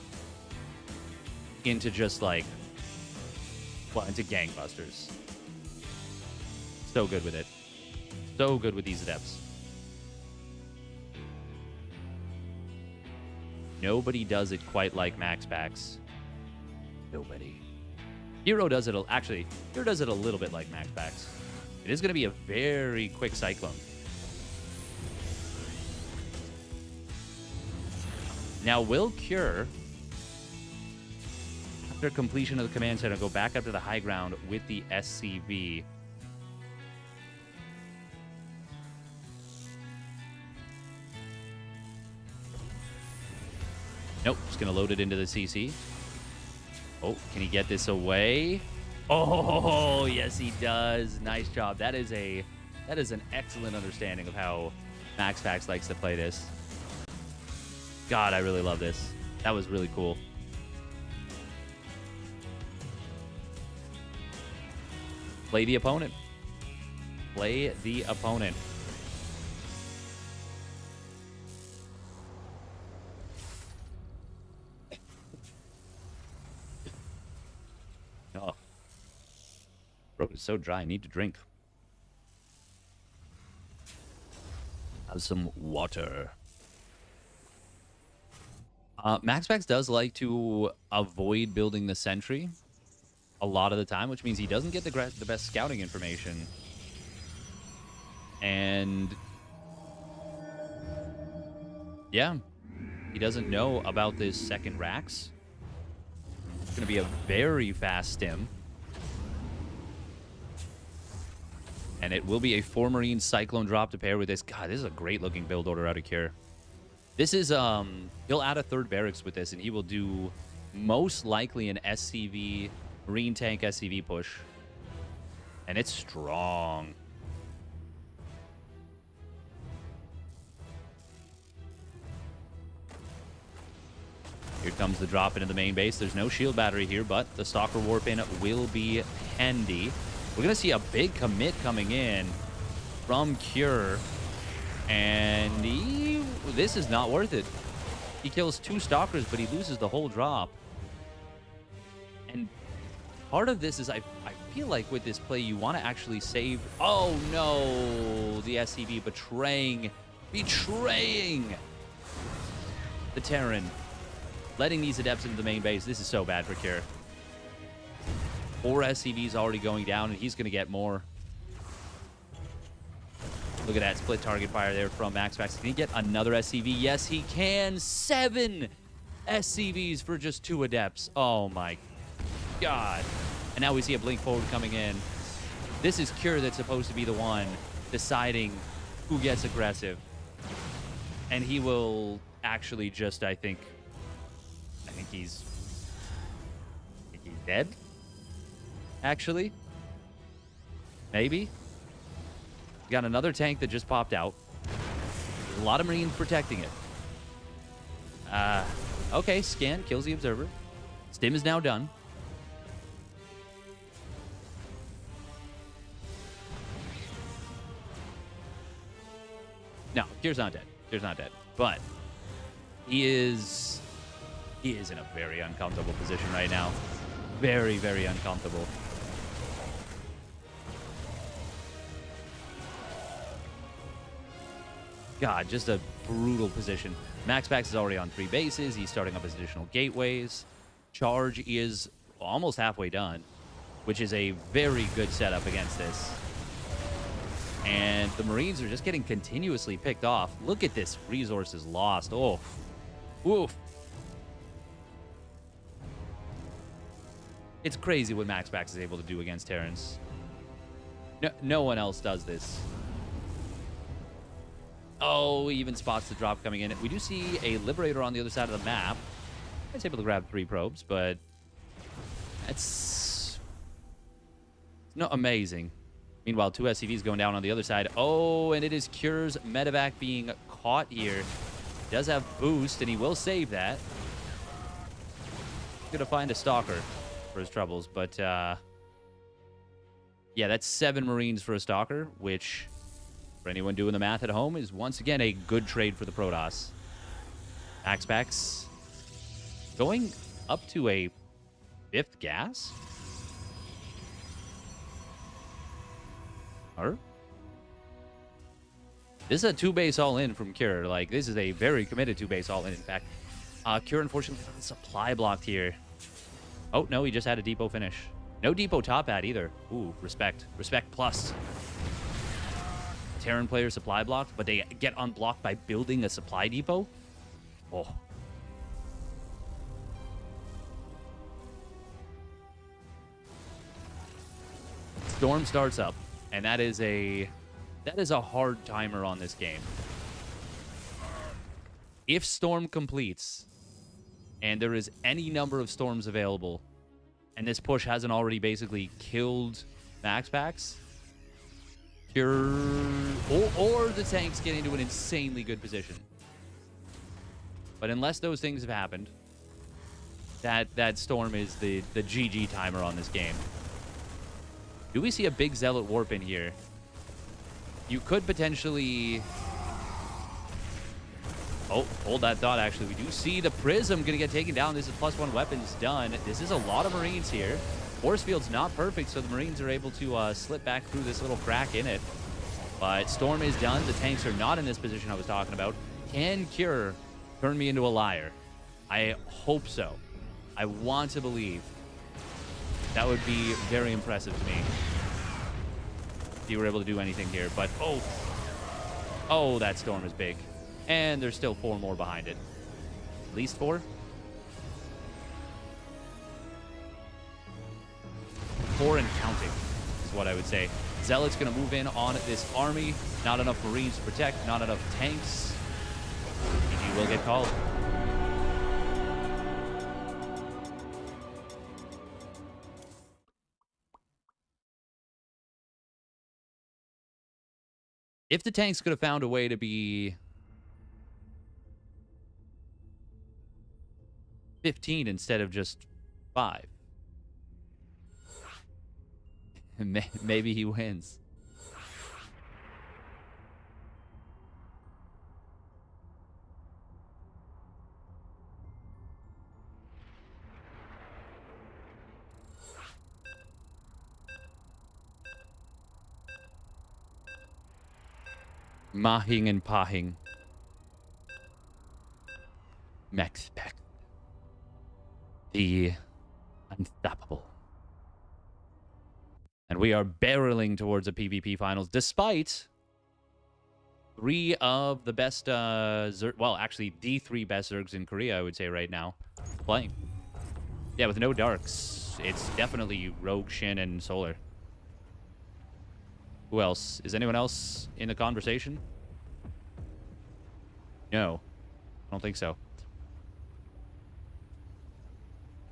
into just like, well, into gangbusters. So good with it. So good with these Adepts. Nobody does it quite like MaxPax. Nobody. Hero does it, actually, Hero does it a little bit like MaxPax. It is going to be a very quick Cyclone. Now, will Cure, after completion of the command center, go back up to the high ground with the SCV? Nope, just going to load it into the CC. Oh, can he get this away? Oh, yes, he does. Nice job. That is an excellent understanding of how MaxPax likes to play this. God, I really love this. That was really cool. Play the opponent. Play the opponent. Oh. Throat is so dry. I need to drink. Have some water. MaxPax does like to avoid building the sentry a lot of the time, which means he doesn't get the best scouting information. And yeah, he doesn't know about this second Rax. It's going to be a very fast stim. And it will be a 4 Marine Cyclone drop to pair with this. God, this is a great looking build order out of Cure. This is, he'll add a 3rd barracks with this, and he will do most likely an SCV, Marine Tank SCV push. And it's strong. Here comes the drop into the main base. There's no shield battery here, but the Stalker Warp in will be handy. We're going to see a big commit coming in from Cure. And this is not worth it. He kills 2 Stalkers, but he loses the whole drop. And part of this is I feel like with this play, you want to actually save... Oh, no. The SCV betraying the Terran. Letting these Adepts into the main base. This is so bad for Cure. 4 SCVs already going down, and he's going to get more. Look at that split target fire there from MaxPax. Can he get another SCV? Yes, he can. 7 SCVs for just 2 Adepts. Oh, my God. And now we see a blink forward coming in. This is Cure that's supposed to be the one deciding who gets aggressive. And he will actually just, I think he's dead, actually. Maybe. We got another tank that just popped out. There's a lot of Marines protecting it. Okay, scan kills the observer. Stim is now done. No, Cure's not dead. Cure's not dead. But he is in a very uncomfortable position right now. Very, very uncomfortable. God, just a brutal position. MaxPax is already on 3 bases. He's starting up his additional gateways. Charge is almost halfway done, which is a very good setup against this. And the Marines are just getting continuously picked off. Look at this. Resources lost. Oh, oof. It's crazy what MaxPax is able to do against Terrans. No one else does this. Oh, he even spots the drop coming in. We do see a Liberator on the other side of the map. It's able to grab 3 probes, but it's not amazing. Meanwhile, 2 SCVs going down on the other side. Oh, and it is Cure's medevac being caught here. He does have boost, and he will save that. He's going to find a Stalker. for his troubles. But, yeah, that's 7 Marines for a Stalker, which, for anyone doing the math at home, is once again a good trade for the Protoss. MaxPax going up to a 5th gas? Or? This is a 2-base all-in from Cure. Like, this is a very committed 2-base all-in, in fact. Cure, unfortunately, got the supply blocked here. Oh, no, he just had a depot finish. No depot top ad either. Ooh, respect. Respect plus. Terran player supply blocked, but they get unblocked by building a supply depot? Oh. Storm starts up, and that is a hard timer on this game. If Storm completes, and there is any number of Storms available, and this push hasn't already basically killed MaxPax, or the tanks get into an insanely good position. But unless those things have happened, that Storm is the GG timer on this game. Do we see a big Zealot warp in here? You could potentially... Oh, hold that thought, actually. We do see the Prism going to get taken down. This is +1 weapons done. This is a lot of Marines here. Force field's not perfect, so the Marines are able to slip back through this little crack in it. But Storm is done. The tanks are not in this position I was talking about. Can Cure turn me into a liar? I hope so. I want to believe. That would be very impressive to me. If you were able to do anything here. But, oh, that Storm is big. And there's still 4 more behind it. At least 4? 4 and counting is what I would say. Zealot's going to move in on this army. Not enough Marines to protect. Not enough tanks. GG will get called. If the tanks could have found a way to be 15 instead of just 5, maybe he wins. Mahing and pahing. MaxPax. The unstoppable. And we are barreling towards a PvP finals, despite 3 of the best, well, actually, the 3 best Zergs in Korea, I would say, right now, playing. Yeah, with no Darks, it's definitely Rogue, Shin, and Solar. Who else? Is anyone else in the conversation? No. I don't think so.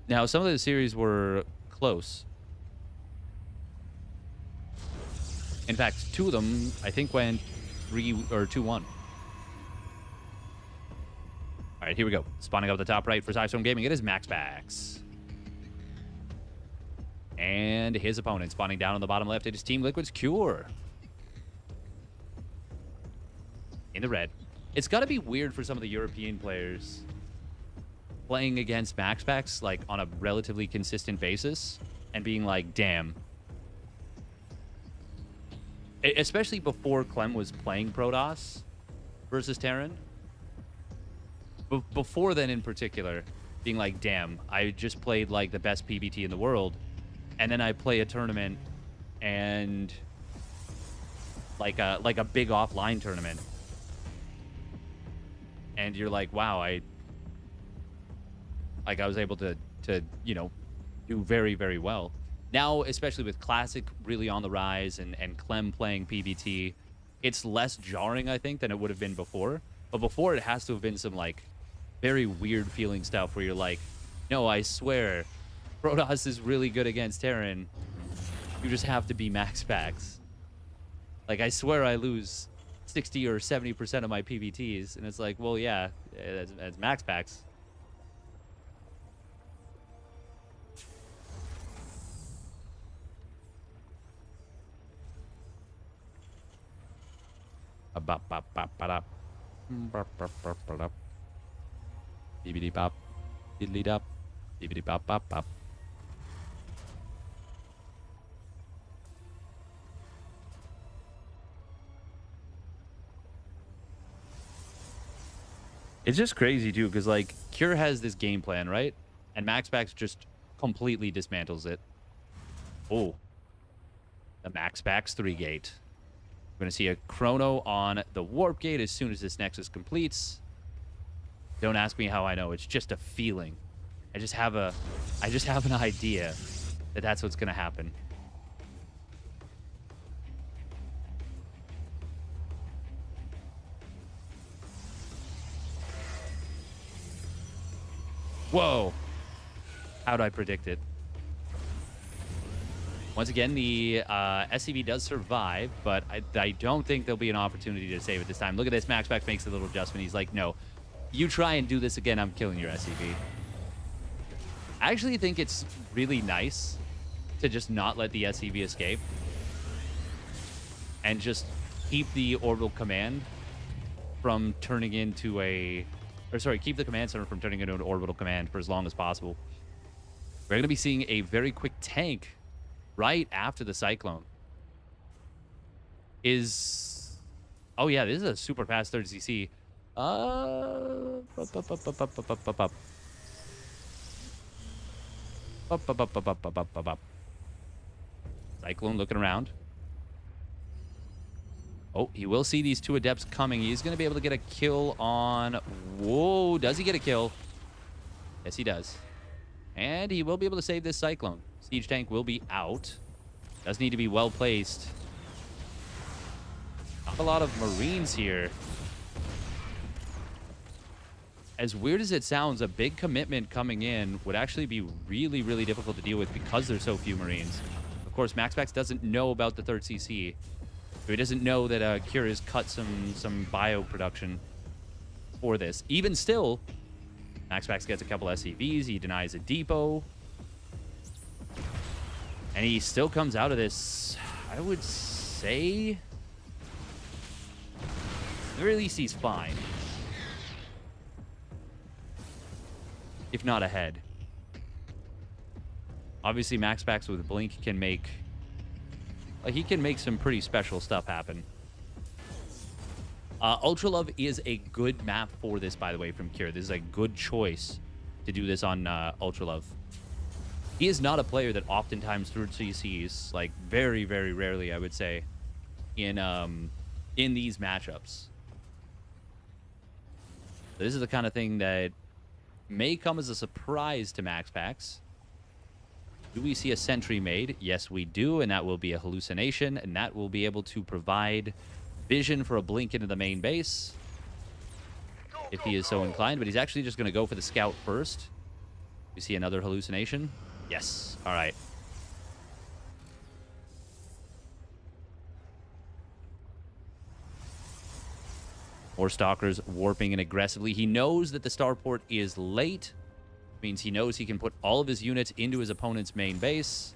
Now, some of the series were close. In fact, 2 of them, I think, went 3 or 2-1. All right, here we go. Spawning up the top right for Sidestone Gaming, it is MaxPax. And his opponent spawning down on the bottom left, it is Team Liquid's Cure. In the red. It's got to be weird for some of the European players playing against MaxPax, like, on a relatively consistent basis and being like, damn. Especially before Clem was playing Protoss versus Terran. Before then, in particular, being like, damn, I just played, like, the best PBT in the world. And then I play a tournament and like a big offline tournament. And you're like, wow, I was able to, you know, do very, very well. Now, especially with Classic really on the rise and Clem playing PBT, it's less jarring, I think, than it would have been before. But before, it has to have been some, like, very weird feeling stuff where you're like, no, I swear, Protoss is really good against Terran. You just have to be MaxPax. Like, I swear I lose 60 or 70% of my PBTs. And it's like, well, yeah, that's MaxPax. Bop, bop, bop, bop. Bop, bop, bop, bop. Bibbidi bop. Diddly dop. Bibbidi bop, bop, bop. It's just crazy too, because like Cure has this game plan, right? And MaxPax just completely dismantles it. Oh, the MaxPax 3 gate. We're gonna see a chrono on the warp gate as soon as this Nexus completes. Don't ask me how I know. It's just a feeling. I just have an idea that that's what's gonna happen. Whoa. How'd I predict it? Once again, the SCV does survive, but I don't think there'll be an opportunity to save it this time. Look at this. MaxPax makes a little adjustment. He's like, no, you try and do this again, I'm killing your SCV. I actually think it's really nice to just not let the SCV escape and just keep the orbital command from turning into a... Or sorry, keep the command center from turning into an orbital command for as long as possible. We're going to be seeing a very quick tank right after the Cyclone. Oh yeah, this is a super fast 30cc. Cyclone looking around. Oh, he will see these two adepts coming. He's going to be able to get a kill on... Whoa, does he get a kill? Yes, he does. And he will be able to save this Cyclone. Siege tank will be out. Does need to be well placed. Not a lot of Marines here. As weird as it sounds, a big commitment coming in would actually be really, really difficult to deal with because there's so few Marines. Of course, MaxPax doesn't know about the 3rd CC. So he doesn't know that Cure has cut some bio production for this. Even still, MaxPax gets a couple SCVs. He denies a depot. And he still comes out of this, I would say... At the very least, he's fine. If not ahead. Obviously, MaxPax with Blink can make... Like, he can make some pretty special stuff happen. Ultra Love is a good map for this, by the way, from Cure. This is a good choice to do this on Ultra Love. He is not a player that oftentimes through CCs, like very, very rarely, I would say, in these matchups. This is the kind of thing that may come as a surprise to MaxPax. Do we see a sentry made? Yes, we do, and that will be a hallucination, and that will be able to provide vision for a blink into the main base if he is so inclined, but he's actually just going to go for the scout first. We see another hallucination. Yes. All right. More Stalkers warping in aggressively. He knows that the starport is late. Means he knows he can put all of his units into his opponent's main base.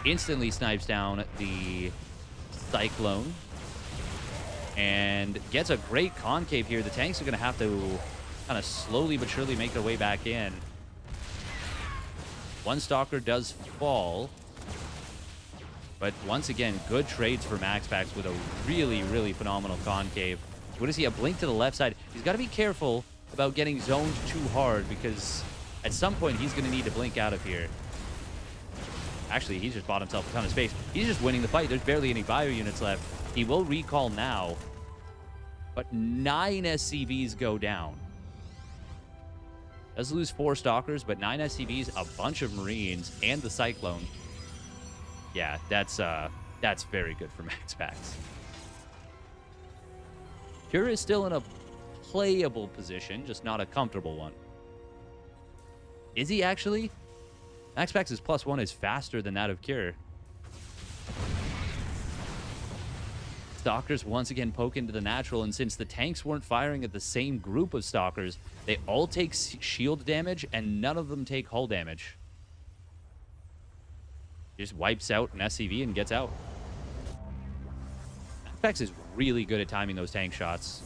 Instantly snipes down the Cyclone. And gets a great concave here. The tanks are going to have to kind of slowly but surely make their way back in. One Stalker does fall. But once again, good trades for MaxPax with a really, really phenomenal concave. What is he? A blink to the left side. He's got to be careful about getting zoned too hard because at some point he's going to need to blink out of here. Actually, he's just bought himself a ton of space. He's just winning the fight. There's barely any bio units left. He will recall now, but 9 SCVs go down. Does lose 4 Stalkers, but 9 SCVs, a bunch of Marines, and the Cyclone. Yeah, that's very good for MaxPax. Cure is still in a playable position, just not a comfortable one. Is he actually? MaxPax's +1 is faster than that of Cure. Stalkers once again poke into the natural, and since the tanks weren't firing at the same group of Stalkers, they all take shield damage, and none of them take hull damage. Just wipes out an SCV and gets out. MaxPax is really good at timing those tank shots.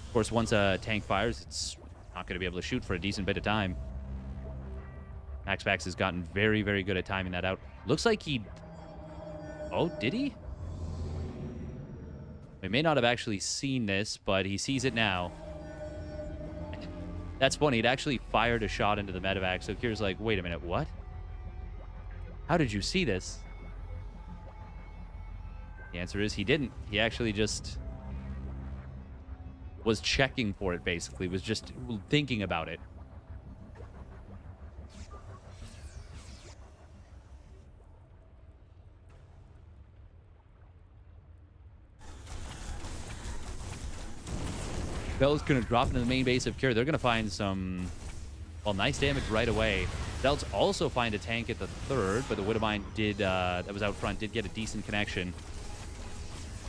Of course, once a tank fires, it's not going to be able to shoot for a decent bit of time. MaxPax has gotten very, very good at timing that out. Looks like he... Oh, did he? We may not have actually seen this, but he sees it now. That's funny. It actually fired a shot into the medevac, so Kier's like, wait a minute, what? How did you see this? The answer is he didn't. He actually just was checking for it, basically. Was just thinking about it. Bell's going to drop into the main base of Kier. They're going to find some, well, nice damage right away. Zelts also find a tank at the third, but the Widowmine did, that was out front, did get a decent connection.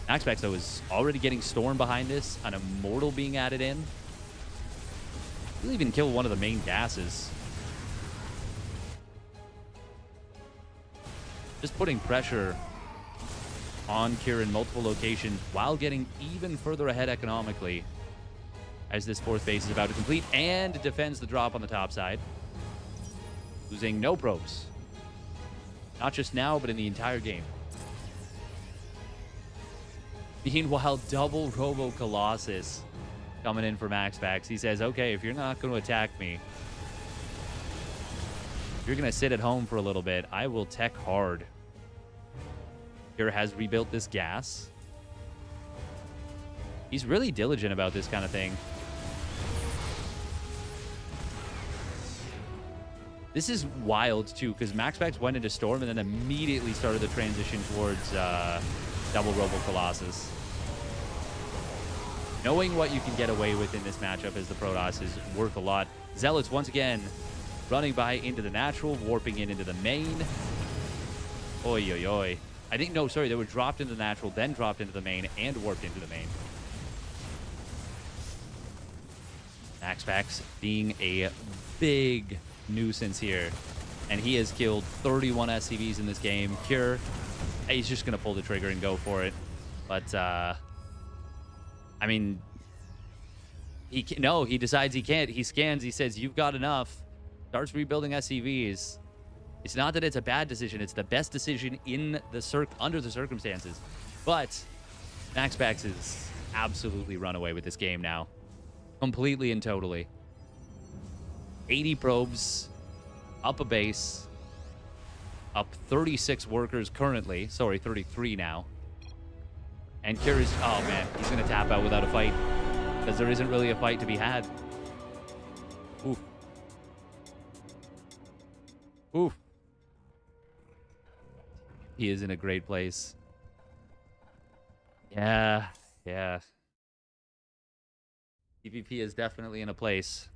MaxPax, though, is already getting Storm behind this, an Immortal being added in. He'll even kill one of the main gases. Just putting pressure on Kier in multiple locations while getting even further ahead economically as this fourth base is about to complete, and defends the drop on the top side. Losing no probes. Not just now, but in the entire game. Meanwhile, double Robo Colossus coming in for MaxPax. He says, okay, if you're not going to attack me, if you're going to sit at home for a little bit, I will tech hard. Here has rebuilt this gas. He's really diligent about this kind of thing. This is wild, too, because MaxPax went into Storm and then immediately started the transition towards double Robo Colossus. Knowing what you can get away with in this matchup as the Protoss is worth a lot. Zealots, once again, running by into the natural, warping in into the main. Oi, oi, oi. I think, no, sorry, they were dropped into the natural, then dropped into the main, and warped into the main. MaxPax being a big nuisance here, and he has killed 31 SCVs in this game. Cure, he's just gonna pull the trigger and go for it, but I mean, he decides he can't. He scans, he says you've got enough, starts rebuilding SCVs. It's not that it's a bad decision, it's the best decision in the under the circumstances, but MaxPax is absolutely run away with this game now, completely and totally. 80 probes, up a base, up 36 workers currently. Sorry, 33 now. And Kira's, oh man, he's going to tap out without a fight because there isn't really a fight to be had. Oof. Oof. He is in a great place. Yeah, yeah. PvP is definitely in a place.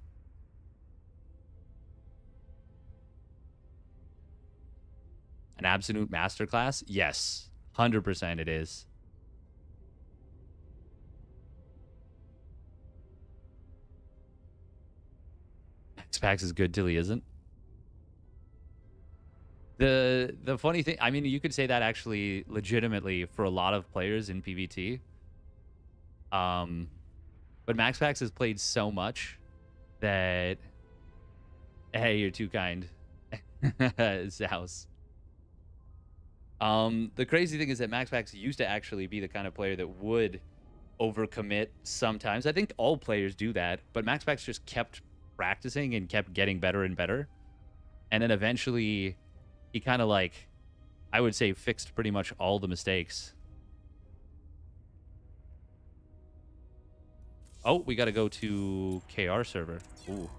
An absolute masterclass? Yes, 100% it is. MaxPax is good till he isn't. The funny thing, I mean, you could say that actually legitimately for a lot of players in PvT. But MaxPax has played so much that, hey, you're too kind. Zouse. The crazy thing is that MaxPax used to actually be the kind of player that would overcommit sometimes. I think all players do that, but MaxPax just kept practicing and kept getting better and better. And then eventually he kind of, like, I would say, fixed pretty much all the mistakes. Oh, we got to go to KR server. Ooh.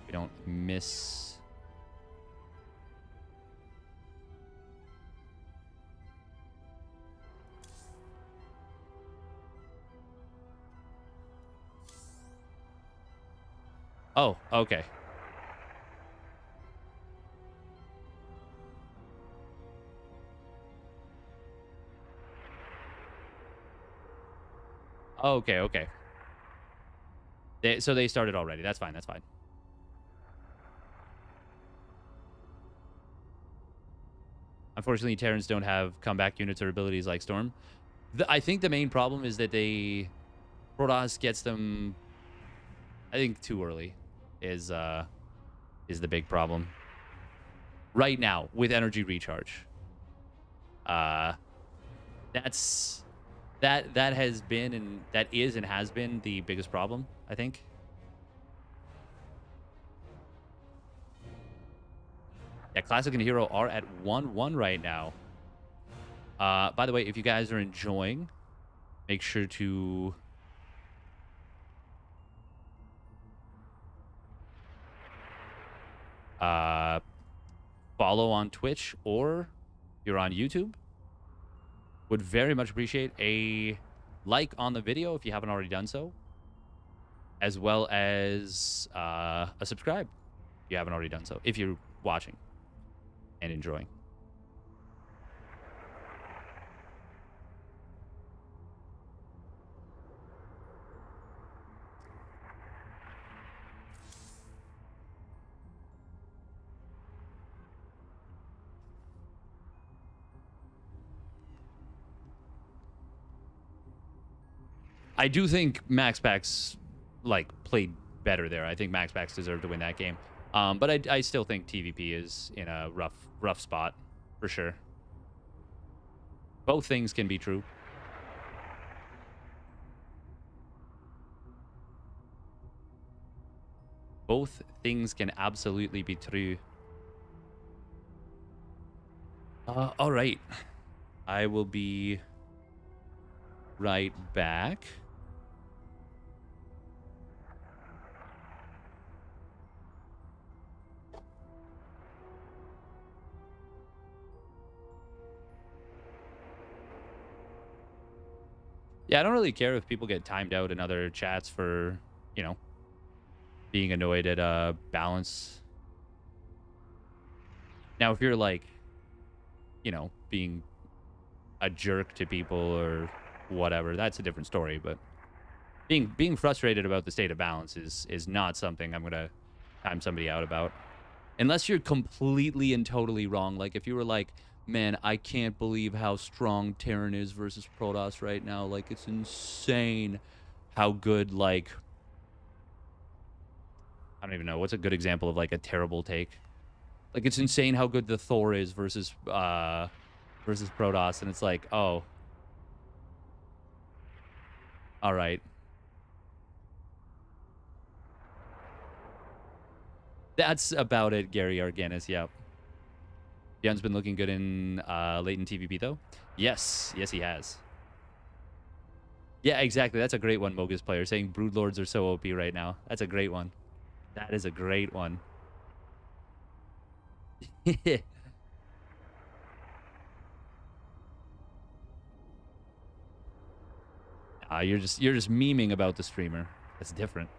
We don't miss... Oh, okay. Okay, okay. So they started already. That's fine, that's fine. I'm Unfortunately, Terrans don't have comeback units or abilities like Storm. I think the main problem is that Protoss gets them, I think, too early is the big problem. Right now, with energy recharge. That has been and that is and has been the biggest problem, I think. Yeah, Classic and Hero are at 1-1 right now. By the way, if you guys are enjoying, make sure to follow on Twitch, or if you're on YouTube, would very much appreciate a like on the video if you haven't already done so, as well as a subscribe if you haven't already done so, if you're watching and enjoying. I do think MaxPax played better there. I think MaxPax deserved to win that game. But I still think TVP is in a rough spot for sure. Both things can be true. Both things can absolutely be true. All right. I will be right back. Yeah, I don't really care if people get timed out in other chats for, you know, being annoyed at balance. Now, if you're like, you know, being a jerk to people or whatever, that's a different story. But being frustrated about the state of balance is not something I'm gonna time somebody out about, unless you're completely and totally wrong. Like if you were like, man, I can't believe how strong Terran is versus Protoss right now. Like, it's insane how good, like, I don't even know. What's a good example of, like, a terrible take? Like, it's insane how good the Thor is versus Protoss. And it's like, oh. All right. That's about it, Gary Arganis. Yep. Yun's been looking good in latent TVP, though. Yes. Yes, he has. Yeah, exactly. That's a great one, Mogus player, saying Broodlords are so OP right now. That's a great one. That is a great one. You're just memeing about the streamer. That's different.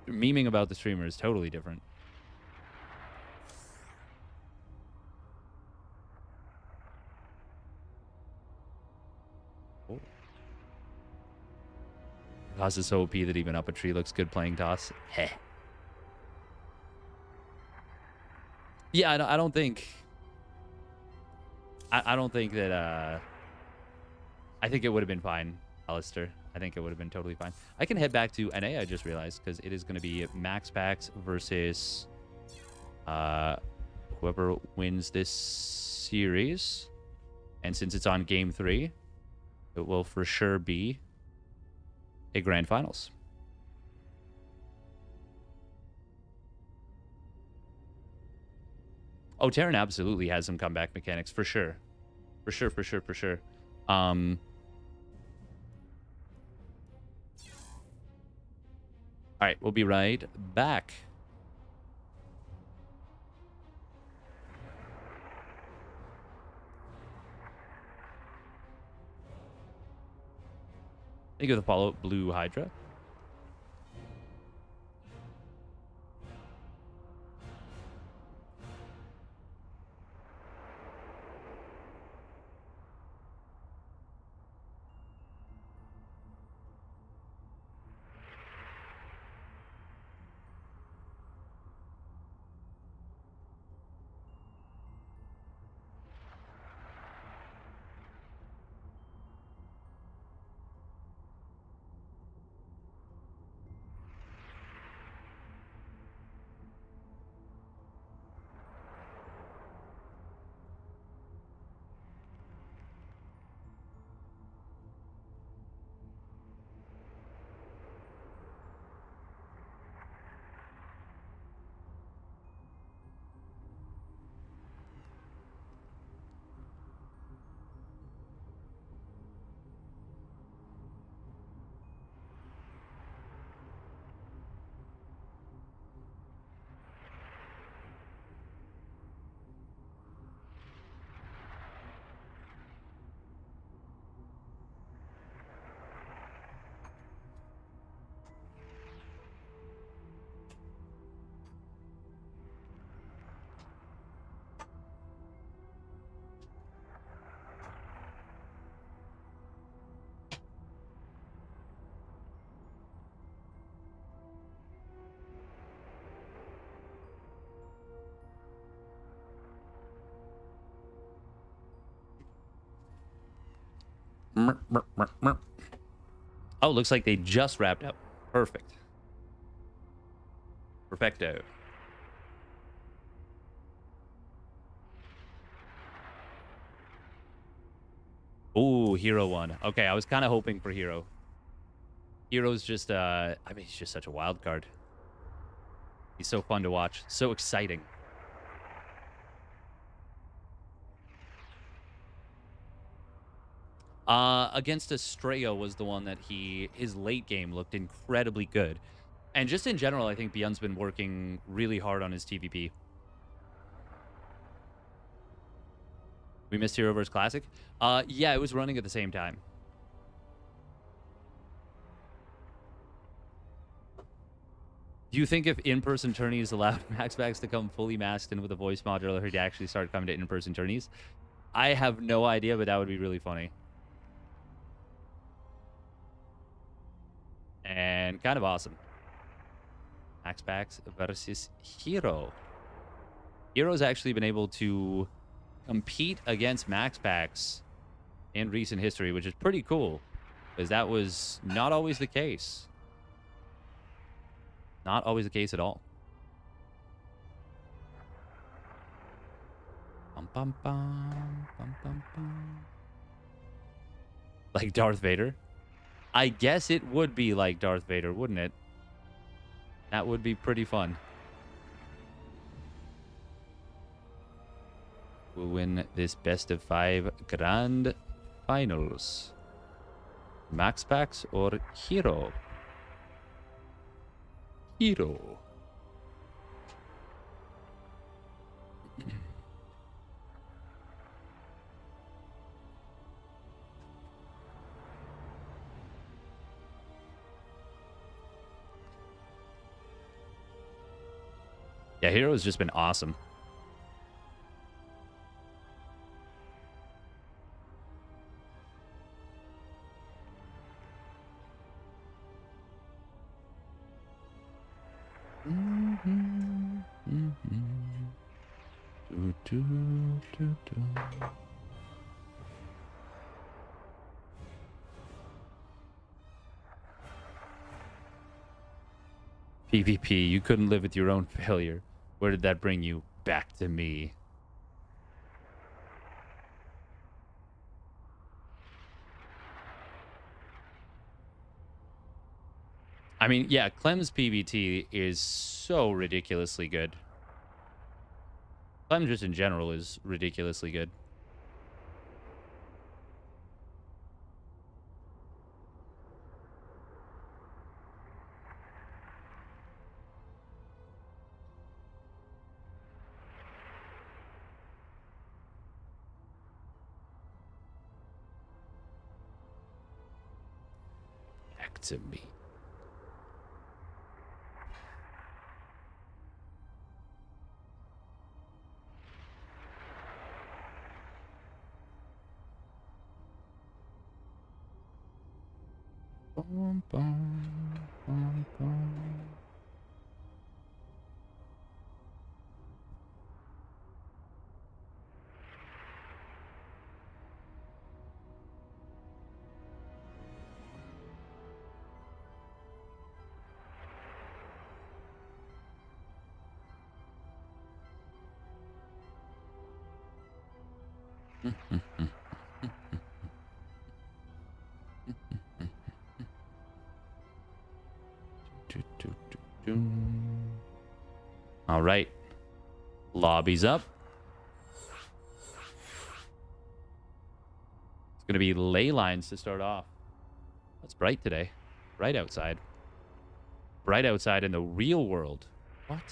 Memeing about the streamer is totally different. Oh. Toss is so OP that even up a tree looks good playing toss. Heh. Yeah, I don't think. I don't think that. I think it would have been fine, Alistair. I think it would have been totally fine. I can head back to NA. I just realized, because it is going to be MaxPax versus whoever wins this series. And since it's on game 3, it will for sure be a grand finals. Oh, Terran absolutely has some comeback mechanics, for sure. For sure. All right, we'll be right back. Thank you for the follow, Blue Hydra. Oh, looks like they just wrapped up. Perfect. Perfecto. Ooh, Hero won. Okay, I was kind of hoping for Hero. Hero's just, I mean, he's just such a wild card. He's so fun to watch. So exciting. Against Estrella was the one that his late game looked incredibly good. And just in general, I think Beyond's been working really hard on his TVP. We missed Hero vs. Classic? Yeah, it was running at the same time. Do you think if in-person tourneys allowed MaxPax to come fully masked in with a voice modulator, he'd actually start coming to in-person tourneys? I have no idea, but that would be really funny. And kind of awesome. MaxPax versus Hero. Hero's actually been able to compete against MaxPax in recent history, which is pretty cool, because that was not always the case. Not always the case at all. Bum, bum, bum, bum, bum, bum. Like Darth Vader? I guess it would be like Darth Vader, wouldn't it? That would be pretty fun. We'll win this best of 5 grand finals. MaxPax or Hero? Hero. Yeah, Hero's just been awesome. PvP, you couldn't live with your own failure. Where did that bring you? Back to me. I mean, yeah, Clem's PvT is so ridiculously good. Clem just in general is ridiculously good. Back to me. Bum, bum, bum, bum. All right. Lobby's up. It's going to be ley lines to start off. It's bright today. Bright outside. Bright outside in the real world. What?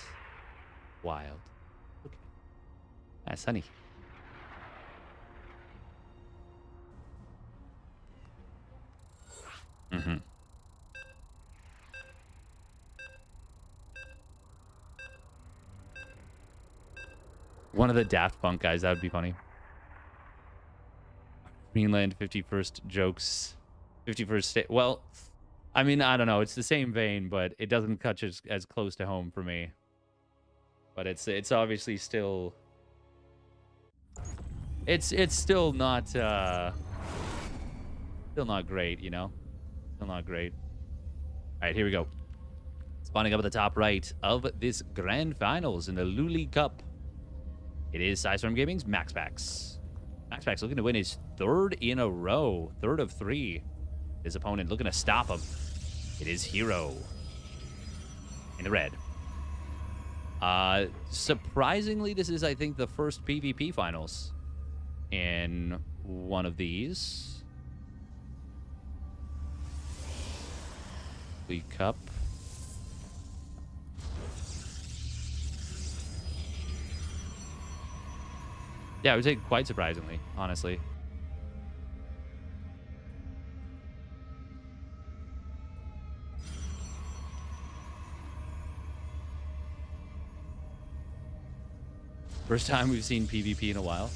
Wild. Okay. Ah, sunny. Mm-hmm. One of the Daft Punk guys. That would be funny. Greenland 51st jokes. 51st state. Well, I mean, I don't know. It's the same vein, but it doesn't touch as close to home for me. But it's obviously still... It's still not... Still not great, you know? Still not great. All right, here we go. Spawning up at the top right of this grand finals in the Lully Cup. It is Sizestorm Gaming's MaxPax. MaxPax looking to win his 3rd in a row. 3rd of 3. His opponent looking to stop him. It is Hero. In the red. Surprisingly, this is, I think, the first PvP finals in one of these. Lully Cup. Yeah, I would say quite surprisingly, honestly. First time we've seen PvP in a while.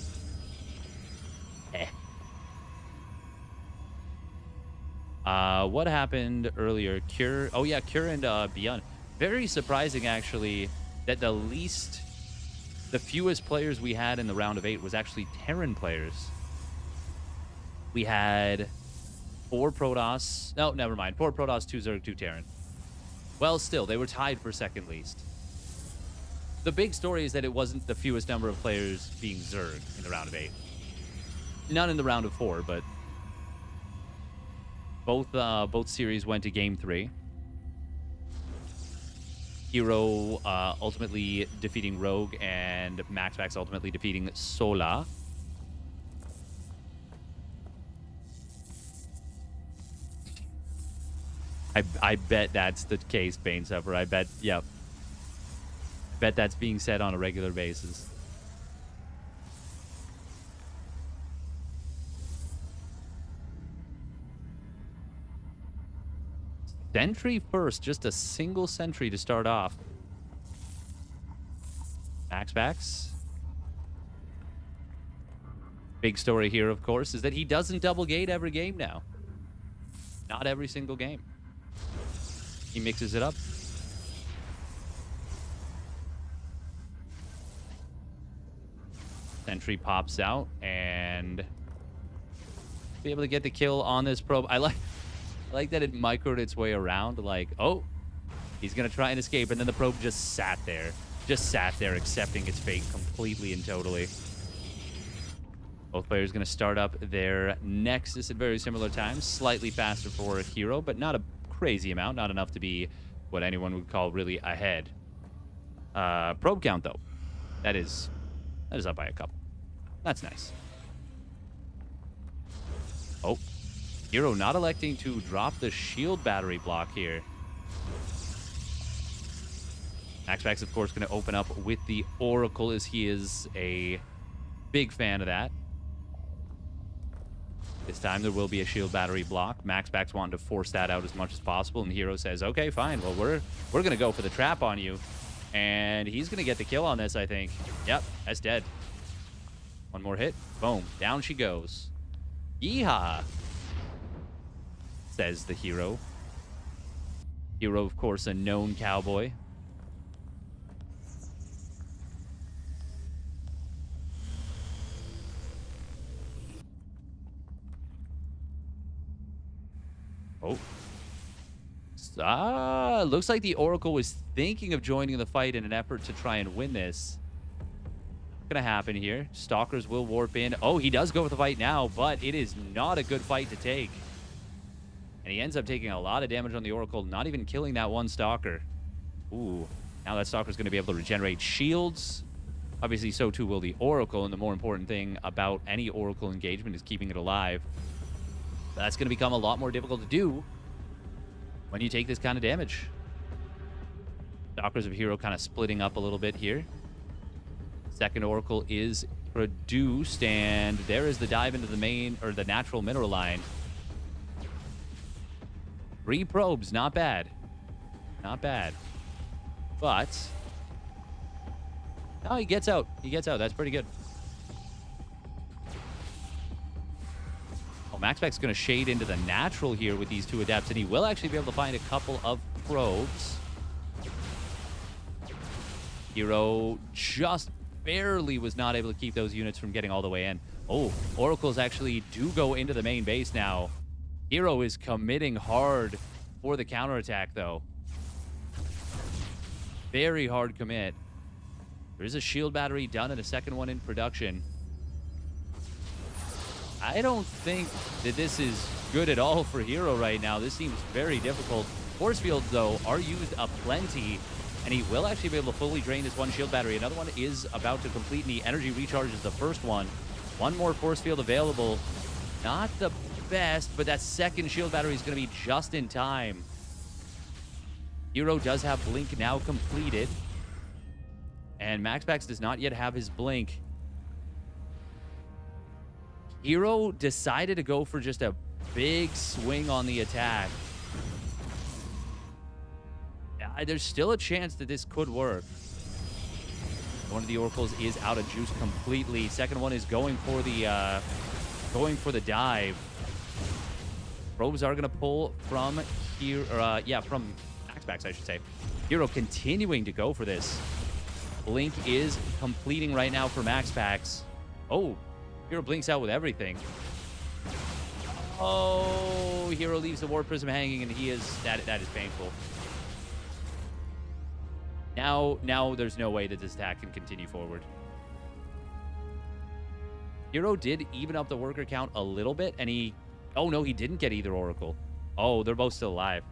What happened earlier? Cure. Oh, yeah, Cure and Beyond. Very surprising, actually, that the fewest players we had in the round of 8 was actually Terran players. We had 4 Protoss. No, never mind. 4 Protoss, 2 Zerg, 2 Terran. Well, still, they were tied for second least. The big story is that it wasn't the fewest number of players being Zerg in the round of 8. None in the round of 4, but both series went to game 3. Hero ultimately defeating Rogue, and MaxPax ultimately defeating Sola. I bet that's the case, Banesuffer. I bet, yep. I bet that's being said on a regular basis. Sentry first, just a single sentry to start off. MaxPax. Big story here, of course, is that he doesn't double gate every game now. Not every single game. He mixes it up. Sentry pops out and be able to get the kill on this probe. I like that it microed its way around, like, oh, he's gonna try and escape, and then the probe just sat there accepting its fate completely and totally. Both players gonna start up their Nexus at very similar times, slightly faster for Hero, but not a crazy amount, not enough to be what anyone would call really ahead. Probe count, though, that is up by a couple. That's nice. Oh, Hero not electing to drop the shield battery block here. MaxPax, of course, going to open up with the Oracle, as he is a big fan of that. This time there will be a shield battery block. MaxPax wanting to force that out as much as possible, and Hero says, okay, fine. Well, we're going to go for the trap on you. And he's going to get the kill on this, I think. Yep, that's dead. One more hit. Boom. Down she goes. Yeehaw, says the Hero. Hero, of course, a known cowboy. Oh. Looks like the Oracle was thinking of joining the fight in an effort to try and win this. What's gonna happen here? Stalkers will warp in. Oh, he does go with the fight now, but it is not a good fight to take. And he ends up taking a lot of damage on the Oracle, not even killing that one Stalker. Ooh, now that Stalker's gonna be able to regenerate shields. Obviously, so too will the Oracle, and the more important thing about any Oracle engagement is keeping it alive. That's gonna become a lot more difficult to do when you take this kind of damage. Stalkers of Hero kind of splitting up a little bit here. Second Oracle is produced, and there is the dive into the main, or the natural mineral line. 3 probes, not bad. Not bad. But, no, he gets out. He gets out. That's pretty good. Oh, MaxPax is going to shade into the natural here with these 2 adepts, and he will actually be able to find a couple of probes. Hero just barely was not able to keep those units from getting all the way in. Oh, Oracles actually do go into the main base now. Hero is committing hard for the counterattack, though. Very hard commit. There is a shield battery done and a second one in production. I don't think that this is good at all for Hero right now. This seems very difficult. Force fields, though, are used aplenty, and he will actually be able to fully drain this one shield battery. Another one is about to complete, and he energy recharges the first one. One more force field available. Not the best, but that second shield battery is going to be just in time. Hero does have Blink now completed, and MaxPax does not yet have his Blink. Hero decided to go for just a big swing on the attack. There's still a chance that this could work. One of the oracles is out of juice completely. Second one is going for the dive. Probes are gonna pull from here, from MaxPax, I should say. Hero continuing to go for this. Blink is completing right now for MaxPax. Oh, Hero blinks out with everything. Oh, Hero leaves the War Prism hanging, and that is painful. Now there's no way that this attack can continue forward. Hero did even up the worker count a little bit, and oh no, he didn't get either Oracle. Oh, they're both still alive.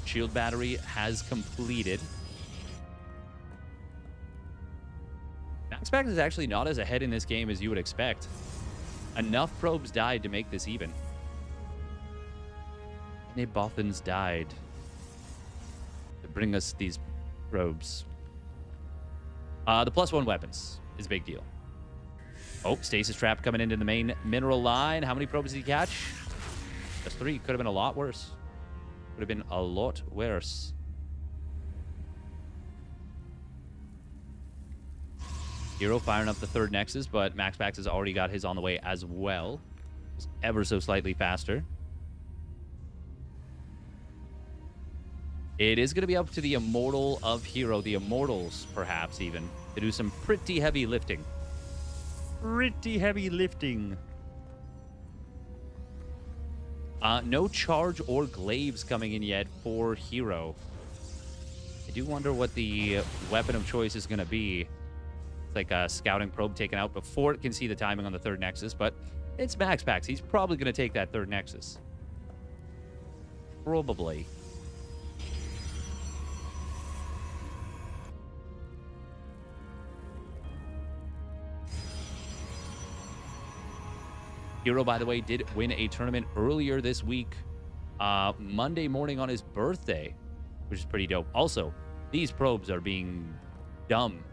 Shield battery has completed. MaxPax is actually not as ahead in this game as you would expect. Enough probes died to make this even. Nibothans died to bring us these probes. The +1 weapons is a big deal. Oh, Stasis Trap coming into the main mineral line. How many probes did he catch? Just 3. Could have been a lot worse. Could have been a lot worse. Hero firing up the third Nexus, but MaxPax has already got his on the way as well. Just ever so slightly faster. It is going to be up to the Immortal of Hero, the Immortals, perhaps even, to do some pretty heavy lifting. Pretty heavy lifting. No charge or glaives coming in yet for Hero. I do wonder what the weapon of choice is going to be. It's like a scouting probe taken out before it can see the timing on the third Nexus, but it's MaxPax. He's probably going to take that third Nexus. Probably. Hero, by the way, did win a tournament earlier this week, Monday morning on his birthday, which is pretty dope. Also, these probes are being dumb.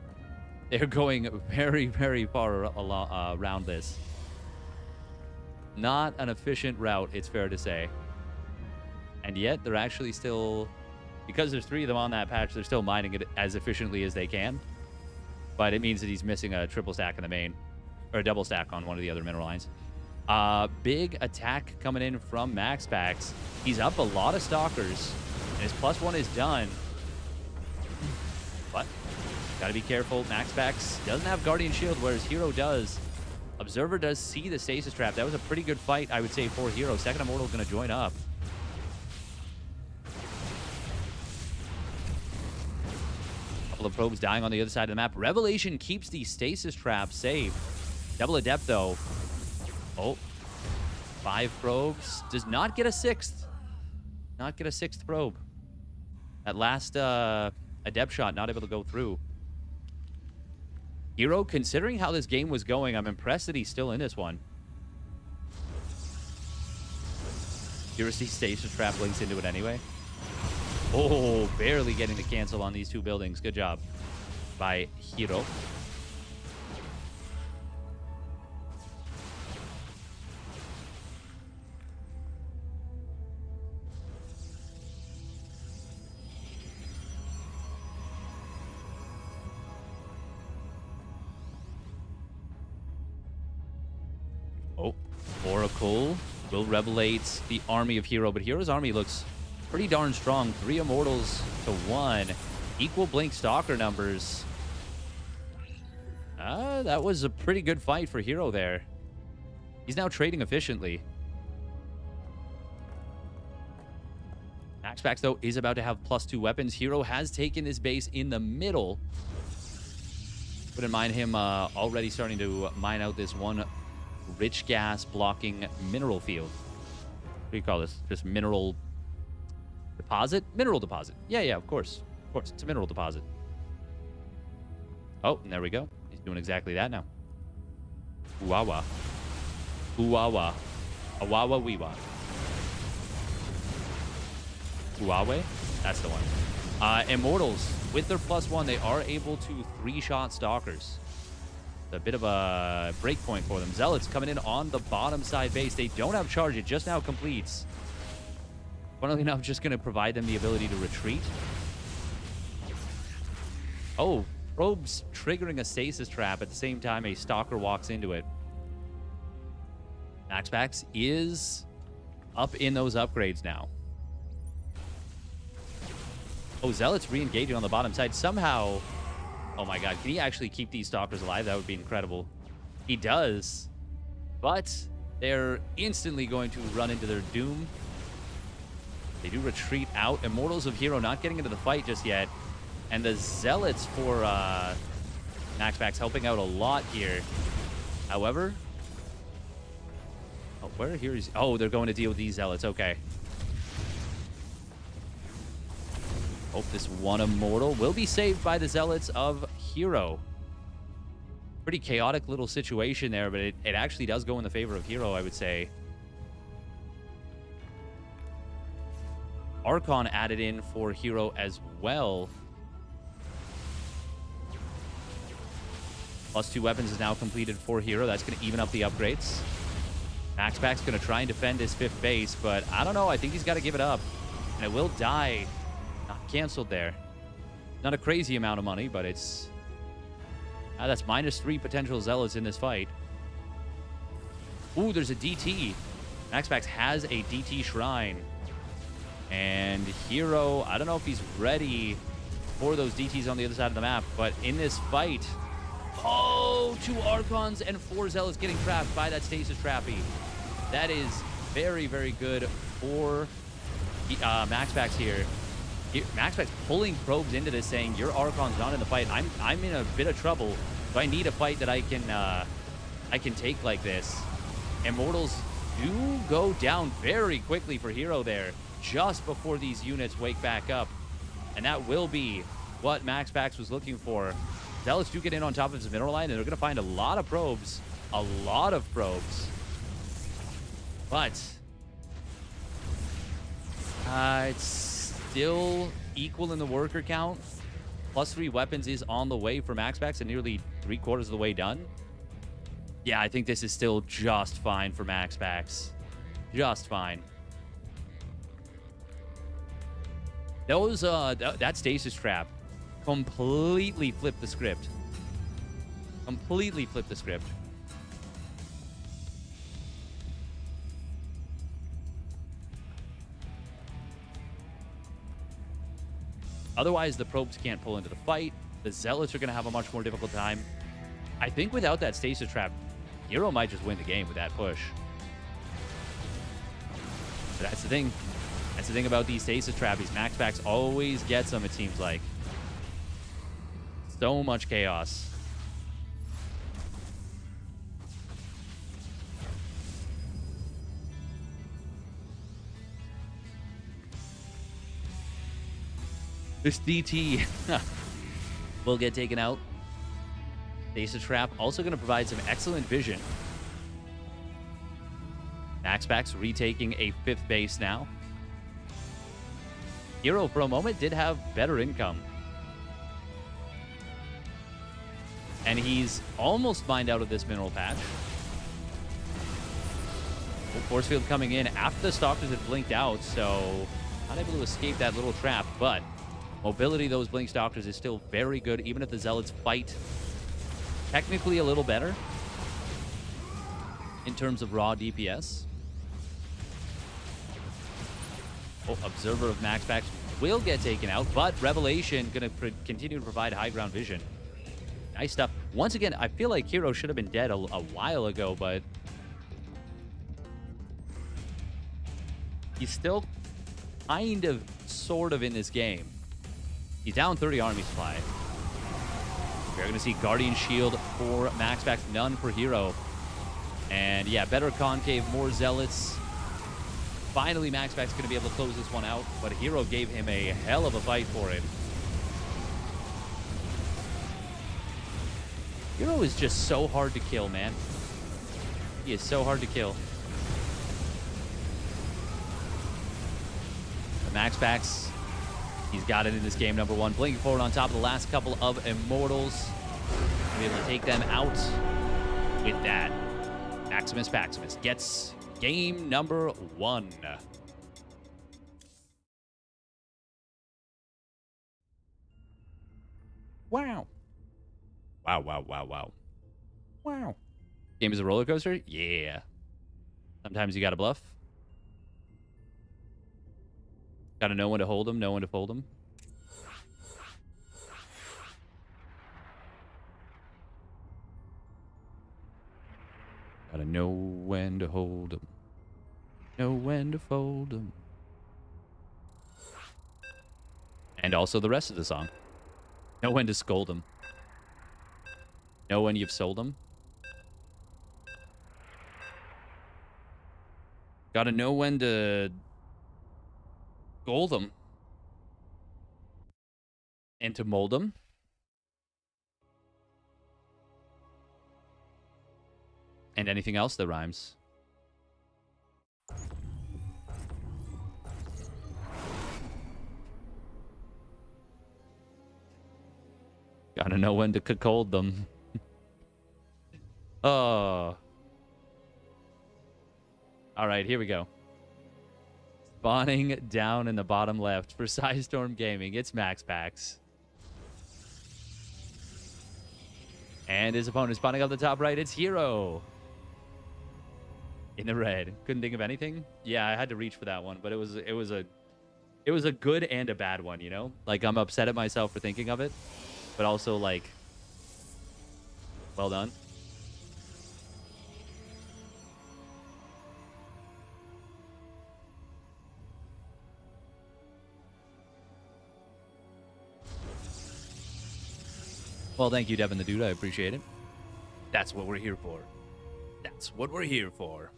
They're going very, very far around this. Not an efficient route, it's fair to say. And yet, they're actually still, because there's 3 of them on that patch, they're still mining it as efficiently as they can. But it means that he's missing a triple stack in the main, or a double stack on one of the other mineral lines. Big attack coming in from MaxPax. He's up a lot of stalkers, and his +1 is done. But gotta be careful. MaxPax doesn't have Guardian Shield, whereas Hero does. Observer does see the Stasis Trap. That was a pretty good fight, I would say, for Hero. Second Immortal is gonna join up. Couple of probes dying on the other side of the map. Revelation keeps the Stasis Trap safe. Double Adept, though. Oh, 5 probes. Does not get a 6th. Not get a 6th probe. That last Adept shot not able to go through. Hero, considering how this game was going, I'm impressed that he's still in this one. Hero sees Stasis Trap links into it anyway. Oh, barely getting the cancel on these 2 buildings. Good job by Hero. Oh, Oracle will revelate the army of Hero, but Hero's army looks pretty darn strong. 3 Immortals to 1. Equal Blink Stalker numbers. That was a pretty good fight for Hero there. He's now trading efficiently. MaxPax, though, is about to have +2 weapons. Hero has taken this base in the middle. Wouldn't mind him already starting to mine out this one rich gas blocking mineral field. What do you call this? Just mineral deposit? Mineral deposit. Yeah, of course. Of course, it's a mineral deposit. Oh, and there we go. He's doing exactly that now. Ooh-wah-wah. Ooh-wah-wah. A-wah-wah-wee-wah. Huawei? That's the one. Immortals, with their +1, they are able to 3-shot Stalkers. It's a bit of a breakpoint for them. Zealots coming in on the bottom side base. They don't have charge. It just now completes. Funnily enough, just going to provide them the ability to retreat. Oh, probes triggering a stasis trap at the same time a Stalker walks into it. MaxPax is up in those upgrades now. Oh, Zealot's re-engaging on the bottom side. Somehow, oh my god, can he actually keep these Stalkers alive? That would be incredible. He does, but they're instantly going to run into their doom. They do retreat out. Immortals of Hero not getting into the fight just yet. And the Zealots for MaxPax helping out a lot here. However, oh, where here is... Oh, they're going to deal with these Zealots. Okay. Hope this one Immortal will be saved by the Zealots of Hero. Pretty chaotic little situation there, but it actually does go in the favor of Hero, I would say. Archon added in for Hero as well. +2 weapons is now completed for Hero. That's going to even up the upgrades. MaxPax going to try and defend his 5th base, but I don't know. I think he's got to give it up. And it will die. Not canceled there. Not a crazy amount of money, but it's... that's -3 potential Zealots in this fight. Ooh, there's a DT. MaxPax has a DT Shrine. And Hero, I don't know if he's ready for those DTs on the other side of the map, but in this fight... Oh, 2 Archons and 4 Zealots getting trapped by that Stasis Trappy. That is very, very good for MaxPax here. MaxPax pulling probes into this, saying, your Archon's not in the fight. I'm in a bit of trouble. So I need a fight that I can take like this. Immortals do go down very quickly for Hero there, just before these units wake back up. And that will be what MaxPax was looking for. Zealots do get in on top of his mineral line, and they're going to find a lot of probes. A lot of probes. But it's still equal in the worker count. +3 weapons is on the way for MaxPax and nearly 3/4 of the way done. Yeah, I think this is still just fine for MaxPax. Just fine. Those that stasis trap completely flipped the script. Completely flipped the script. Otherwise, the probes can't pull into the fight. The Zealots are going to have a much more difficult time. I think without that stasis trap, Hero might just win the game with that push. But that's the thing. That's the thing about these stasis trappies. MaxPax always gets them, it seems like. So much chaos. This DT will get taken out. Stasis Trap also going to provide some excellent vision. MaxPax retaking a 5th base now. Hero, for a moment, did have better income. And he's almost mined out of this mineral patch. Force field coming in after the Stalkers had blinked out, so not able to escape that little trap, but mobility of those Blink Stalkers is still very good, even if the Zealots fight technically a little better in terms of raw DPS. Oh, Observer of MaxPax will get taken out, but Revelation going to continue to provide high ground vision. Nice stuff. Once again, I feel like Hero should have been dead a while ago, but He's still kind of, sort of in this game. He's down 30 army supply. We're going to see Guardian Shield for MaxPax, none for Hero. And yeah, better Concave, more Zealots. Finally, MaxPax is going to be able to close this one out, but Hero gave him a hell of a fight for it. Hero is just so hard to kill, man. He is so hard to kill. But MaxPax, he's got it in this game, number one. Blinking forward on top of the last couple of Immortals. To be able to take them out with that. Maximus Paximus gets game number one. Wow. Wow, wow, wow, wow. Wow. Game is a roller coaster? Yeah. Sometimes you gotta bluff. Gotta know when to hold them, know when to fold them. Gotta know when to hold them. Know when to fold them. And also the rest of the song. Know when to scold them. Know when you've sold them. Gotta know when to gold them. And to mold them. And anything else that rhymes. Gotta know when to cuckold them. Oh. Alright, here we go. Spawning down in the bottom left for Storm Gaming. It's MaxPax. And his opponent spawning up the top right. It's Hero. In the red. Couldn't think of anything. Yeah, I had to reach for that one, but it was a good and a bad one, you know? Like, I'm upset at myself for thinking of it, but also like, well done. Well, thank you, Devin the Dude. I appreciate it. That's what we're here for. That's what we're here for.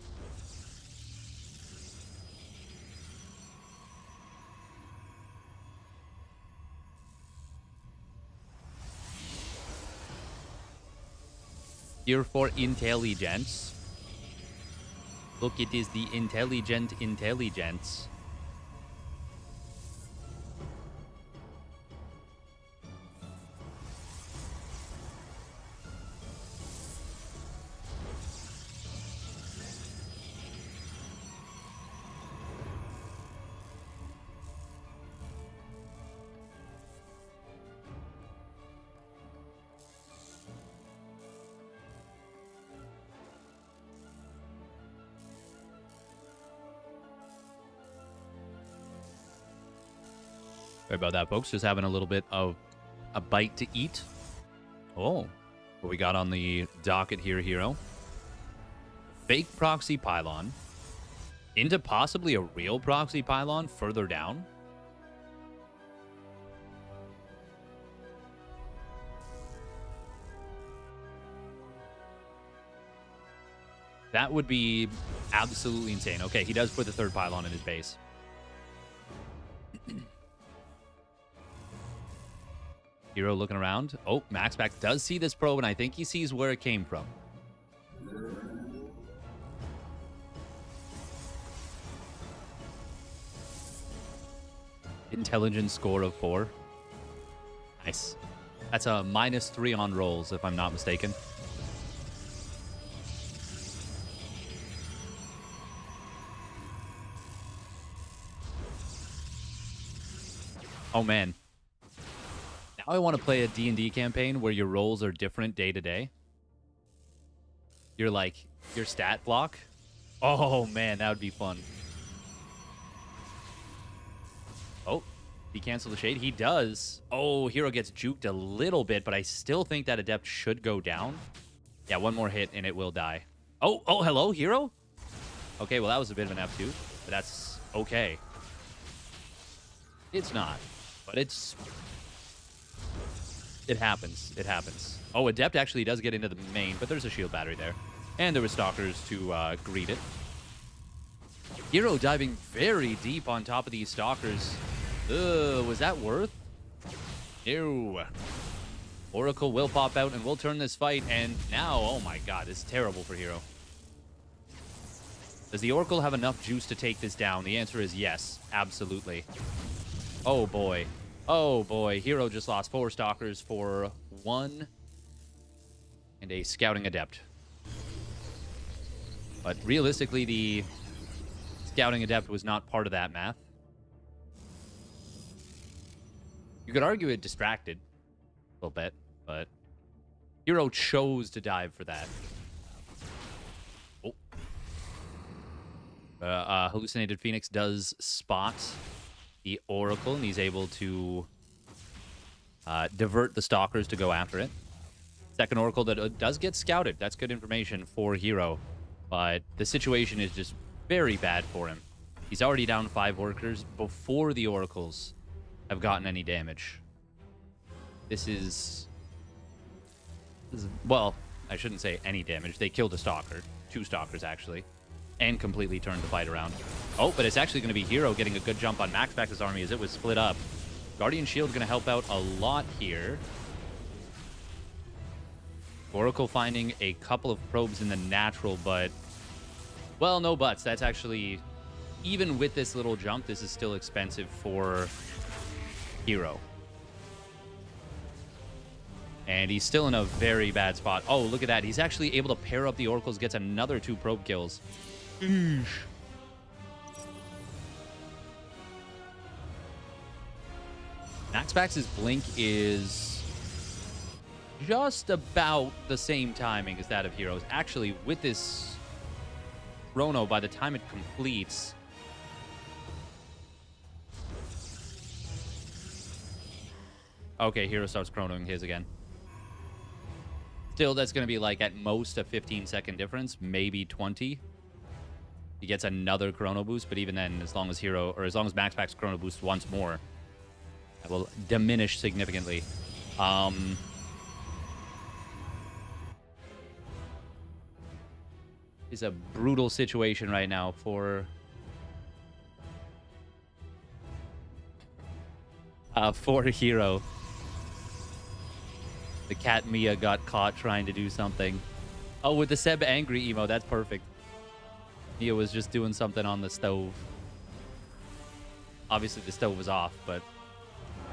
Here for intelligence. Look, it is the intelligent intelligence. Sorry about that, folks. Just having a little bit of a bite to eat. Oh, what we got on the docket here, Hero? Fake proxy pylon into possibly a real proxy pylon further down. That would be absolutely insane. Okay, he does put the third pylon in his base. Hero looking around. Oh, MaxPax does see this probe, and I think he sees where it came from. Intelligence score of 4. Nice. That's a -3 on rolls, if I'm not mistaken. Oh, man. Now I want to play a D&D campaign where your rolls are different day to day. You're like, your stat block. Oh, man, that would be fun. Oh, he canceled the shade. He does. Oh, Hero gets juked a little bit, but I still think that Adept should go down. Yeah, one more hit and it will die. Oh, hello, Hero? Okay, well, that was a bit of an F2, but okay. It's not, but it happens. It happens. Oh, Adept actually does get into the main, but there's a shield battery there. And there were Stalkers to greet it. Hero diving very deep on top of these Stalkers. Ugh, was that worth? Ew. Oracle will pop out and we'll turn this fight. And now, oh my god, this is terrible for Hero. Does the Oracle have enough juice to take this down? The answer is yes, absolutely. Oh boy. Oh boy. Hero just lost 4 Stalkers for 1 and a Scouting Adept. But realistically, the Scouting Adept was not part of that math. You could argue it distracted a little bit, but Hero chose to dive for that. Oh. Hallucinated Phoenix does spot the Oracle, and he's able to divert the Stalkers to go after it. Second Oracle that does get scouted. That's good information for Hero, but the situation is just very bad for him. He's already down 5 workers before the Oracles have gotten any damage. This is, well, I shouldn't say any damage. They killed a Stalker. 2 Stalkers, actually, and completely turned the fight around. Oh, but it's actually going to be Hero getting a good jump on MaxPax's army as it was split up. Guardian Shield going to help out a lot here. Oracle finding a couple of probes in the natural, but, well, no buts. That's actually, even with this little jump, this is still expensive for Hero. And he's still in a very bad spot. Oh, look at that. He's actually able to pair up the Oracles, gets another 2 probe kills. Eesh. MaxPax's blink is just about the same timing as that of Heroes. Actually, with this chrono, by the time it completes, okay, Hero starts chronoing his again. Still, that's going to be like at most a 15-second difference, maybe 20. He gets another chrono boost, but even then, as long as Hero, or as long as MaxPax chrono boosts once more, that will diminish significantly. It's a brutal situation right now for Hero. The cat Mia got caught trying to do something. Oh, with the Seb angry emo, that's perfect. Mia was just doing something on the stove. Obviously, the stove was off, but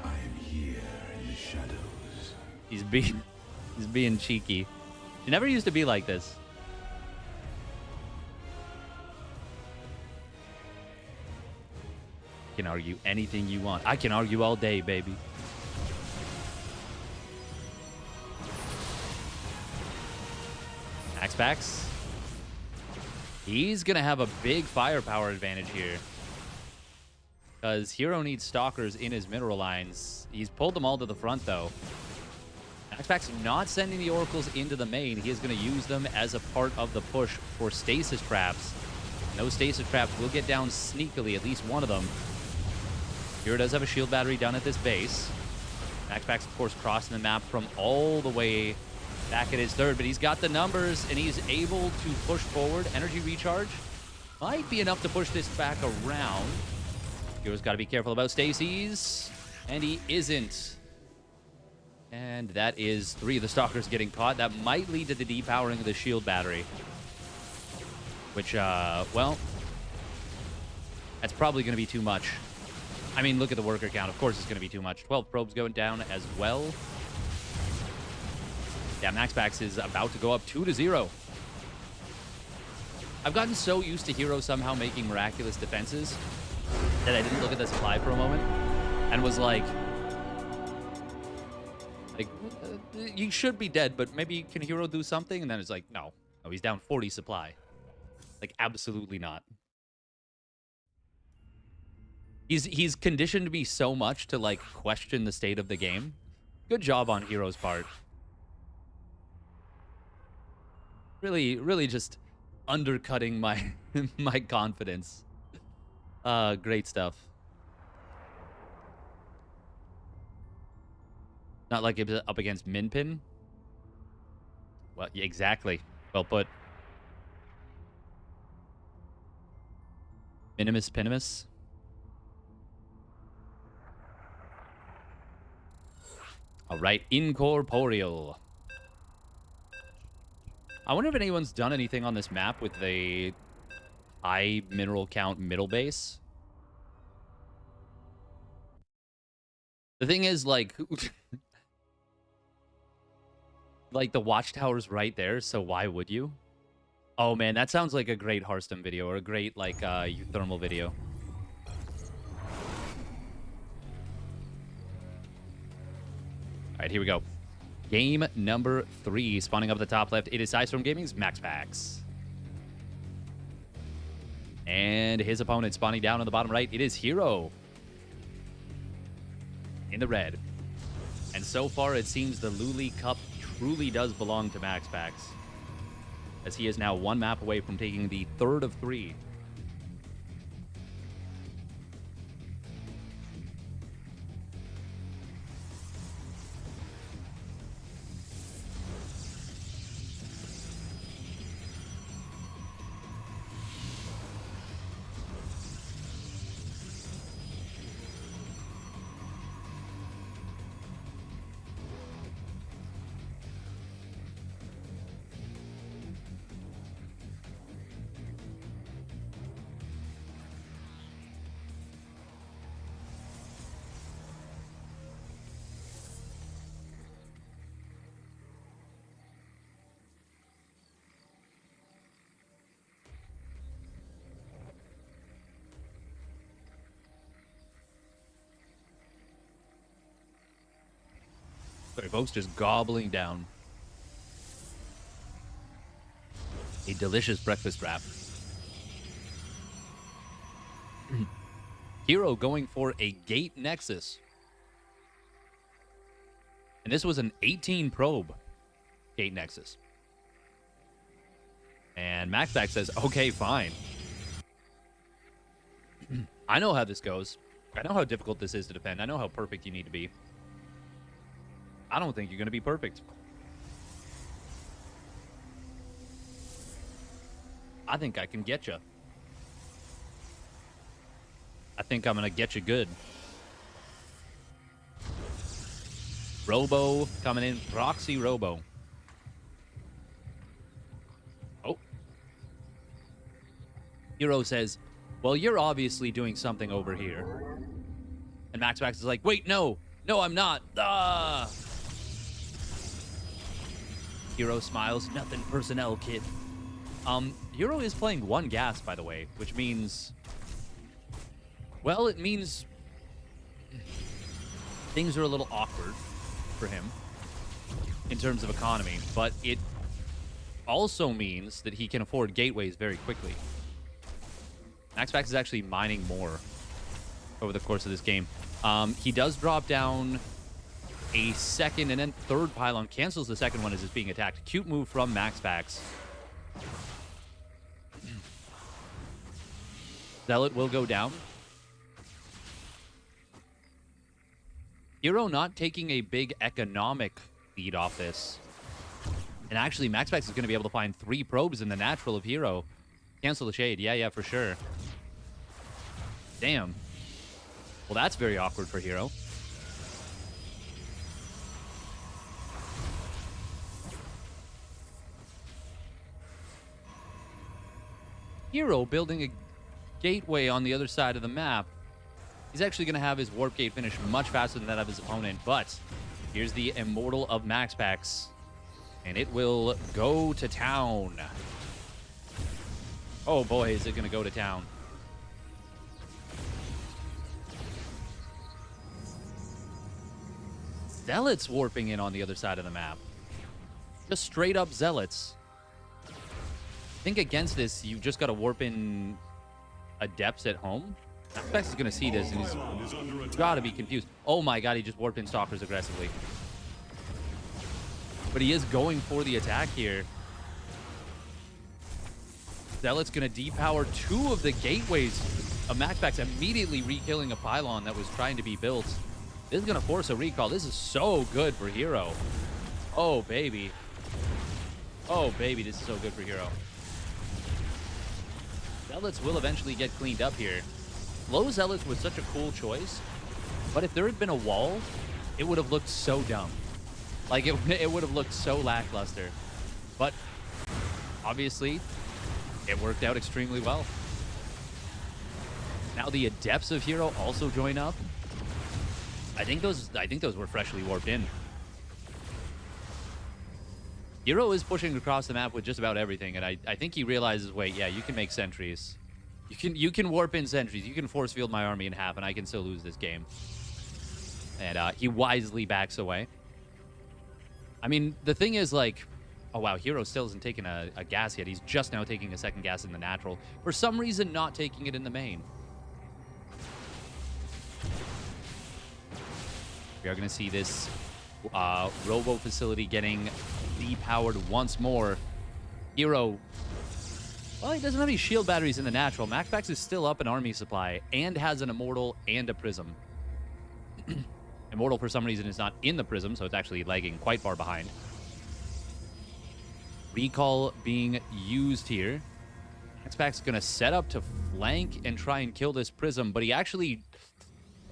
I am here in the shadows. He's being cheeky. She never used to be like this. You can argue anything you want. I can argue all day, baby. MaxPax. He's going to have a big firepower advantage here, because Hero needs Stalkers in his mineral lines. He's pulled them all to the front, though. MaxPax not sending the Oracles into the main. He is going to use them as a part of the push for stasis traps. And those stasis traps will get down sneakily, at least one of them. Hero does have a shield battery down at this base. MaxPax, of course, crossing the map from all the way back at his third, but he's got the numbers, and he's able to push forward. Energy recharge might be enough to push this back around. Hero's got to be careful about Stacy's, and he isn't. And that is 3 of the Stalkers getting caught. That might lead to the depowering of the shield battery, which, well, that's probably going to be too much. I mean, look at the worker count. Of course it's going to be too much. 12 probes going down as well. Yeah, MaxPax is about to go up 2-0. I've gotten so used to Hero somehow making miraculous defenses that I didn't look at the supply for a moment and was like, you should be dead, but maybe can Hero do something? And then it's like, no, he's down 40 supply. Like, absolutely not. He's conditioned me so much to, like, question the state of the game. Good job on Hero's part. Really just undercutting my my confidence. Great stuff. Not like it's up against Minpin. Well, yeah, exactly. Well put. Minimus Pinimus. All right, Incorporeal. I wonder if anyone's done anything on this map with the high mineral count middle base. The thing is, like, like the watchtower's right there, so why would you? Oh man, that sounds like a great Hearthstone video or a great like thermal video. All right, here we go. Game number 3, spawning up at the top left. It is Storm Gaming's MaxPax. And his opponent spawning down on the bottom right. It is Hero. In the red. And so far, it seems the Lully Cup truly does belong to MaxPax, as he is now 1 map away from taking the 3rd of 3. Sorry, folks, just gobbling down a delicious breakfast wrap. Hero going for a Gate Nexus. And this was an 18 probe Gate Nexus. And MaxPax says, okay, fine. I know how this goes. I know how difficult this is to defend. I know how perfect you need to be. I don't think you're going to be perfect. I think I can get you. I think I'm going to get you good. Robo coming in. Proxy Robo. Oh. Hero says, well, you're obviously doing something over here. And MaxPax is like, wait, no. No, I'm not. Ah. Hero smiles. Nothing personnel, kid. Hero is playing 1 gas, by the way, which means... well, it means... things are a little awkward for him in terms of economy, but it also means that he can afford gateways very quickly. MaxPax is actually mining more over the course of this game. He does drop down a 2nd and then 3rd pylon, cancels the 2nd one as it's being attacked. Cute move from MaxPax. Zealot will go down. Hero not taking a big economic lead off this. And actually, MaxPax is going to be able to find 3 probes in the natural of Hero. Cancel the shade. Yeah, for sure. Damn. Well, that's very awkward for Hero. Hero building a gateway on the other side of the map. He's actually going to have his warp gate finish much faster than that of his opponent, but here's the Immortal of MaxPax, and it will go to town. Oh boy, is it going to go to town. Zealots warping in on the other side of the map. Just straight up Zealots. I think against this, you've just got to warp in Adepts at home. MaxPax is going to see this, and he's got to be confused. Oh my god, he just warped in Stalkers aggressively. But he is going for the attack here. Zealot's going to depower 2 of the gateways. a MaxPax immediately re-killing a pylon that was trying to be built. This is going to force a recall. This is so good for Hero. Oh, baby. Oh, baby, this is so good for Hero. Zealots will eventually get cleaned up here. Low Zealots was such a cool choice, but if there had been a wall, it would have looked so dumb. Like, it would have looked so lackluster. But, obviously, it worked out extremely well. Now the Adepts of Hero also join up. I think those were freshly warped in. Hero is pushing across the map with just about everything, and I think he realizes, wait, yeah, you can make sentries. You can warp in sentries. You can force field my army in half, and I can still lose this game. And he wisely backs away. I mean, the thing is, like, oh, wow, Hero still hasn't taken a gas yet. He's just now taking a second gas in the natural. For some reason, not taking it in the main. We are going to see this robo facility getting depowered once more. Hero, well, he doesn't have any shield batteries in the natural. MaxPax is still up an army supply and has an Immortal and a Prism. Immortal, for some reason, is not in the Prism, so it's actually lagging quite far behind. Recall being used here. MaxPax is going to set up to flank and try and kill this Prism, but he actually...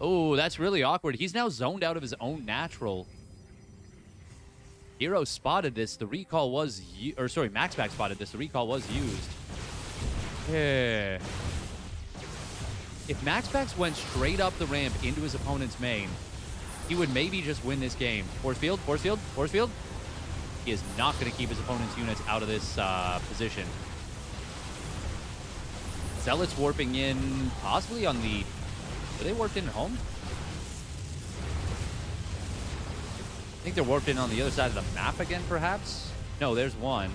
Oh, that's really awkward. He's now zoned out of his own natural. Hero spotted this. The recall was... MaxPax spotted this. The recall was used. Yeah. If MaxPax went straight up the ramp into his opponent's main, he would maybe just win this game. Force field, force field, force field. He is not going to keep his opponent's units out of this position. Zealots warping in, possibly on the... Are they warped in at home? I think they're warped in on the other side of the map again, perhaps? No, there's one.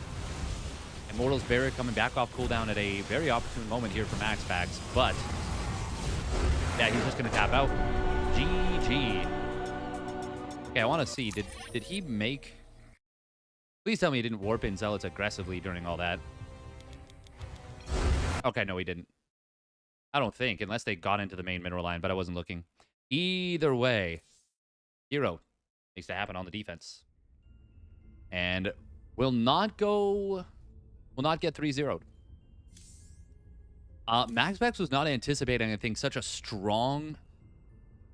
Immortal's Barrier coming back off cooldown at a very opportune moment here for MaxPax, but... yeah, he's just going to tap out. GG. Okay, I want to see, did he make... Please tell me he didn't warp in Zealots aggressively during all that. Okay, no, he didn't. I don't think, unless they got into the main mineral line, but I wasn't looking. Either way, Hero needs to happen on the defense. And will not get 3-0'd. MaxPax was not anticipating, I think, such a strong,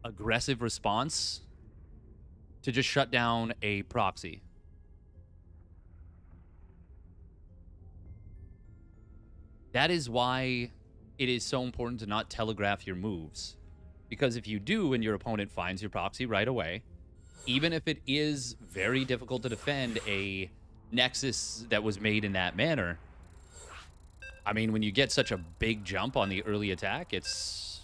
aggressive response to just shut down a proxy. That is why it is so important to not telegraph your moves. Because if you do and your opponent finds your proxy right away, even if it is very difficult to defend a nexus that was made in that manner, I mean, when you get such a big jump on the early attack, it's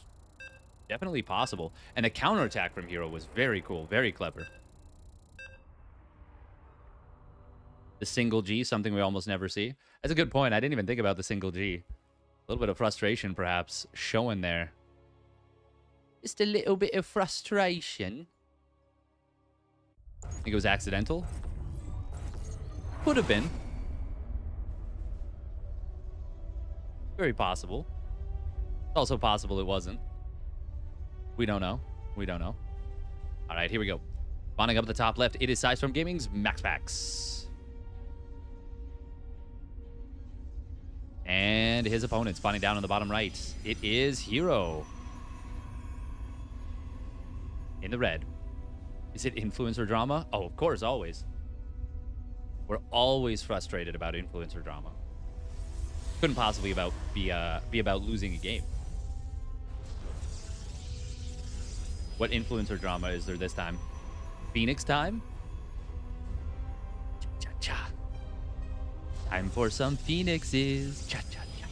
definitely possible. And the counterattack from Hero was very cool, very clever. The single G, something we almost never see. That's a good point. I didn't even think about the single G. A little bit of frustration, perhaps, showing there. Just a little bit of frustration. I think it was accidental. Could have been. Very possible. It's also possible it wasn't. We don't know. We don't know. All right, here we go. Spawning up at the top left, it is Sizestorm Gaming's MaxPax. And his opponent spawning down on the bottom right. It is Hero. In the red. Is it influencer drama? Oh, of course, always. We're always frustrated about influencer drama. Couldn't possibly be about losing a game. What influencer drama is there this time? Phoenix time? Cha-cha-cha. Time for some phoenixes. Cha-cha-cha.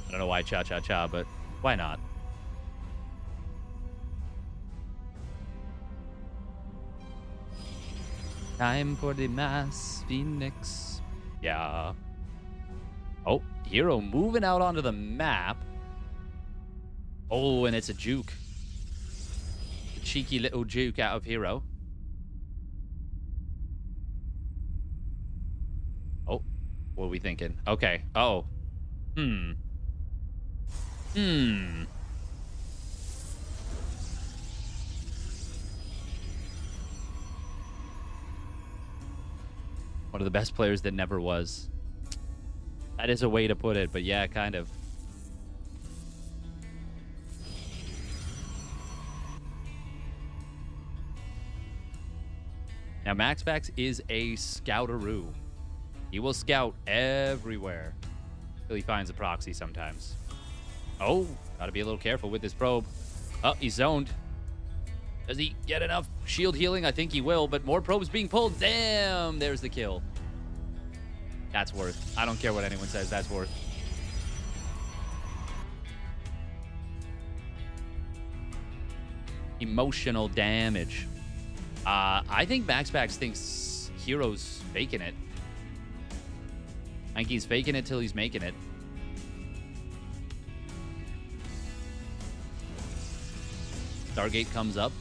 I don't know why cha-cha-cha, but why not? Time for the mass phoenix. Yeah. Oh, Hero moving out onto the map. Oh, and it's a juke. A cheeky little juke out of Hero. Oh, what are we thinking? Okay. Oh. One of the best players that never was. That is a way to put it, but yeah, kind of. Now, MaxPax is a scoutaroo. He will scout everywhere till he finds a proxy sometimes. Oh, gotta be a little careful with this probe. Oh, he's zoned. Does he get enough shield healing? I think he will, but more probes being pulled. Damn, there's the kill. That's worth. I don't care what anyone says, that's worth. Emotional damage. I think MaxPax thinks Hero's faking it. I think he's faking it till he's making it. Stargate comes up.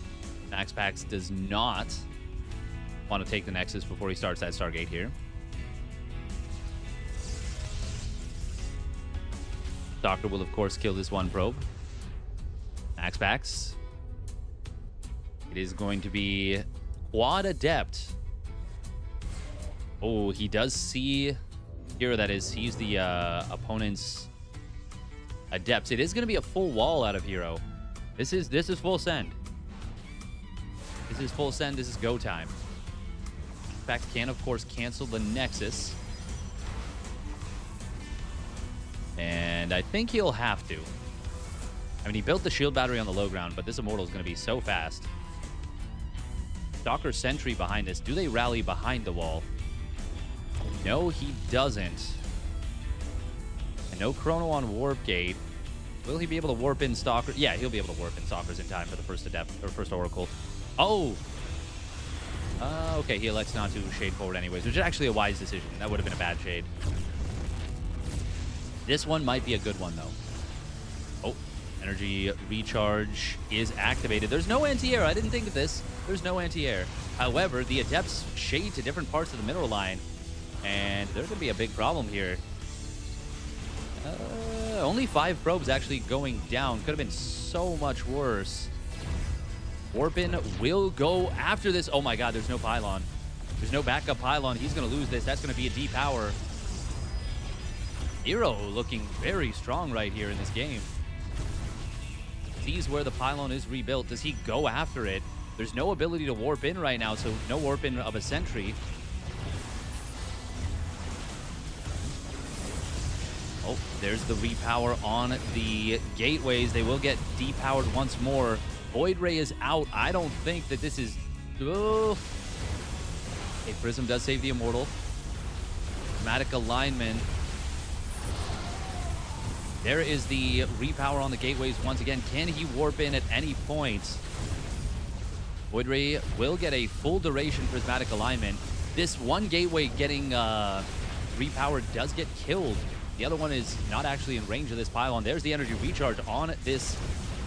MaxPax does not want to take the Nexus before he starts that Stargate here. Doctor will, of course, kill this one probe. MaxPax. It is going to be Quad Adept. Oh, he does see Hero, that is. He's the opponent's Adepts. It is going to be a full wall out of Hero. This is full send. This is full send. This is go time. MaxPax can, of course, cancel the Nexus. And I think he'll have to. I mean, he built the shield battery on the low ground, but this Immortal is going to be so fast. Stalker Sentry behind this. Do they rally behind the wall? No, he doesn't. And no Chrono on Warp Gate. Will he be able to warp in Stalker? Yeah, he'll be able to warp in Stalkers in time for the first Adept, or first Oracle. Oh! Okay, he elects not to shade forward anyways, which is actually a wise decision. That would have been a bad shade. This one might be a good one, though. Oh, energy recharge is activated. There's no anti-air. I didn't think of this. There's no anti-air. However, the Adepts shade to different parts of the mineral line, and there's going to be a big problem here. Only 5 probes actually going down. Could have been so much worse. Warpin will go after this. Oh my god, there's no pylon. There's no backup pylon. He's going to lose this. That's going to be a depower. Hero looking very strong right here in this game. Sees where the pylon is rebuilt. Does he go after it? There's no ability to warp in right now, so no warp in of a sentry. Oh, there's the repower on the gateways. They will get depowered once more. Void Ray is out. I don't think that this is... Oh. Okay, Prism does save the Immortal. Dramatic alignment. There is the repower on the gateways once again. Can he warp in at any point? Void Ray will get a full duration prismatic alignment. This one gateway getting repowered does get killed. The other one is not actually in range of this pylon. There's the energy recharge on this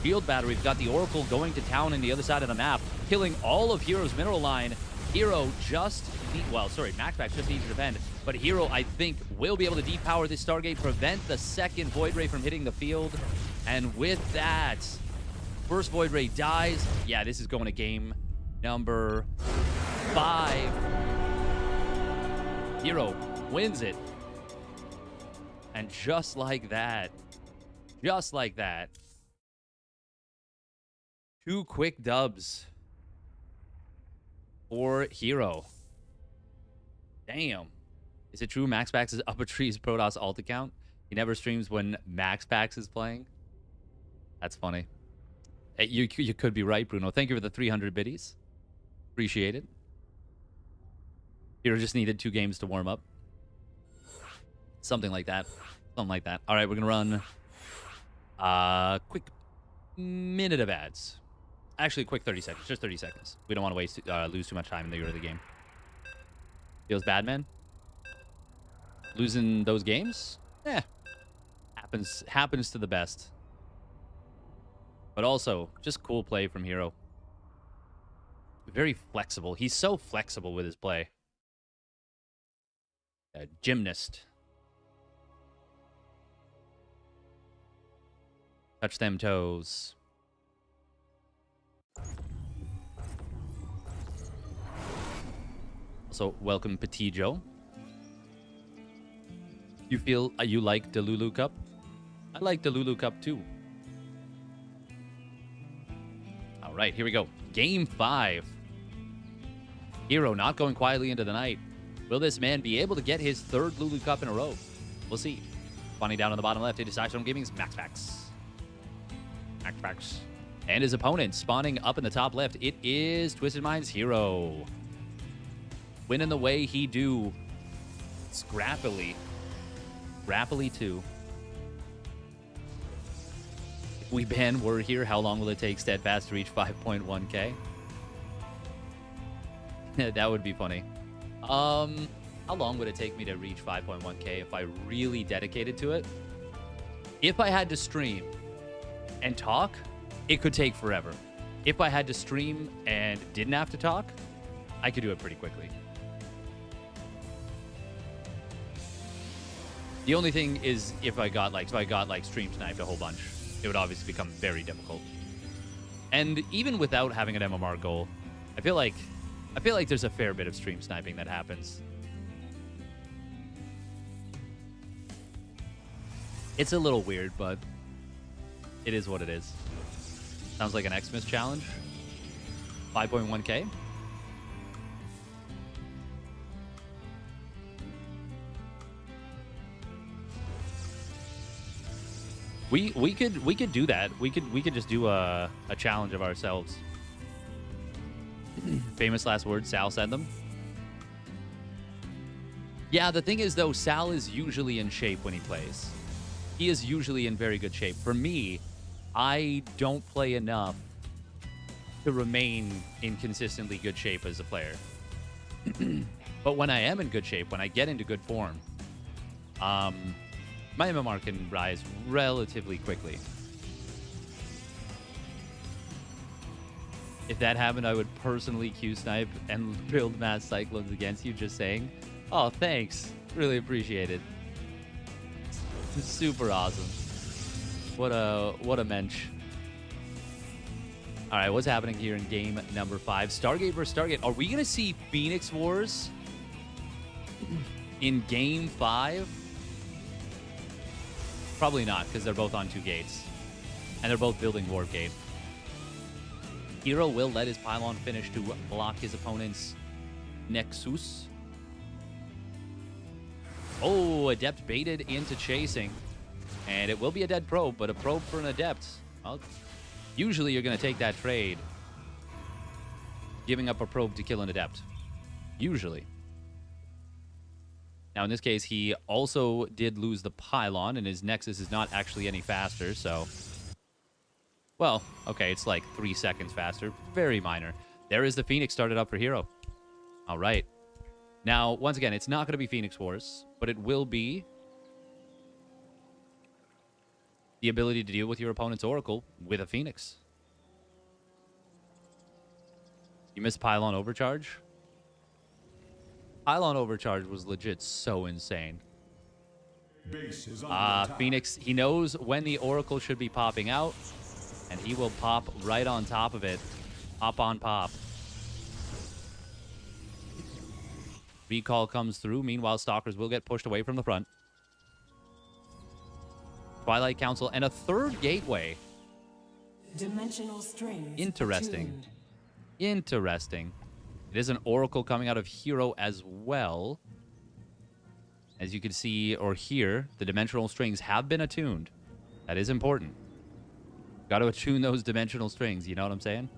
shield battery. We've got the Oracle going to town on the other side of the map, killing all of Hero's mineral line. Hero just... MaxPax just needs to defend. But Hero, I think, will be able to depower this Stargate, prevent the second Void Ray from hitting the field. And with that, first Void Ray dies. Yeah, this is going to game number 5. Hero wins it. And just like that, 2 quick dubs for Hero. Damn. Is it true MaxPax is up a tree's Protoss alt account? He never streams when MaxPax is playing? That's funny. Hey, you could be right, Bruno. Thank you for the 300 biddies. Appreciate it. Hero just needed 2 games to warm up. Something like that. Something like that. All right, we're going to run quick minute of ads. Actually, quick 30 seconds. Just 30 seconds. We don't want to lose too much time in the early game. Feels bad, man? Losing those games? Eh. Happens to the best. But also, just cool play from Hero. Very flexible. He's so flexible with his play. A gymnast. Touch them toes. Also, welcome Petit Joe. You feel you like the Lulu Cup? I like the Lulu Cup too. All right, here we go. Game 5. Hero not going quietly into the night. Will this man be able to get his 3rd Lulu Cup in a row? We'll see. Spawning down on the bottom left, it is Action Gaming's MaxPax. MaxPax. And his opponent spawning up in the top left, it is Twisted Mind's Hero. Winning the way he do. Scrappily. Rapidly too. If we ban Word here, how long will it take Steadfast to reach 5.1k? That would be funny. How long would it take me to reach 5.1k if I really dedicated to it? If I had to stream and talk, it could take forever. If I had to stream and didn't have to talk, I could do it pretty quickly. The only thing is if I got like stream sniped a whole bunch, it would obviously become very difficult. And even without having an MMR goal, I feel like there's a fair bit of stream sniping that happens. It's a little weird, but it is what it is. Sounds like an Xmas challenge. 5.1k. We could do that. We could just do a challenge of ourselves. Famous last words, Sal said them. Yeah, the thing is, though, Sal is usually in shape when he plays. He is usually in very good shape. For me, I don't play enough to remain in consistently good shape as a player. But when I am in good shape, when I get into good form, my MMR can rise relatively quickly. If that happened, I would personally Q-snipe and build mass cyclones against you, just saying. Oh, thanks. Really appreciate it. Super awesome. What a mensch. All right, what's happening here in game number 5? Stargate versus Stargate. Are we going to see Phoenix Wars in game 5? Probably not, because they're both on 2 gates. And they're both building Warp Gate. Hero will let his pylon finish to block his opponent's Nexus. Oh, Adept baited into chasing. And it will be a dead probe, but a probe for an Adept. Well, usually you're going to take that trade, giving up a probe to kill an Adept. Usually. Now, in this case, he also did lose the pylon, and his Nexus is not actually any faster, so... Well, okay, it's like 3 seconds faster. Very minor. There is the Phoenix started up for Hero. All right. Now, once again, it's not going to be Phoenix Wars, but it will be the ability to deal with your opponent's Oracle with a Phoenix. You missed Pylon Overcharge? Pylon Overcharge was legit so insane. Phoenix, he knows when the Oracle should be popping out, and he will pop right on top of it. Pop on pop. Recall comes through. Meanwhile, Stalkers will get pushed away from the front. Twilight Council and a 3rd gateway. Dimensional strings. Interesting. Tuned. Interesting. It is an Oracle coming out of Hero as well. As you can see or hear, the dimensional strings have been attuned. That is important. Got to attune those dimensional strings, you know what I'm saying?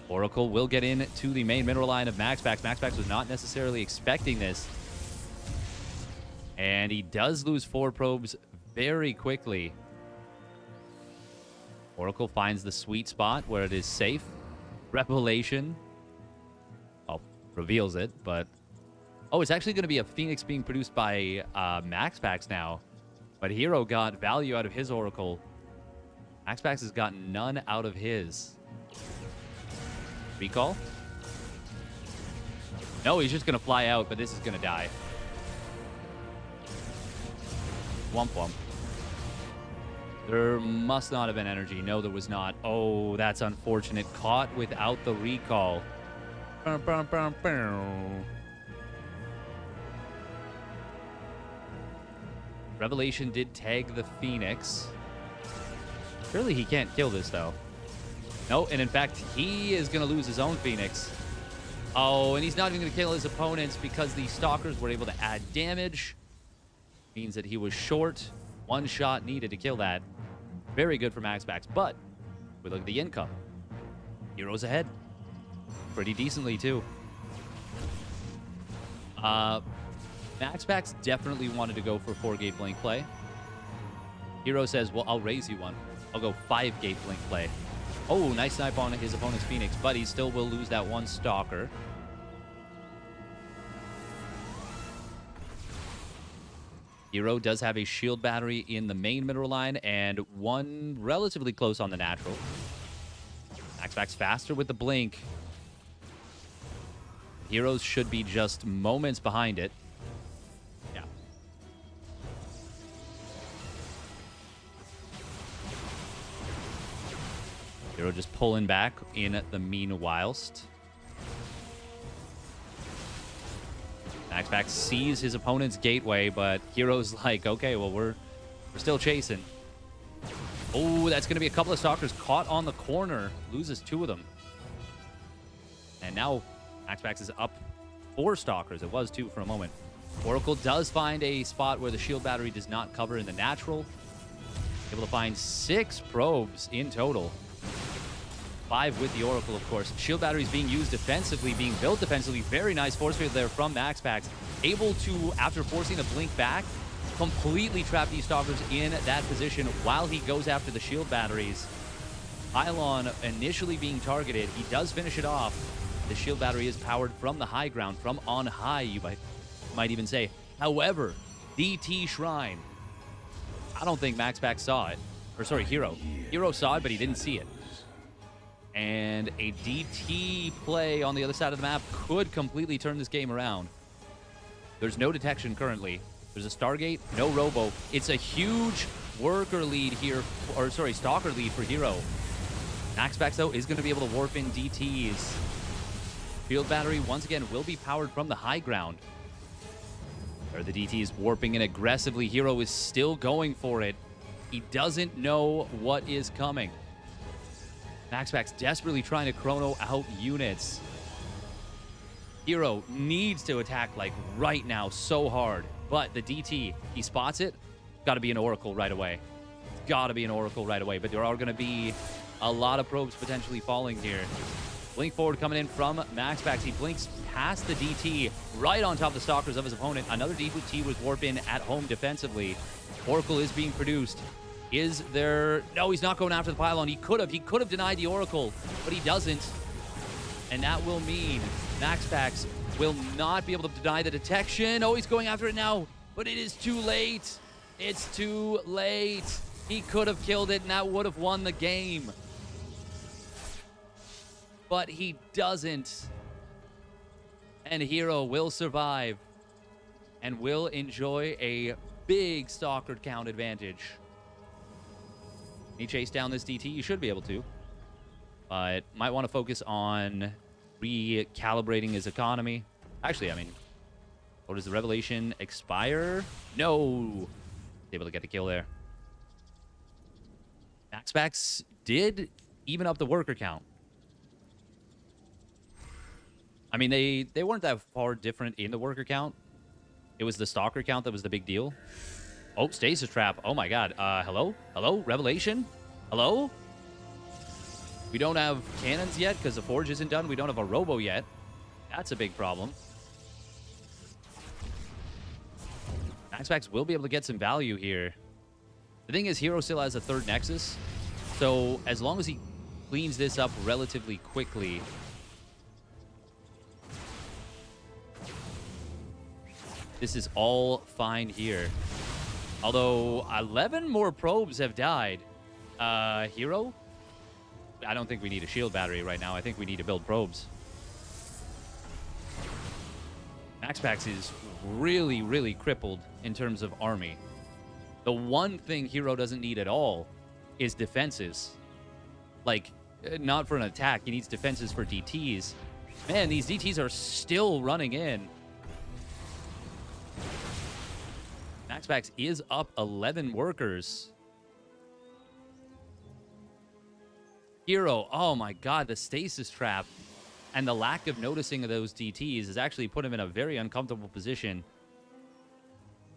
Oracle will get in to the main mineral line of MaxPax. MaxPax was not necessarily expecting this. And he does lose 4 probes very quickly. Oracle finds the sweet spot where it is safe. Revelation. Well, reveals it, but... Oh, it's actually going to be a Phoenix being produced by MaxPax now. But Hero got value out of his Oracle. MaxPax has gotten none out of his. Recall? No, he's just going to fly out, but this is going to die. Womp womp. There must not have been energy. No, there was not. Oh, that's unfortunate. Caught without the recall. Bow, bow, bow, bow. Revelation did tag the Phoenix. Surely he can't kill this, though. No, and in fact, he is going to lose his own Phoenix. Oh, and he's not even going to kill his opponents because the Stalkers were able to add damage. Means that he was short. One shot needed to kill that. Very good for MaxPax, but we look at the income. Heroes ahead. Pretty decently, too. MaxPax definitely wanted to go for 4-gate blink play. Hero says, well, I'll raise you one. I'll go 5-gate blink play. Oh, nice snipe on his opponent's Phoenix, but he still will lose that one Stalker. Hero does have a shield battery in the main mineral line and one relatively close on the natural. MaxPax faster with the blink. Heroes should be just moments behind it. Yeah. Hero just pulling back in the meanwhilest. MaxPax sees his opponent's gateway, but Hero's like, okay, well, we're still chasing. Oh, that's going to be a couple of Stalkers caught on the corner. Loses 2 of them. And now MaxPax is up 4 Stalkers. It was 2 for a moment. Oracle does find a spot where the shield battery does not cover in the natural. Able to find 6 probes in total. 5 with the Oracle, of course. Shield batteries being used defensively, being built defensively. Very nice force field there from MaxPax. Able to, after forcing the blink back, completely trap these Stalkers in that position while he goes after the shield batteries. Pylon initially being targeted. He does finish it off. The shield battery is powered from the high ground, from on high, you might even say. However, DT Shrine. I don't think MaxPax saw it. Or sorry, Hero. Hero saw it, but he didn't see it. And a DT play on the other side of the map could completely turn this game around. There's no detection currently. There's a Stargate, no Robo. It's a huge worker lead here, or sorry, Stalker lead for Hero. MaxPax, though, is going to be able to warp in DTs. Field battery, once again, will be powered from the high ground. There are the DTs warping in aggressively. Hero is still going for it. He doesn't know what is coming. MaxPax desperately trying to chrono out units. Hero needs to attack, like, right now so hard. But the DT, he spots it. Got to be an Oracle right away. Got to be an Oracle right away. But there are going to be a lot of probes potentially falling here. Blink forward coming in from MaxPax. He blinks past the DT right on top of the Stalkers of his opponent. Another DT was warp in at home defensively. Oracle is being produced. Is there... No, he's not going after the pylon. He could have denied the Oracle, but he doesn't. And that will mean MaxPax will not be able to deny the detection. Oh, he's going after it now, but it is too late. It's too late. He could have killed it, and that would have won the game. But he doesn't. And Hero will survive and will enjoy a big Stalker count advantage. He chased down this DT. You should be able to. But might want to focus on recalibrating his economy. Actually, I mean, what does the Revelation expire? No. Able to get the kill there. MaxPax did even up the worker count. I mean, they weren't that far different in the worker count. It was the Stalker count that was the big deal. Oh, stasis trap. Oh my god. Hello? Hello? Revelation? Hello? We don't have cannons yet because the forge isn't done. We don't have a robo yet. That's a big problem. MaxPax will be able to get some value here. The thing is, Hero still has a 3rd Nexus. So as long as he cleans this up relatively quickly... This is all fine here. Although 11 more probes have died. Hero? I don't think we need a shield battery right now. I think we need to build probes. MaxPax is really, really crippled in terms of army. The one thing Hero doesn't need at all is defenses. Like, not for an attack. He needs defenses for DTs. Man, these DTs are still running in. MaxPax is up 11 workers. Hero, oh my god, the stasis trap and the lack of noticing of those DTs has actually put him in a very uncomfortable position.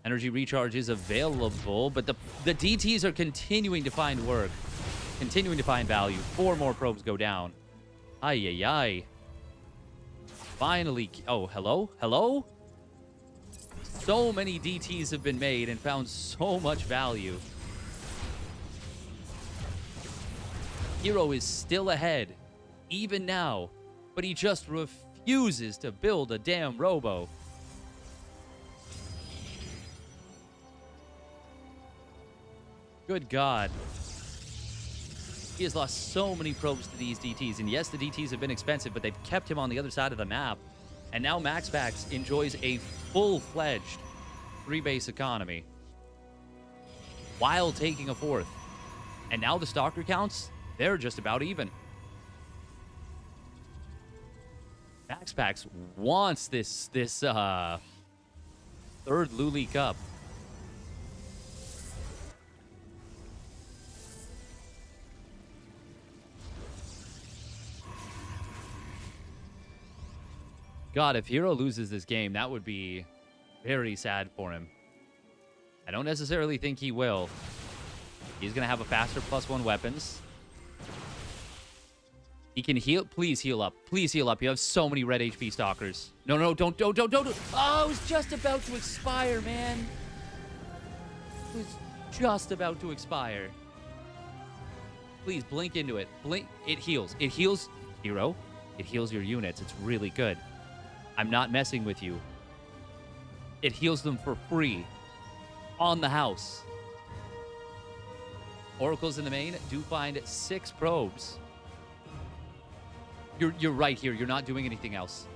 Energy recharge is available, but the DTs are continuing to find work, continuing to find value. 4 more probes go down. Ay, ay, ay. Finally, oh, hello? Hello? So many DTs have been made and found so much value. Hero is still ahead, even now, but he just refuses to build a damn robo. Good God. He has lost so many probes to these DTs, and yes, the DTs have been expensive, but they've kept him on the other side of the map. And now MaxPax enjoys a full-fledged 3-base economy while taking a 4th. And now the stalker counts, they're just about even. MaxPax wants this 3rd Lully Cup. God, if Hero loses this game, that would be very sad for him. I don't necessarily think he will. He's going to have a faster +1 weapons. He can heal. Please heal up. Please heal up. You have so many red HP stalkers. No, no, don't. Oh, it was just about to expire, man. It was just about to expire. Please blink into it. Blink. It heals. It heals, Hero. It heals your units. It's really good. I'm not messing with you. It heals them for free. On the house. Oracles in the main do find 6 probes. You're right here. You're not doing anything else.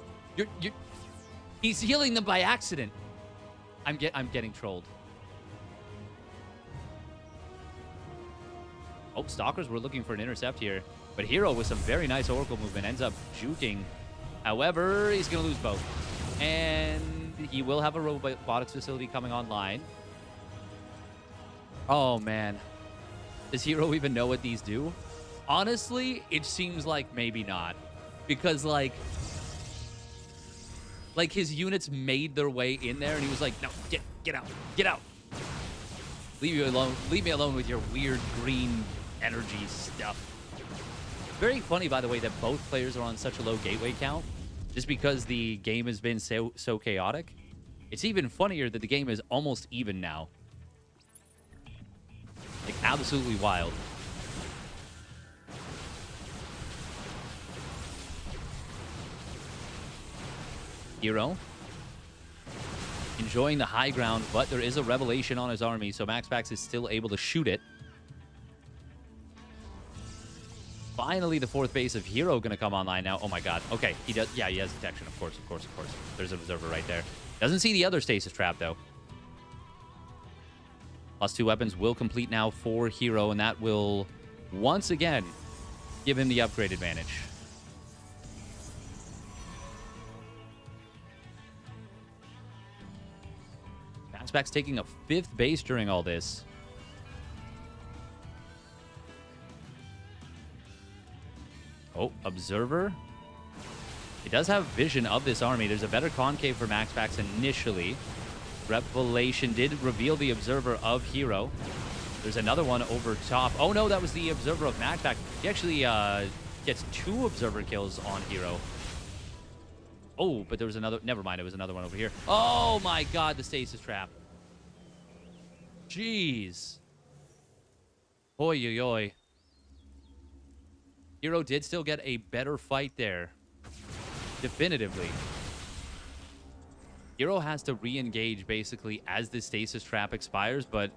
He's healing them by accident. I'm getting trolled. Oh, Stalkers were looking for an intercept here. But Hero with some very nice Oracle movement ends up juking. However, he's going to lose both. And he will have a robotics facility coming online. Oh, man. Does Hero even know what these do? Honestly, it seems like maybe not. Because, like his units made their way in there, and he was like, no, get out. Get out. Leave you alone. Leave me alone with your weird green energy stuff. Very funny, by the way, that both players are on such a low gateway count. Just because the game has been so chaotic. It's even funnier that the game is almost even now. Like, absolutely wild. Hero. Enjoying the high ground, but there is a revelation on his army, so MaxPax is still able to shoot it. Finally, the 4th base of Hero going to come online now. Oh my god. Okay, he does. Yeah, he has detection. Of course. There's an observer right there. Doesn't see the other stasis trap, though. +2 weapons will complete now for Hero, and that will once again give him the upgrade advantage. MaxPax taking a 5th base during all this. Oh, Observer. He does have vision of this army. There's a better concave for MaxPax initially. Revelation did reveal the Observer of Hero. There's another one over top. Oh, no, that was the Observer of MaxPax. He actually gets 2 Observer kills on Hero. Oh, but there was another. Never mind, it was another one over here. Oh, my God, the stasis trap. Jeez. Oi, oi, oi. Hero did still get a better fight there. Definitively. Hero has to re-engage basically as the stasis trap expires, but...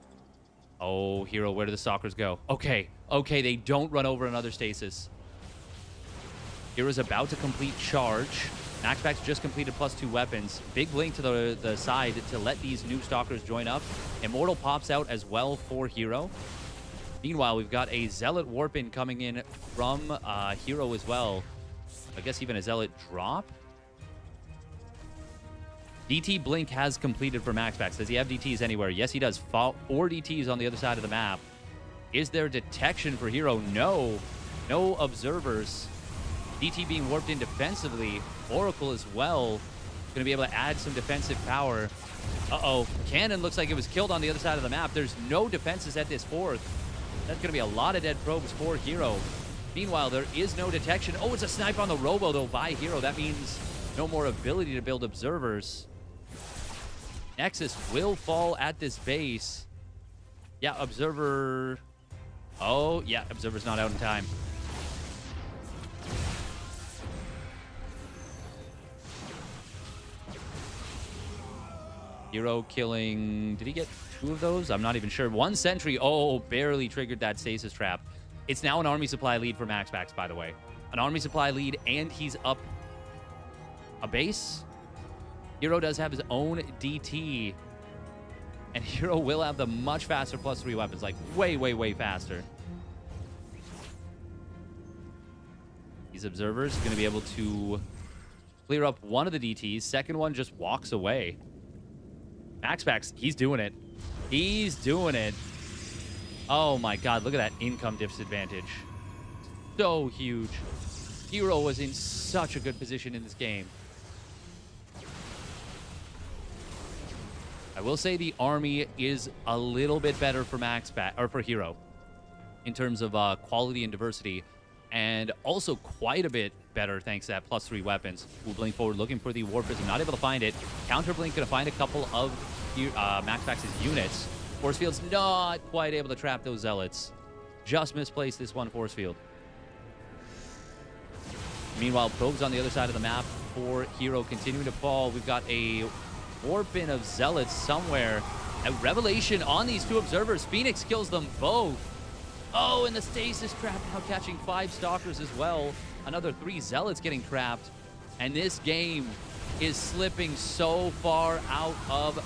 Oh, Hero, where do the stalkers go? Okay, they don't run over another stasis. Hero's about to complete charge. MaxPax just completed +2 weapons. Big blink to the side to let these new stalkers join up. Immortal pops out as well for Hero. Meanwhile, we've got a Zealot Warp-in coming in from Hero as well. I guess even a Zealot drop? DT Blink has completed for MaxPax. Does he have DTs anywhere? Yes, he does. 4 DTs on the other side of the map. Is there detection for Hero? No. No observers. DT being warped in defensively. Oracle as well. Going to be able to add some defensive power. Uh-oh. Cannon looks like it was killed on the other side of the map. There's no defenses at this fourth. That's going to be a lot of dead probes for Hero. Meanwhile, there is no detection. Oh, it's a snipe on the Robo, though, by Hero. That means no more ability to build observers. Nexus will fall at this base. Yeah, Observer... Oh, yeah, Observer's not out in time. Hero killing... Did he get 2 of those? I'm not even sure. 1 sentry. Oh, barely triggered that stasis trap. It's now an army supply lead for MaxPax, by the way. An army supply lead, and he's up a base. Hero does have his own DT. And Hero will have the much faster +3 weapons. Like, way, way, way faster. These observers are going to be able to clear up one of the DTs. Second one just walks away. MaxPax, he's doing it. He's doing it. Oh my god, look at that income disadvantage. So huge. Hero was in such a good position in this game. I will say the army is a little bit better for MaxPax, or for Hero, in terms of quality and diversity, and also quite a bit better thanks to that +3 weapons. We'll blink forward, looking for the War Prism, not able to find it. Counterblink gonna find a couple of MaxPax's units. Force Field's not quite able to trap those Zealots. Just misplaced this one Force Field. Meanwhile, probes on the other side of the map for Hero continuing to fall. We've got a warp-in of Zealots somewhere. A revelation on these 2 observers. Phoenix kills them both. Oh, and the stasis trap now catching 5 stalkers as well. Another 3 Zealots getting trapped. And this game is slipping so far out of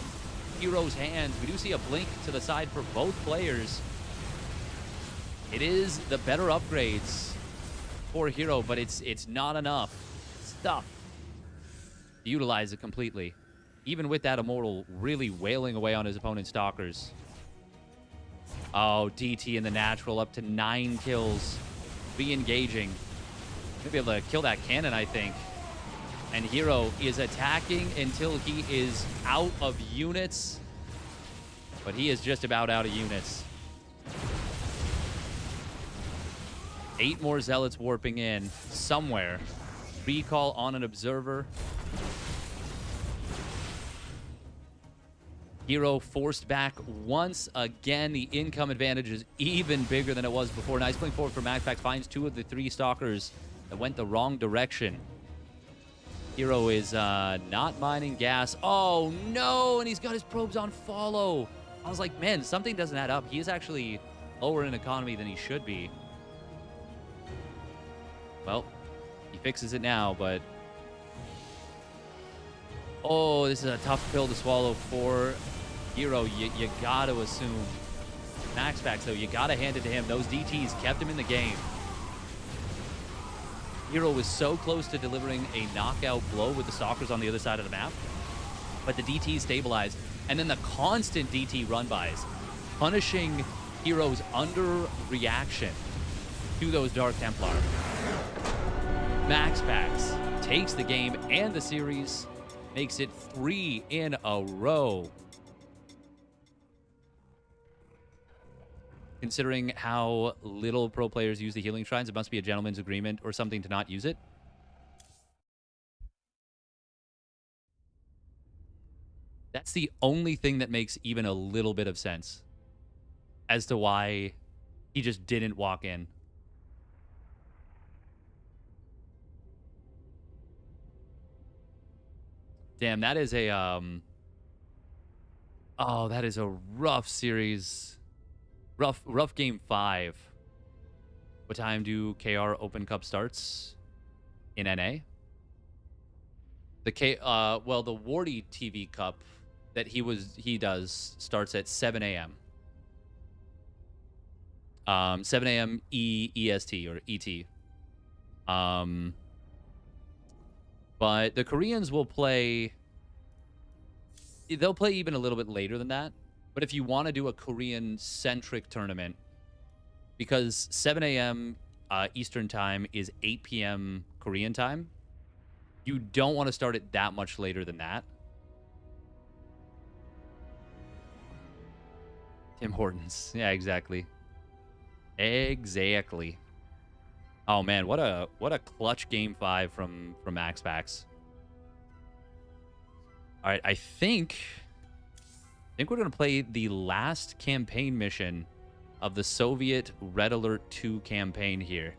Hero's hands. We do see a blink to the side for both players. It is the better upgrades for Hero, but it's not enough stuff to utilize it completely. Even with that Immortal really wailing away on his opponent's stalkers. Oh, DT in the natural up to 9 kills. Re-engaging. Gonna be able to kill that cannon, I think. And Hero is attacking until he is out of units. But he is just about out of units. 8 more Zealots warping in somewhere. Recall on an observer. Hero forced back once again. The income advantage is even bigger than it was before. Nice blink forward for MaxPax. Finds 2 of the 3 stalkers that went the wrong direction. Hero is not mining gas. Oh, no! And he's got his probes on follow. I was like, man, something doesn't add up. He is actually lower in economy than he should be. Well, he fixes it now, but... Oh, this is a tough pill to swallow for Hero. You gotta assume. MaxPax, though, you gotta hand it to him. Those DTs kept him in the game. Hero was so close to delivering a knockout blow with the stalkers on the other side of the map, but the DT stabilized, and then the constant DT run-bys, punishing Hero's underreaction to those Dark Templar. MaxPax takes the game and the series, makes it 3 in a row. Considering how little pro players use the healing shrines, it must be a gentleman's agreement or something to not use it. That's the only thing that makes even a little bit of sense as to why he just didn't walk in. Damn, that is a oh, that is a rough series. Rough game 5. What time do KR Open Cup starts in NA? The well, the Wardy TV Cup that he does starts at 7 a.m. 7 a.m. EST or ET. But the Koreans will play they'll play even a little bit later than that. But if you want to do a Korean-centric tournament, because 7 a.m. Eastern time is 8 p.m. Korean time, you don't want to start it that much later than that. Tim Hortons. Yeah, exactly. Exactly. Oh man, what a clutch game 5 from MaxPax. All right, I think we're gonna play the last campaign mission of the Soviet Red Alert 2 campaign here.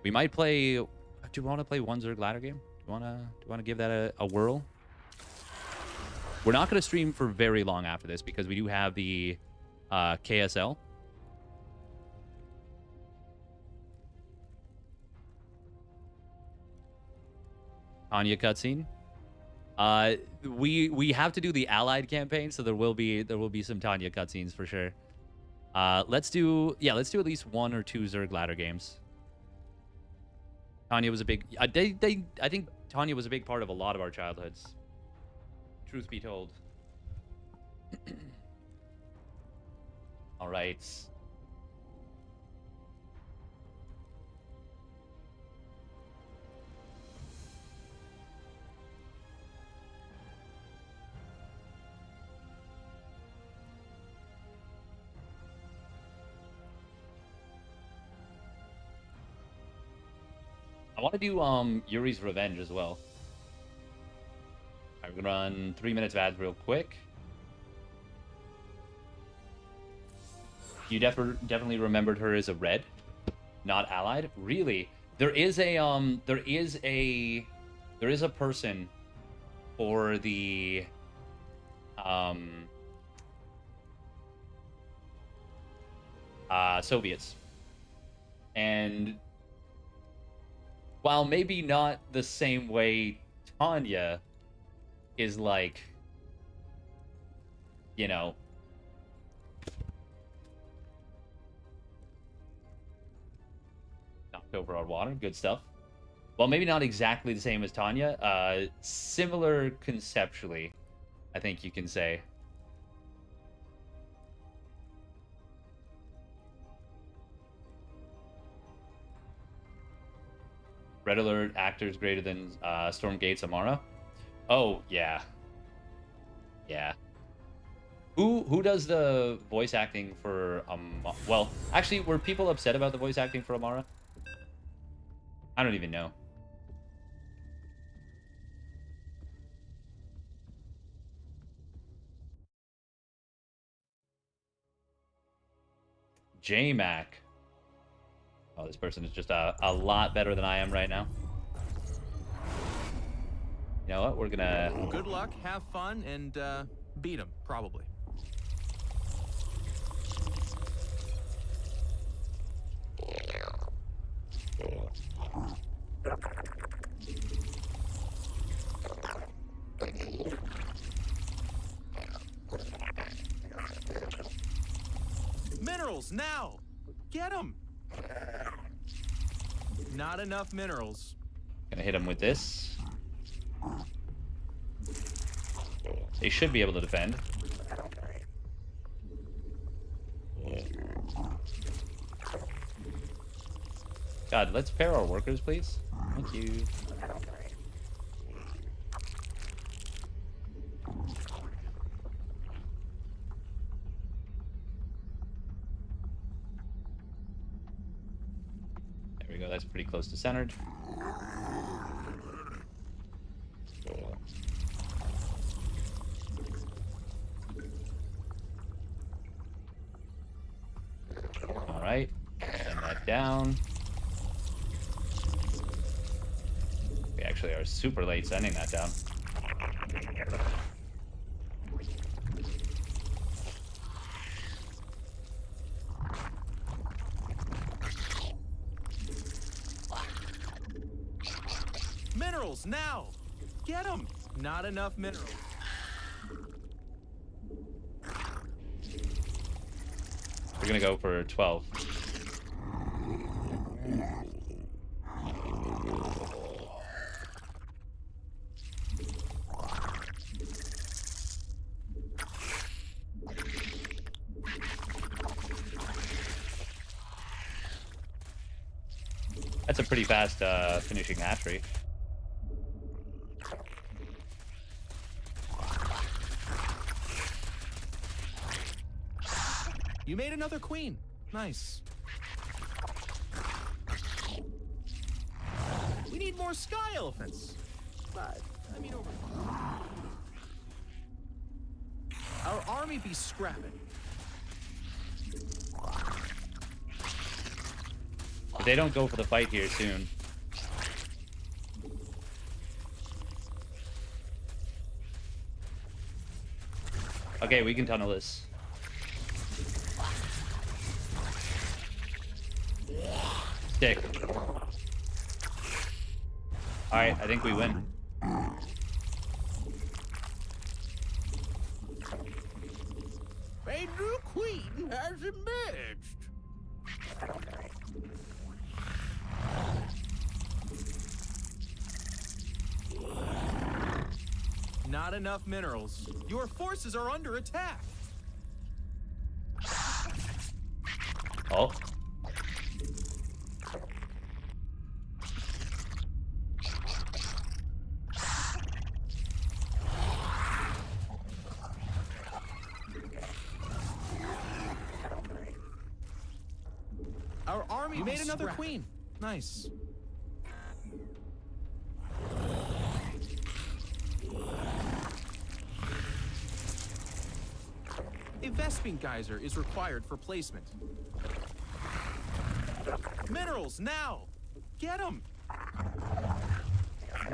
We might play. Do you want to play one Zerg ladder game? Do you wanna give that a whirl? We're not gonna stream for very long after this because we do have the KSL. Tanya cutscene. We have to do the Allied campaign, so there will be some Tanya cutscenes for sure. Let's do at least 1 or 2 Zerg ladder games. Tanya was a big. I think Tanya was a big part of a lot of our childhoods. Truth be told. All right. I want to do Yuri's Revenge as well. I'm gonna run 3 minutes of ads real quick. You definitely remembered her as a red, not allied. Really, there is a person for the Soviets, and while maybe not the same way Tanya is like, you know, knocked over our water, good stuff. Well, maybe not exactly the same as Tanya. Similar conceptually, I think you can say. Red Alert actors greater than Stormgate's Amara. Oh yeah, yeah. Who does the voice acting for well, actually, were people upset about the voice acting for Amara? I don't even know. J-Mac. Oh, this person is just a lot better than I am right now. You know what? We're gonna... Good luck, have fun, and beat him, probably. Minerals, now! Get them! Not enough minerals. Gonna hit him with this. They should be able to defend. God, let's pair our workers, please. Thank you. There we go, that's pretty close to centered. Alright, send that down. We actually are super late sending that down. Minerals, now! Get them! Not enough minerals. We're gonna go for 12. That's a pretty fast finishing hatch rate. You made another queen. Nice. We need more sky elephants. But, I mean, over. Our army be scrapping. If they don't go for the fight here soon. Okay, we can tunnel this. Sick. Alright, I think we win. A new queen has emerged. Not enough minerals. Your forces are under attack. Oh. Our army made another queen. Nice. A Vespene geyser is required for placement. Minerals, now! Get them!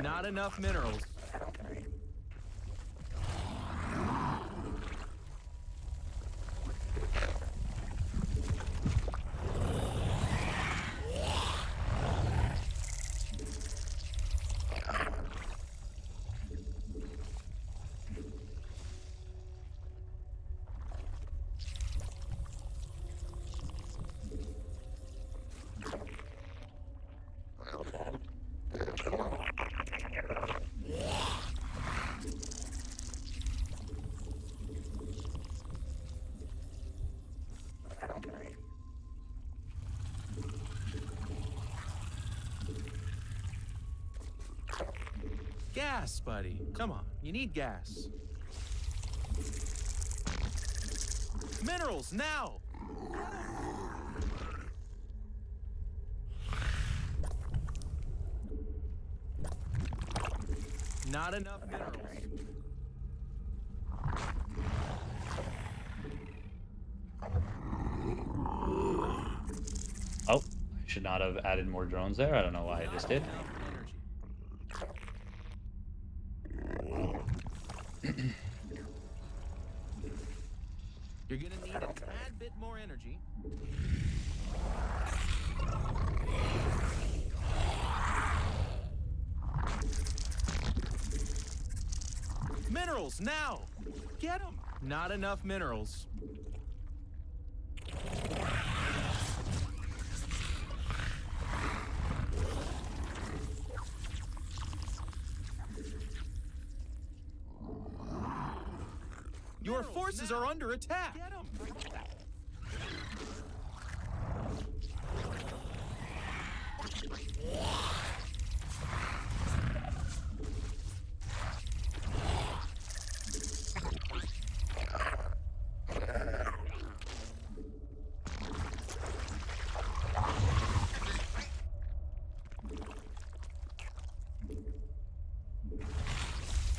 Not enough minerals. Gas, buddy. Come on, you need gas. Minerals, now! Not enough minerals. Oh, I should not have added more drones there. I don't know why I just did. You're gonna need a tad bit more energy. Minerals, now! Get them! Not enough minerals. Your forces are under attack. Get 'em.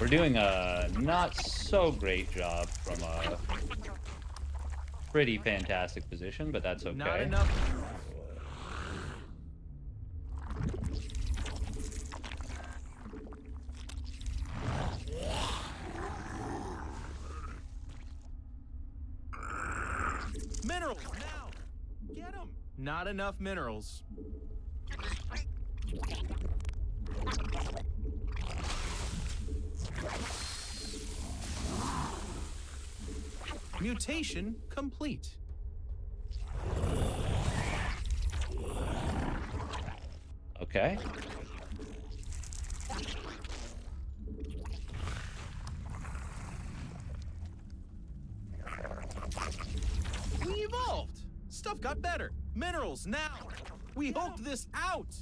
We're doing a not so great job from a pretty fantastic position, but that's okay. Not enough. Minerals, now! Get them! Not enough minerals. Mutation complete. Okay. We evolved. Stuff got better. Minerals now. We hulked this out.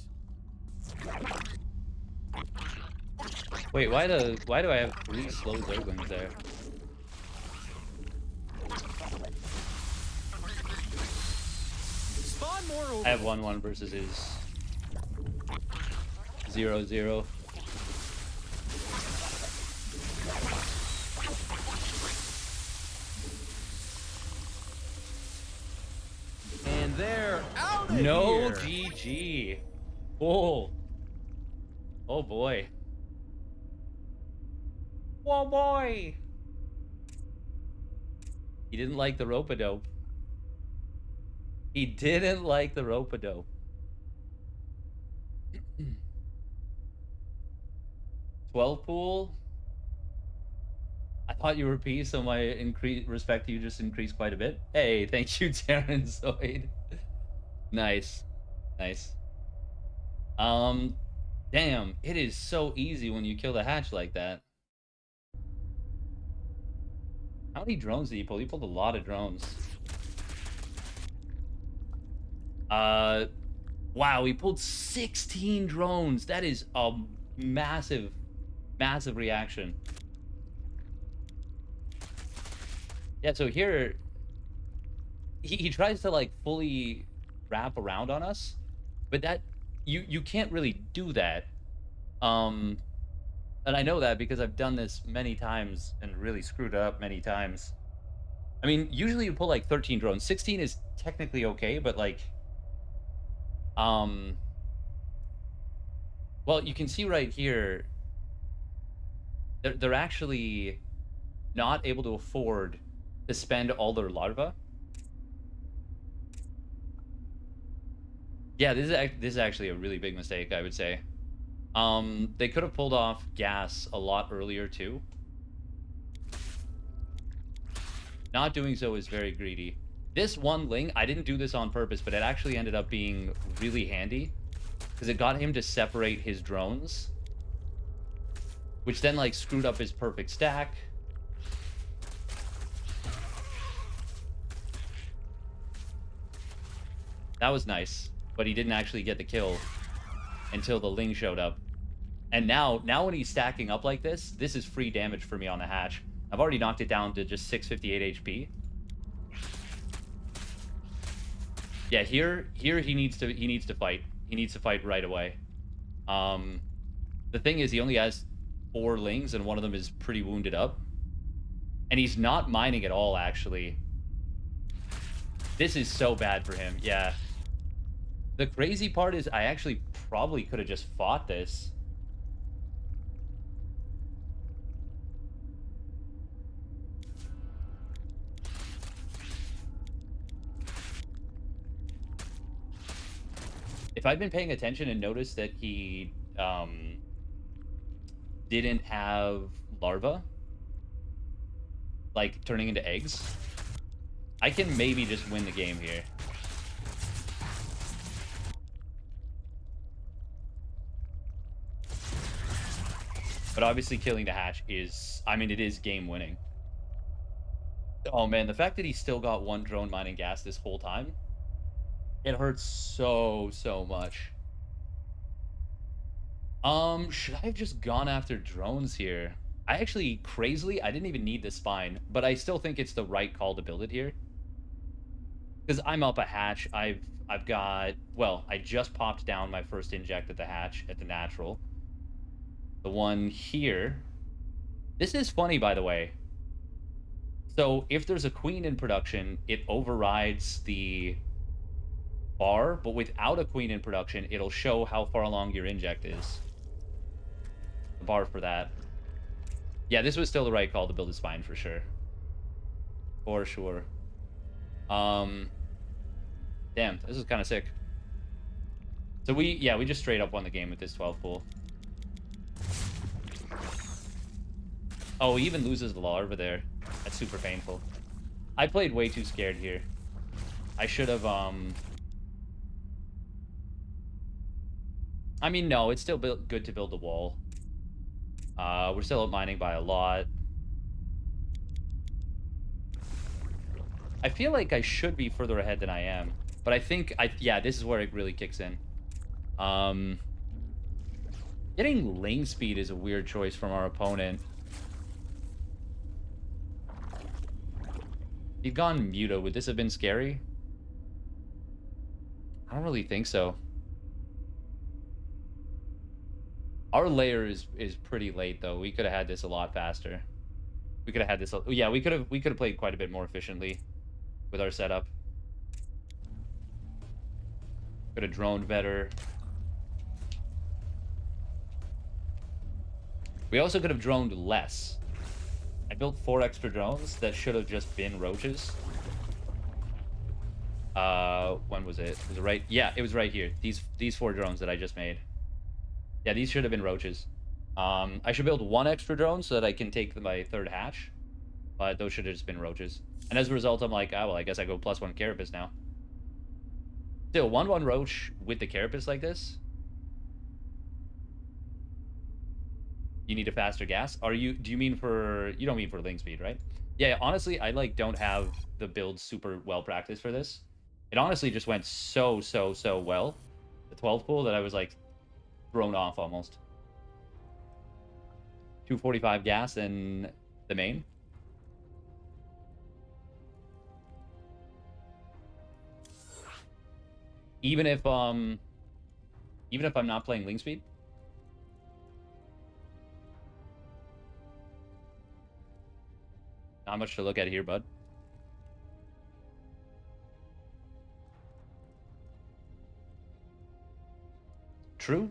Wait, why do I have 3 slow Zerglings there? Spawn more over. I have 1-1 versus his 0-0. And they're out of No here. GG. Oh. Oh boy. Oh boy. He didn't like the rope-a-dope. He didn't like the rope-a-dope. 12 pool. I thought you were P, so my respect to you just increased quite a bit. Hey, thank you, Darren Zoid. Nice. Nice. Damn, it is so easy when you kill the hatch like that. How many drones did he pull? He pulled a lot of drones. Wow, he pulled 16 drones. That is a massive, massive reaction. Yeah, so here, he tries to, like, fully wrap around on us, but that, you can't really do that. And I know that because I've done this many times and really screwed up many times. I mean, usually you pull, like, 13 drones. 16 is technically okay, but, like, well, you can see right here, they're actually not able to afford to spend all their larvae. Yeah, this is actually a really big mistake, I would say. They could have pulled off gas a lot earlier too. Not doing so is very greedy. This one ling, I didn't do this on purpose, but it actually ended up being really handy because it got him to separate his drones, which then, like, screwed up his perfect stack. That was nice, but he didn't actually get the kill until the ling showed up. And now when he's stacking up like this, this is free damage for me on the hatch. I've already knocked it down to just 658 HP. Yeah, here he needs to fight. He needs to fight right away. The thing is, he only has 4 lings, and one of them is pretty wounded up. And he's not mining at all, actually. This is so bad for him, yeah. The crazy part is I actually probably could have just fought this. If I'd been paying attention and noticed that he didn't have larvae, like, turning into eggs, I can maybe just win the game here. But obviously killing the hatch is, I mean, it is game winning. Oh man, the fact that he still got 1 drone mining gas this whole time, it hurts so much. Should I have just gone after drones here? I actually, crazily, I didn't even need the spine, but I still think it's the right call to build it here. Because I'm up a hatch. I've got, well, I just popped down my first inject at the hatch at the natural. The one here. This is funny, by the way. So if there's a queen in production, it overrides the bar, but without a queen in production, it'll show how far along your inject is. The bar for that. Yeah, this was still the right call to build a spine for sure. For sure. Damn, this is kind of sick. So we just straight up won the game with this 12 pool. Oh, he even loses the larva there. That's super painful. I played way too scared here. I should have, I mean, no, it's still good to build the wall. We're still out mining by a lot. I feel like I should be further ahead than I am. But I think, yeah, this is where it really kicks in. Getting lane speed is a weird choice from our opponent. If he'd gone Muto, would this have been scary? I don't really think so. Our layer is pretty late though. We could have had this a lot faster. We could have had this. Yeah, we could have played quite a bit more efficiently with our setup. Could have droned better. We also could have droned less. I built 4 extra drones that should have just been roaches. When was it? Was it right? Yeah, it was right here. These 4 drones that I just made. Yeah, these should have been roaches. I should build 1 extra drone so that I can take my 3rd hatch. But those should have just been roaches. And as a result, I'm like, oh, well, I guess I go +1 carapace now. Still, 1/1 roach with the carapace like this. You need a faster gas. Do you mean for, you don't mean for link speed, right? Yeah, honestly, I like don't have the build super well practiced for this. It honestly just went so well. The 12 pool that I was like thrown off almost. 245 gas in the main. Even if I'm not playing link speed. Not much to look at here, bud. True.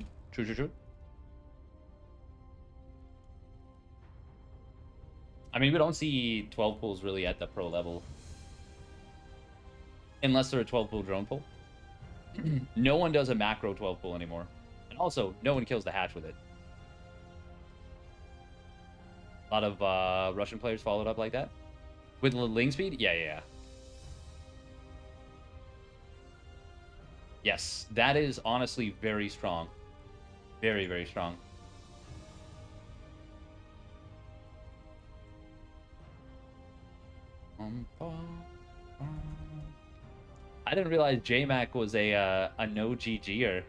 I mean, we don't see 12 pools really at the pro level. Unless they're a 12 pool drone pool. No one does a macro 12 pool anymore. And also, no one kills the hatch with it. A lot of Russian players followed up like that. With link speed? Yeah. Yes, that is honestly very strong. Very strong. I didn't realize JMac was a no GG'er.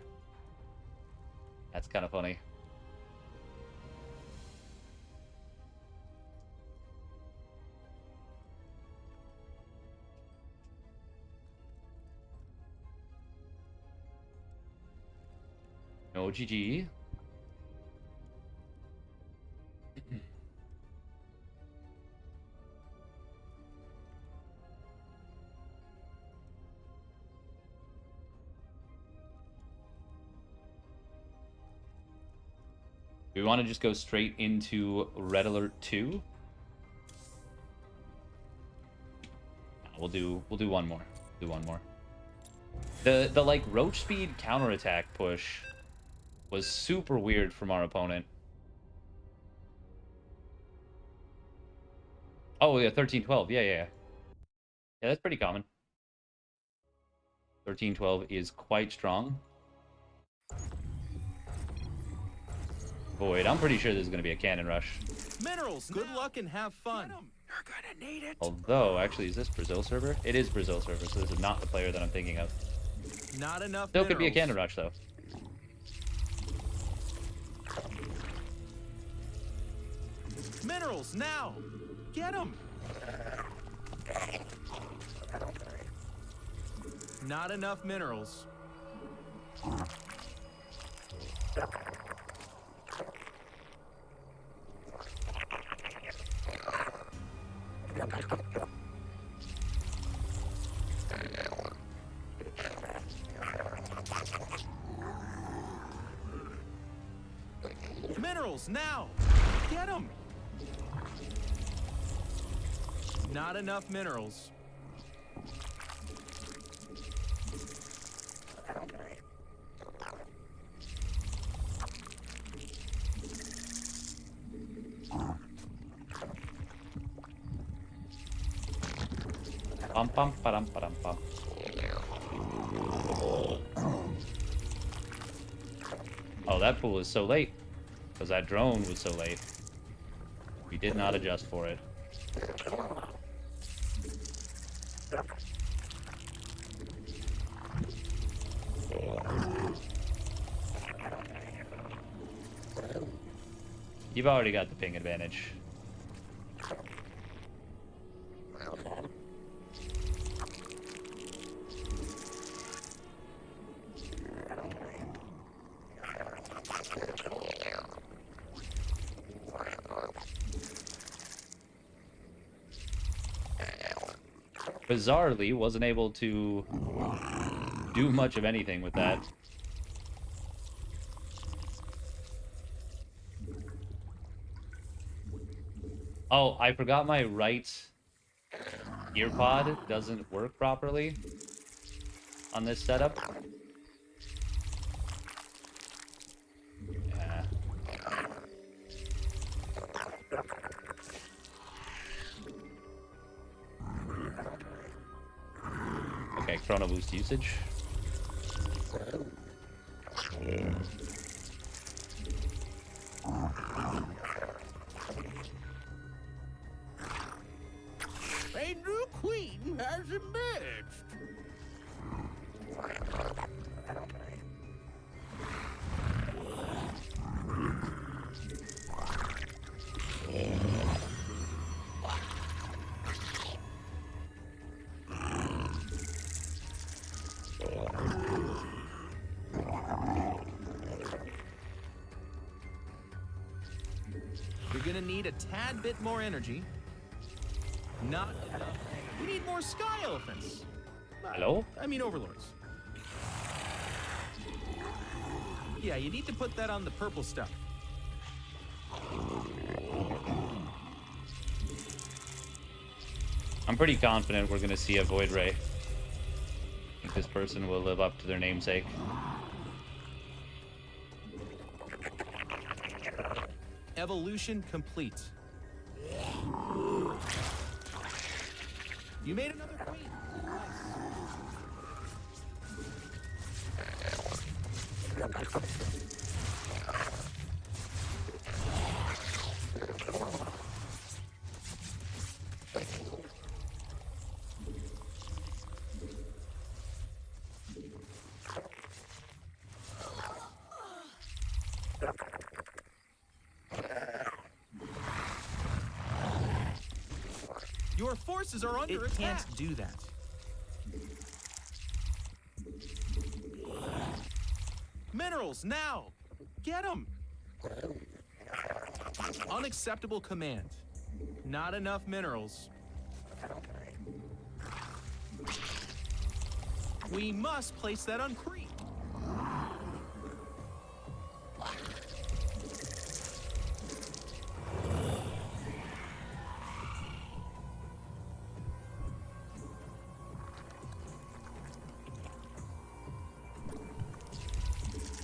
That's kind of funny. No GG. We want to just go straight into Red Alert 2. We'll do one more. Do one more. The like roach speed counterattack push was super weird from our opponent. Oh yeah, 13-12. Yeah. Yeah, that's pretty common. 13-12 is quite strong. Void. I'm pretty sure this is going to be a cannon rush. Minerals, good luck and have fun. You're gonna need it. Although, actually, is this Brazil server? It is Brazil server, so this is not the player that I'm thinking of. Not enough. Still could be a cannon rush, though. Minerals now. Get them. Not enough minerals. Minerals now. Get them. Not enough minerals. Pam pam pam. Oh, that pool is so late. Because that drone was so late. We did not adjust for it. You've already got the ping advantage. Bizarrely, wasn't able to do much of anything with that. Oh, I forgot my right ear pod doesn't work properly on this setup. Yeah. Okay, chrono boost usage. A new queen has emerged. You're gonna need a tad bit more energy. Not enough. We need more sky elephants. Hello? I mean overlords. Yeah, you need to put that on the purple stuff. I'm pretty confident we're gonna see a Void Ray. I think this person will live up to their namesake. Evolution complete. You made another queen. Your forces are under attack. It can't do that. Minerals, now! Get them! Unacceptable command. Not enough minerals. We must place that on creep.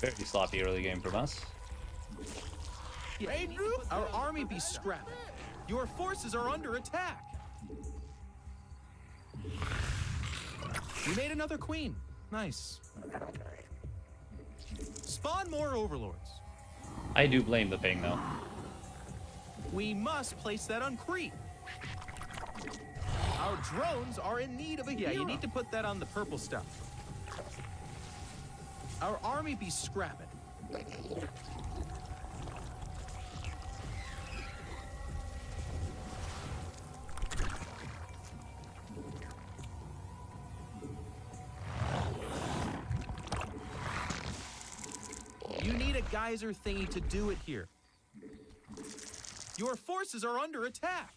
Very sloppy early game from us. Hey, our army be scrapped. Your forces are under attack. You made another queen. Nice. Spawn more overlords. I do blame the ping though. We must place that on creep. Our drones are in need of a hero. Yeah, you need to put that on the purple stuff. Our army be scrapping. You need a geyser thingy to do it here. Your forces are under attack.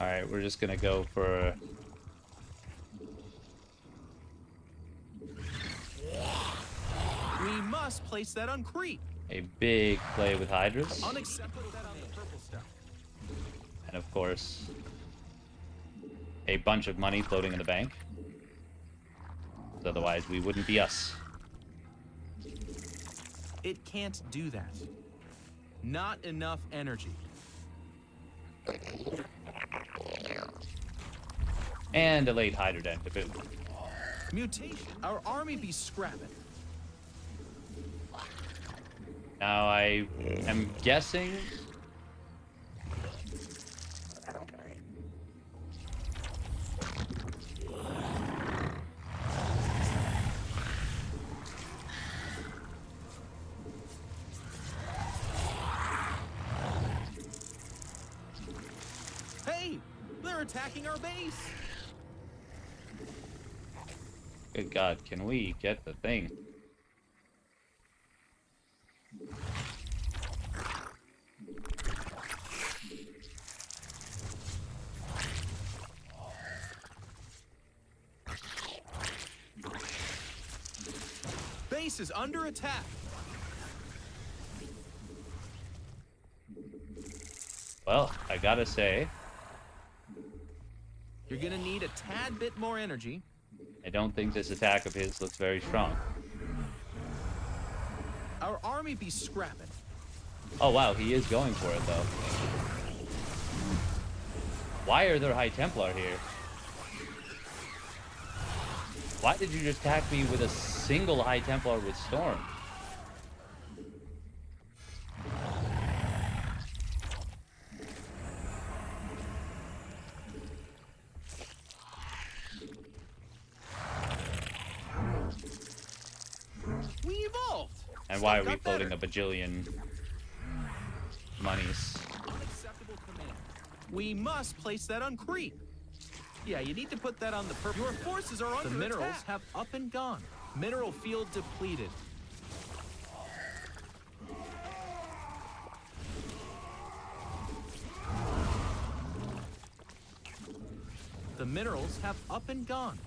Alright, we're just gonna go for... We must place that on creep. a big play with Hydras. Unacceptable that on the purple stuff. And of course, a bunch of money floating in the bank. 'Cause otherwise, we wouldn't be us. It can't do that. Not enough energy. And a late Hydrodent to boot. Mutation. Our army be scrapping. Now I am guessing. Hey, they're attacking our base. Good God, can we get the thing? Base is under attack. Well, I gotta say, You're gonna need a tad bit more energy. I don't think this attack of his looks very strong. Our army be scrapping. Oh wow, he is going for it though. Why are there High Templar here? Why did you just attack me with a single High Templar with Storm? We evolved. And why are we Got floating better. a bajillion monies? Unacceptable command. We must place that on creep. Yeah, you need to put that on the purple. Your forces are under The minerals attack. Have up and gone. Mineral field depleted. The minerals have up and gone.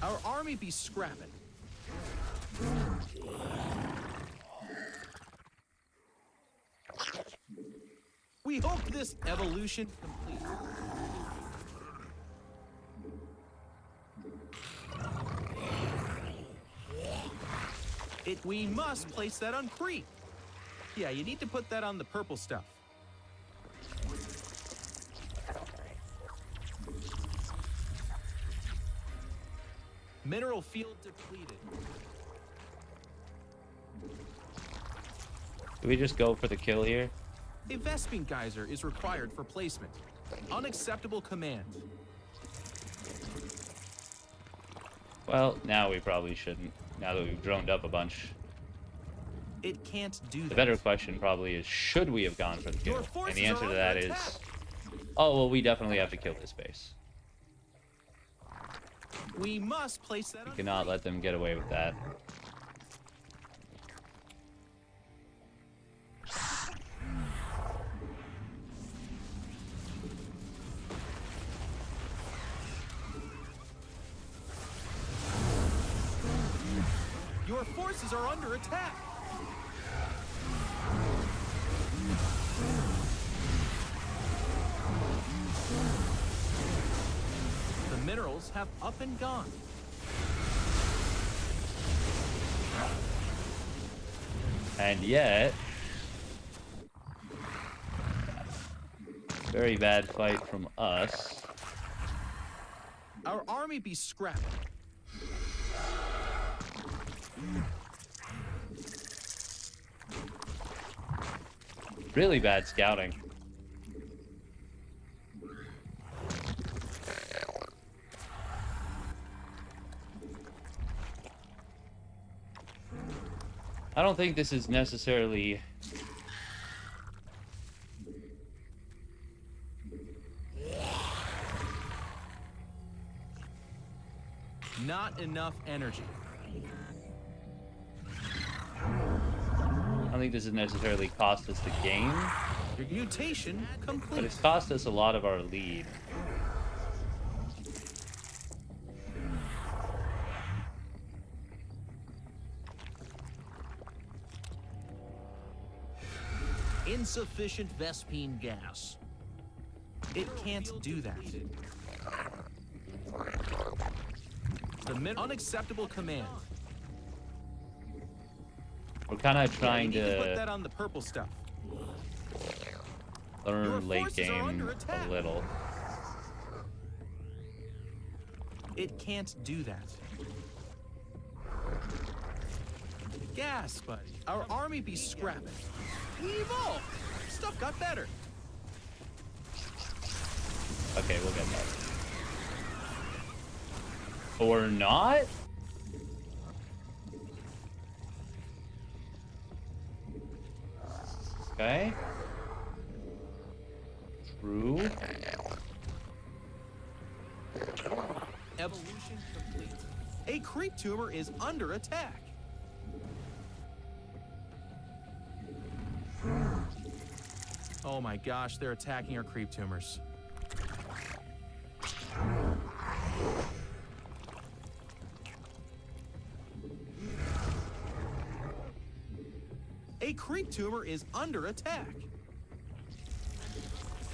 Our army be scrapping. We hope this evolution complete. We must place that on creep. Yeah, you need to put that on the purple stuff. Mineral field depleted. Do we just go for the kill here? A Vespene geyser is required for placement. Unacceptable command. Well, now we probably shouldn't. Now that we've droned up a bunch. It can't do that. The better question probably is, should we have gone for the kill? Your And forces the answer are to that under is, attack. oh, well, we definitely have to kill this base. We must place that We on cannot let them get away with that. Your forces are under attack. The minerals have up and gone. And yet, very bad fight from us. Our army be scrapping. Really bad scouting. I don't think this is necessarily Not enough energy. I don't think this has necessarily cost us the game, Your mutation but complete. it's cost us a lot of our lead. Insufficient Vespene gas. It can't do that. Unacceptable command. We're kind of Yeah, trying you need to put to that on the purple stuff. learn Your late forces are under game attack. a little. It can't do that. Gas, buddy. Our army be scrapping. We evolved. Stuff got better. Okay, we'll get that. Or not? Okay. True. Evolution complete. A creep tumor is under attack. Oh my gosh, they're attacking our creep tumors. A creep tumor is under attack.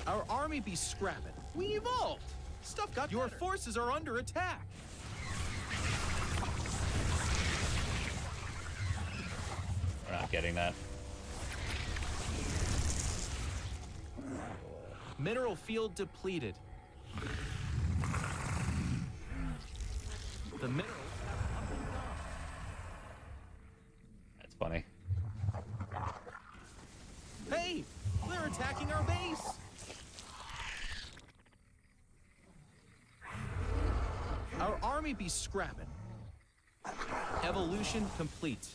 Our army be scrapping. We evolved. Stuff got Your forces are under attack. We're not getting that. Mineral field depleted. The minerals have up and gone. That's funny. Hey, they're attacking our base. Our army be scrapping. Evolution complete.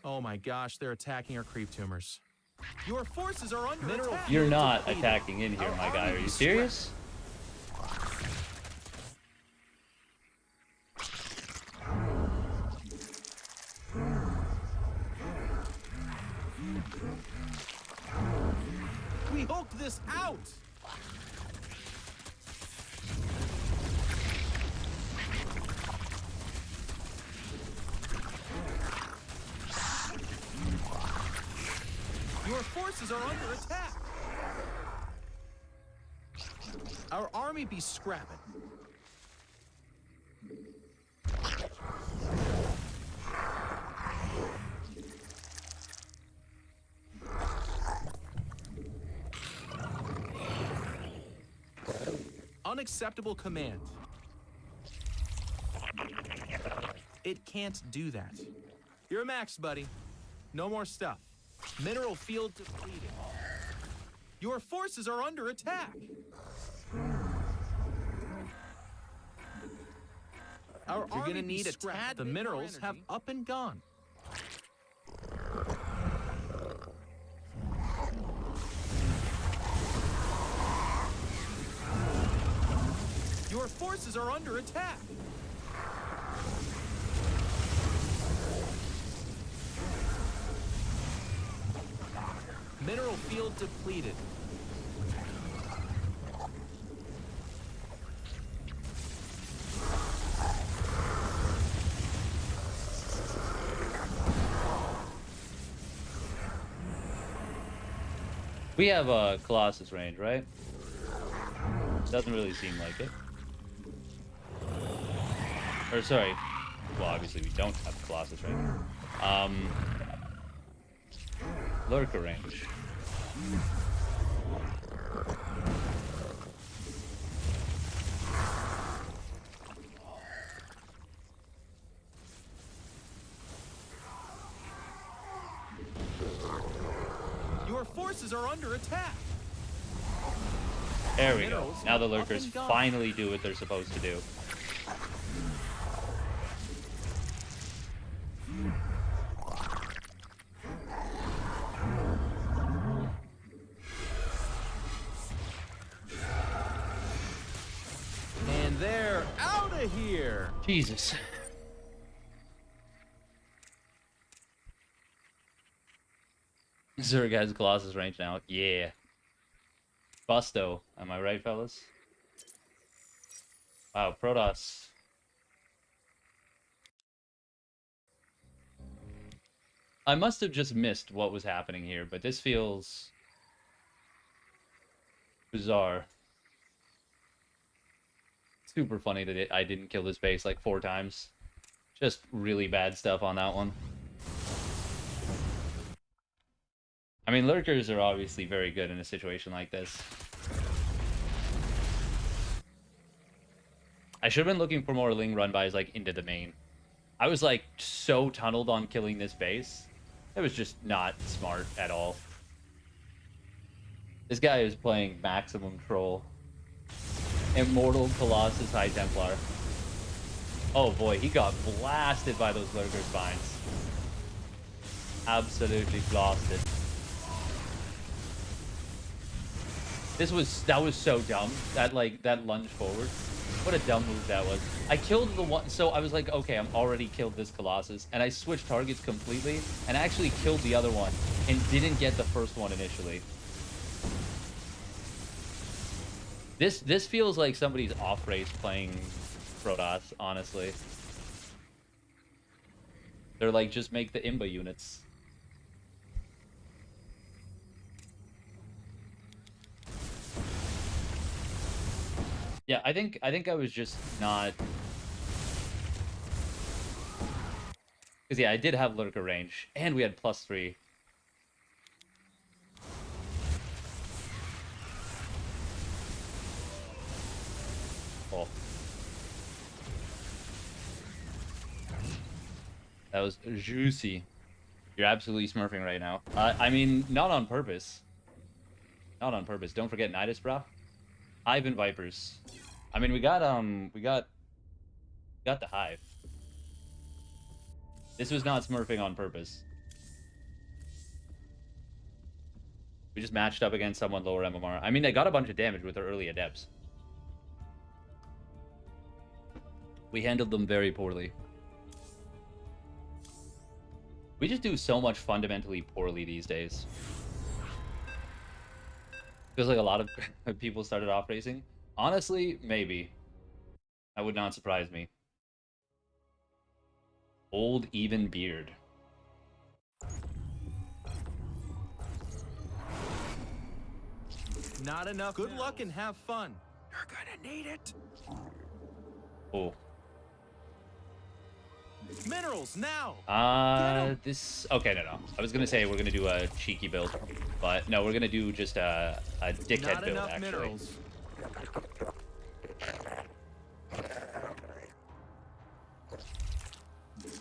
Oh my gosh, they're attacking our creep tumors. Your forces are under attack. You're not attacking in here, my guy. Are you serious? We hulked this out. Your forces are under attack. Our army be scrapping. Unacceptable command. It can't do that. You're maxed, buddy. No more stuff. Mineral field depleted. Your forces are under attack. You're gonna need a tad. The minerals have up and gone. Your forces are under attack. Mineral field depleted. We have a Colossus range, right? Doesn't really seem like it. Or sorry. Well, obviously we don't have a Colossus range. Lurker range. Your forces are under attack. There we go. Now the Lurkers finally do what they're supposed to do. And they're out of here. Jesus. Zerg has Colossus range now. Yeah. Busto. Am I right, fellas? Wow, Protoss. I must have just missed what was happening here, but this feels bizarre. Super funny that I didn't kill this base like 4 times. Just really bad stuff on that one. I mean, lurkers are obviously very good in a situation like this. I should have been looking for more Ling run-bys like into the main. I was like so tunneled on killing this base. It was just not smart at all. This guy is playing maximum troll. Immortal Colossus High Templar. Oh boy, he got blasted by those lurker spines. Absolutely blasted. That was so dumb. That lunge forward. What a dumb move that was. I killed the one, so I was like, okay, I'm already killed this Colossus, and I switched targets completely, and actually killed the other one, and didn't get the first one initially. This feels like somebody's off race playing Protoss, honestly. They're like, just make the Imba units. Yeah, I think I was just not, because yeah, I did have lurker range, and we had +3. Oh, that was juicy. You're absolutely smurfing right now. I mean, not on purpose. Not on purpose. Don't forget Nidus, bro. Hive and Vipers. I mean, we got the Hive. This was not smurfing on purpose. We just matched up against someone lower MMR. I mean, they got a bunch of damage with their early adepts. We handled them very poorly. We just do so much fundamentally poorly these days. Feels like a lot of people started off racing. Honestly, maybe. That would not surprise me. Old even beard. Not enough. Good luck and have fun. You're gonna need it. Oh. Minerals now. This. Okay, no. I was gonna say we're gonna do a cheeky build, but no, we're gonna do just a dickhead Not build enough actually. Minerals.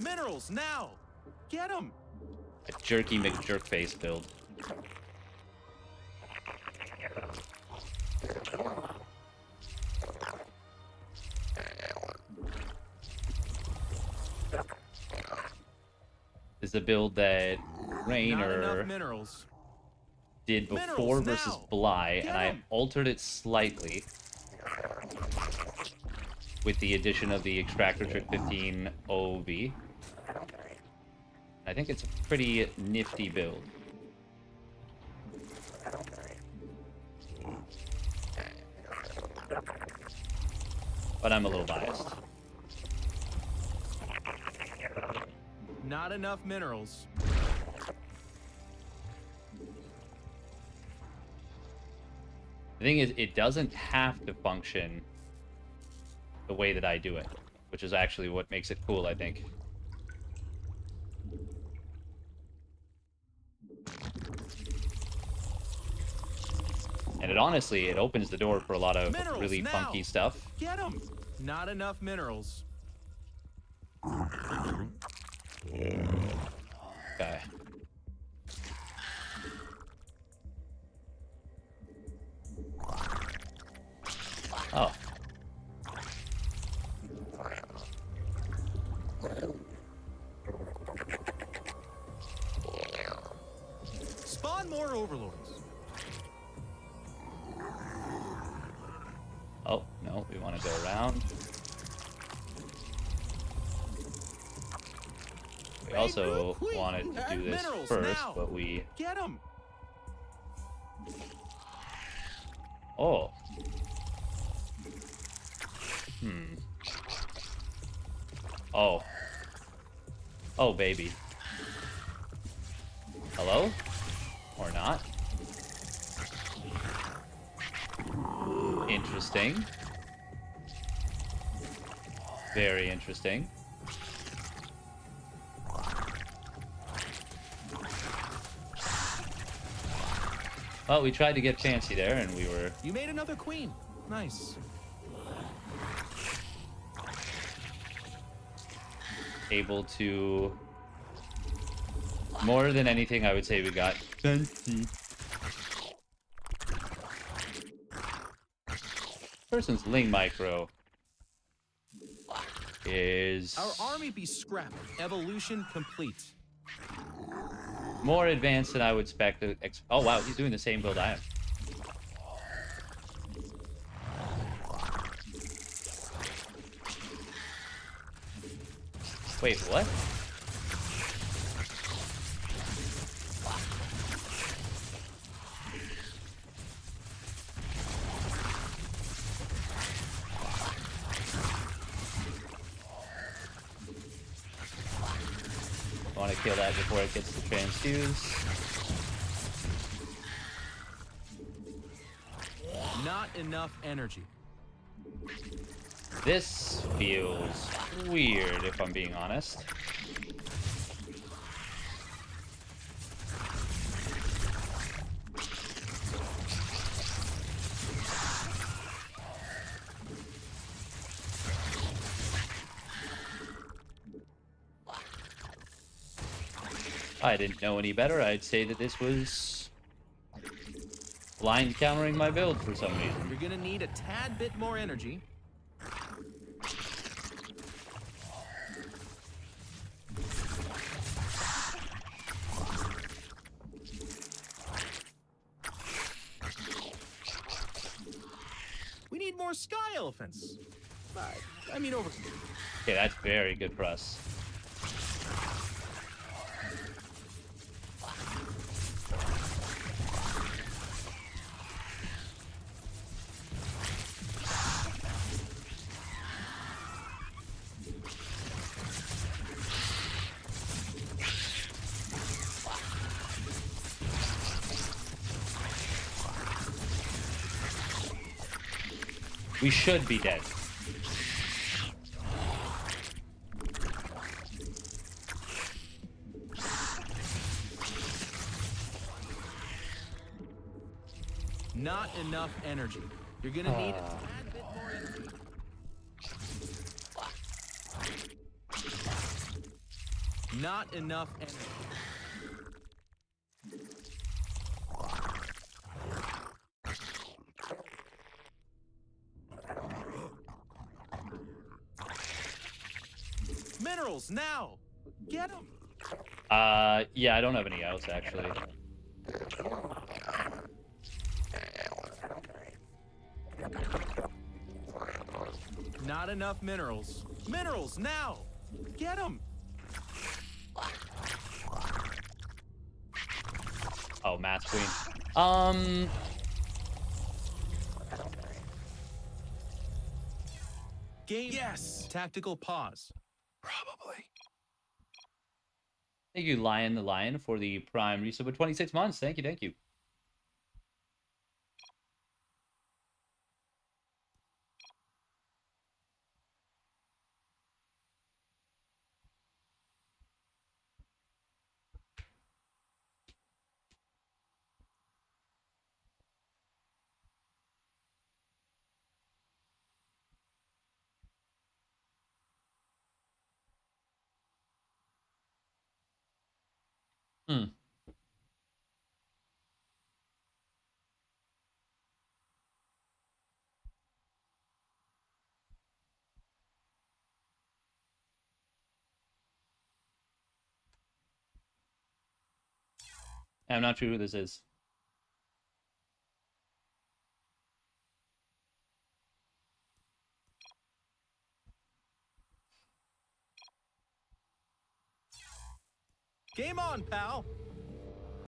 Minerals now. Get them. A jerky McJerkface build. Is the build that Rainer did before versus Bly, and I altered it slightly with the addition of the Extractor Trick 15 OV. I think it's a pretty nifty build. But I'm a little biased. Not enough minerals. The thing is, it doesn't have to function the way that I do it, which is actually what makes it cool, I think. And it honestly, it opens the door for a lot of Minerals really now. funky stuff. Get them. Not enough minerals. Okay. Oh. Spawn more overlords. Oh, no, we want to go around. We also wanted to do this first, but we... Get them. Oh. Oh. Oh, baby. Hello? Or not? Interesting. Very interesting. Well, we tried to get fancy there, and we were... You made another queen. Nice. able to... More than anything, I would say we got... Person's Ling Micro is... Our army be scrapped. Evolution complete. more advanced than I would expect. Oh, wow, he's doing the same build I am. Wait, what? I want to kill that before it gets to transfuse. Not enough energy. This feels weird, if I'm being honest. If I didn't know any better, I'd say that this was blind countering my build for some reason. You're gonna need a tad bit more energy. We need more sky elephants. I mean, over. Okay, that's very good for us. We should be dead. Not enough energy. You're gonna need a tad bit more energy. Not enough energy. Minerals now. Get them. Yeah, I don't have any else actually. Not enough minerals. Minerals now. Get them. Oh, Matt's queen. Game. Yes. Tactical pause. Probably. Thank you, Lion the Lion, for the Prime resub of 26 months. Thank you, thank you. Hmm. I'm not sure who this is. Game on, pal.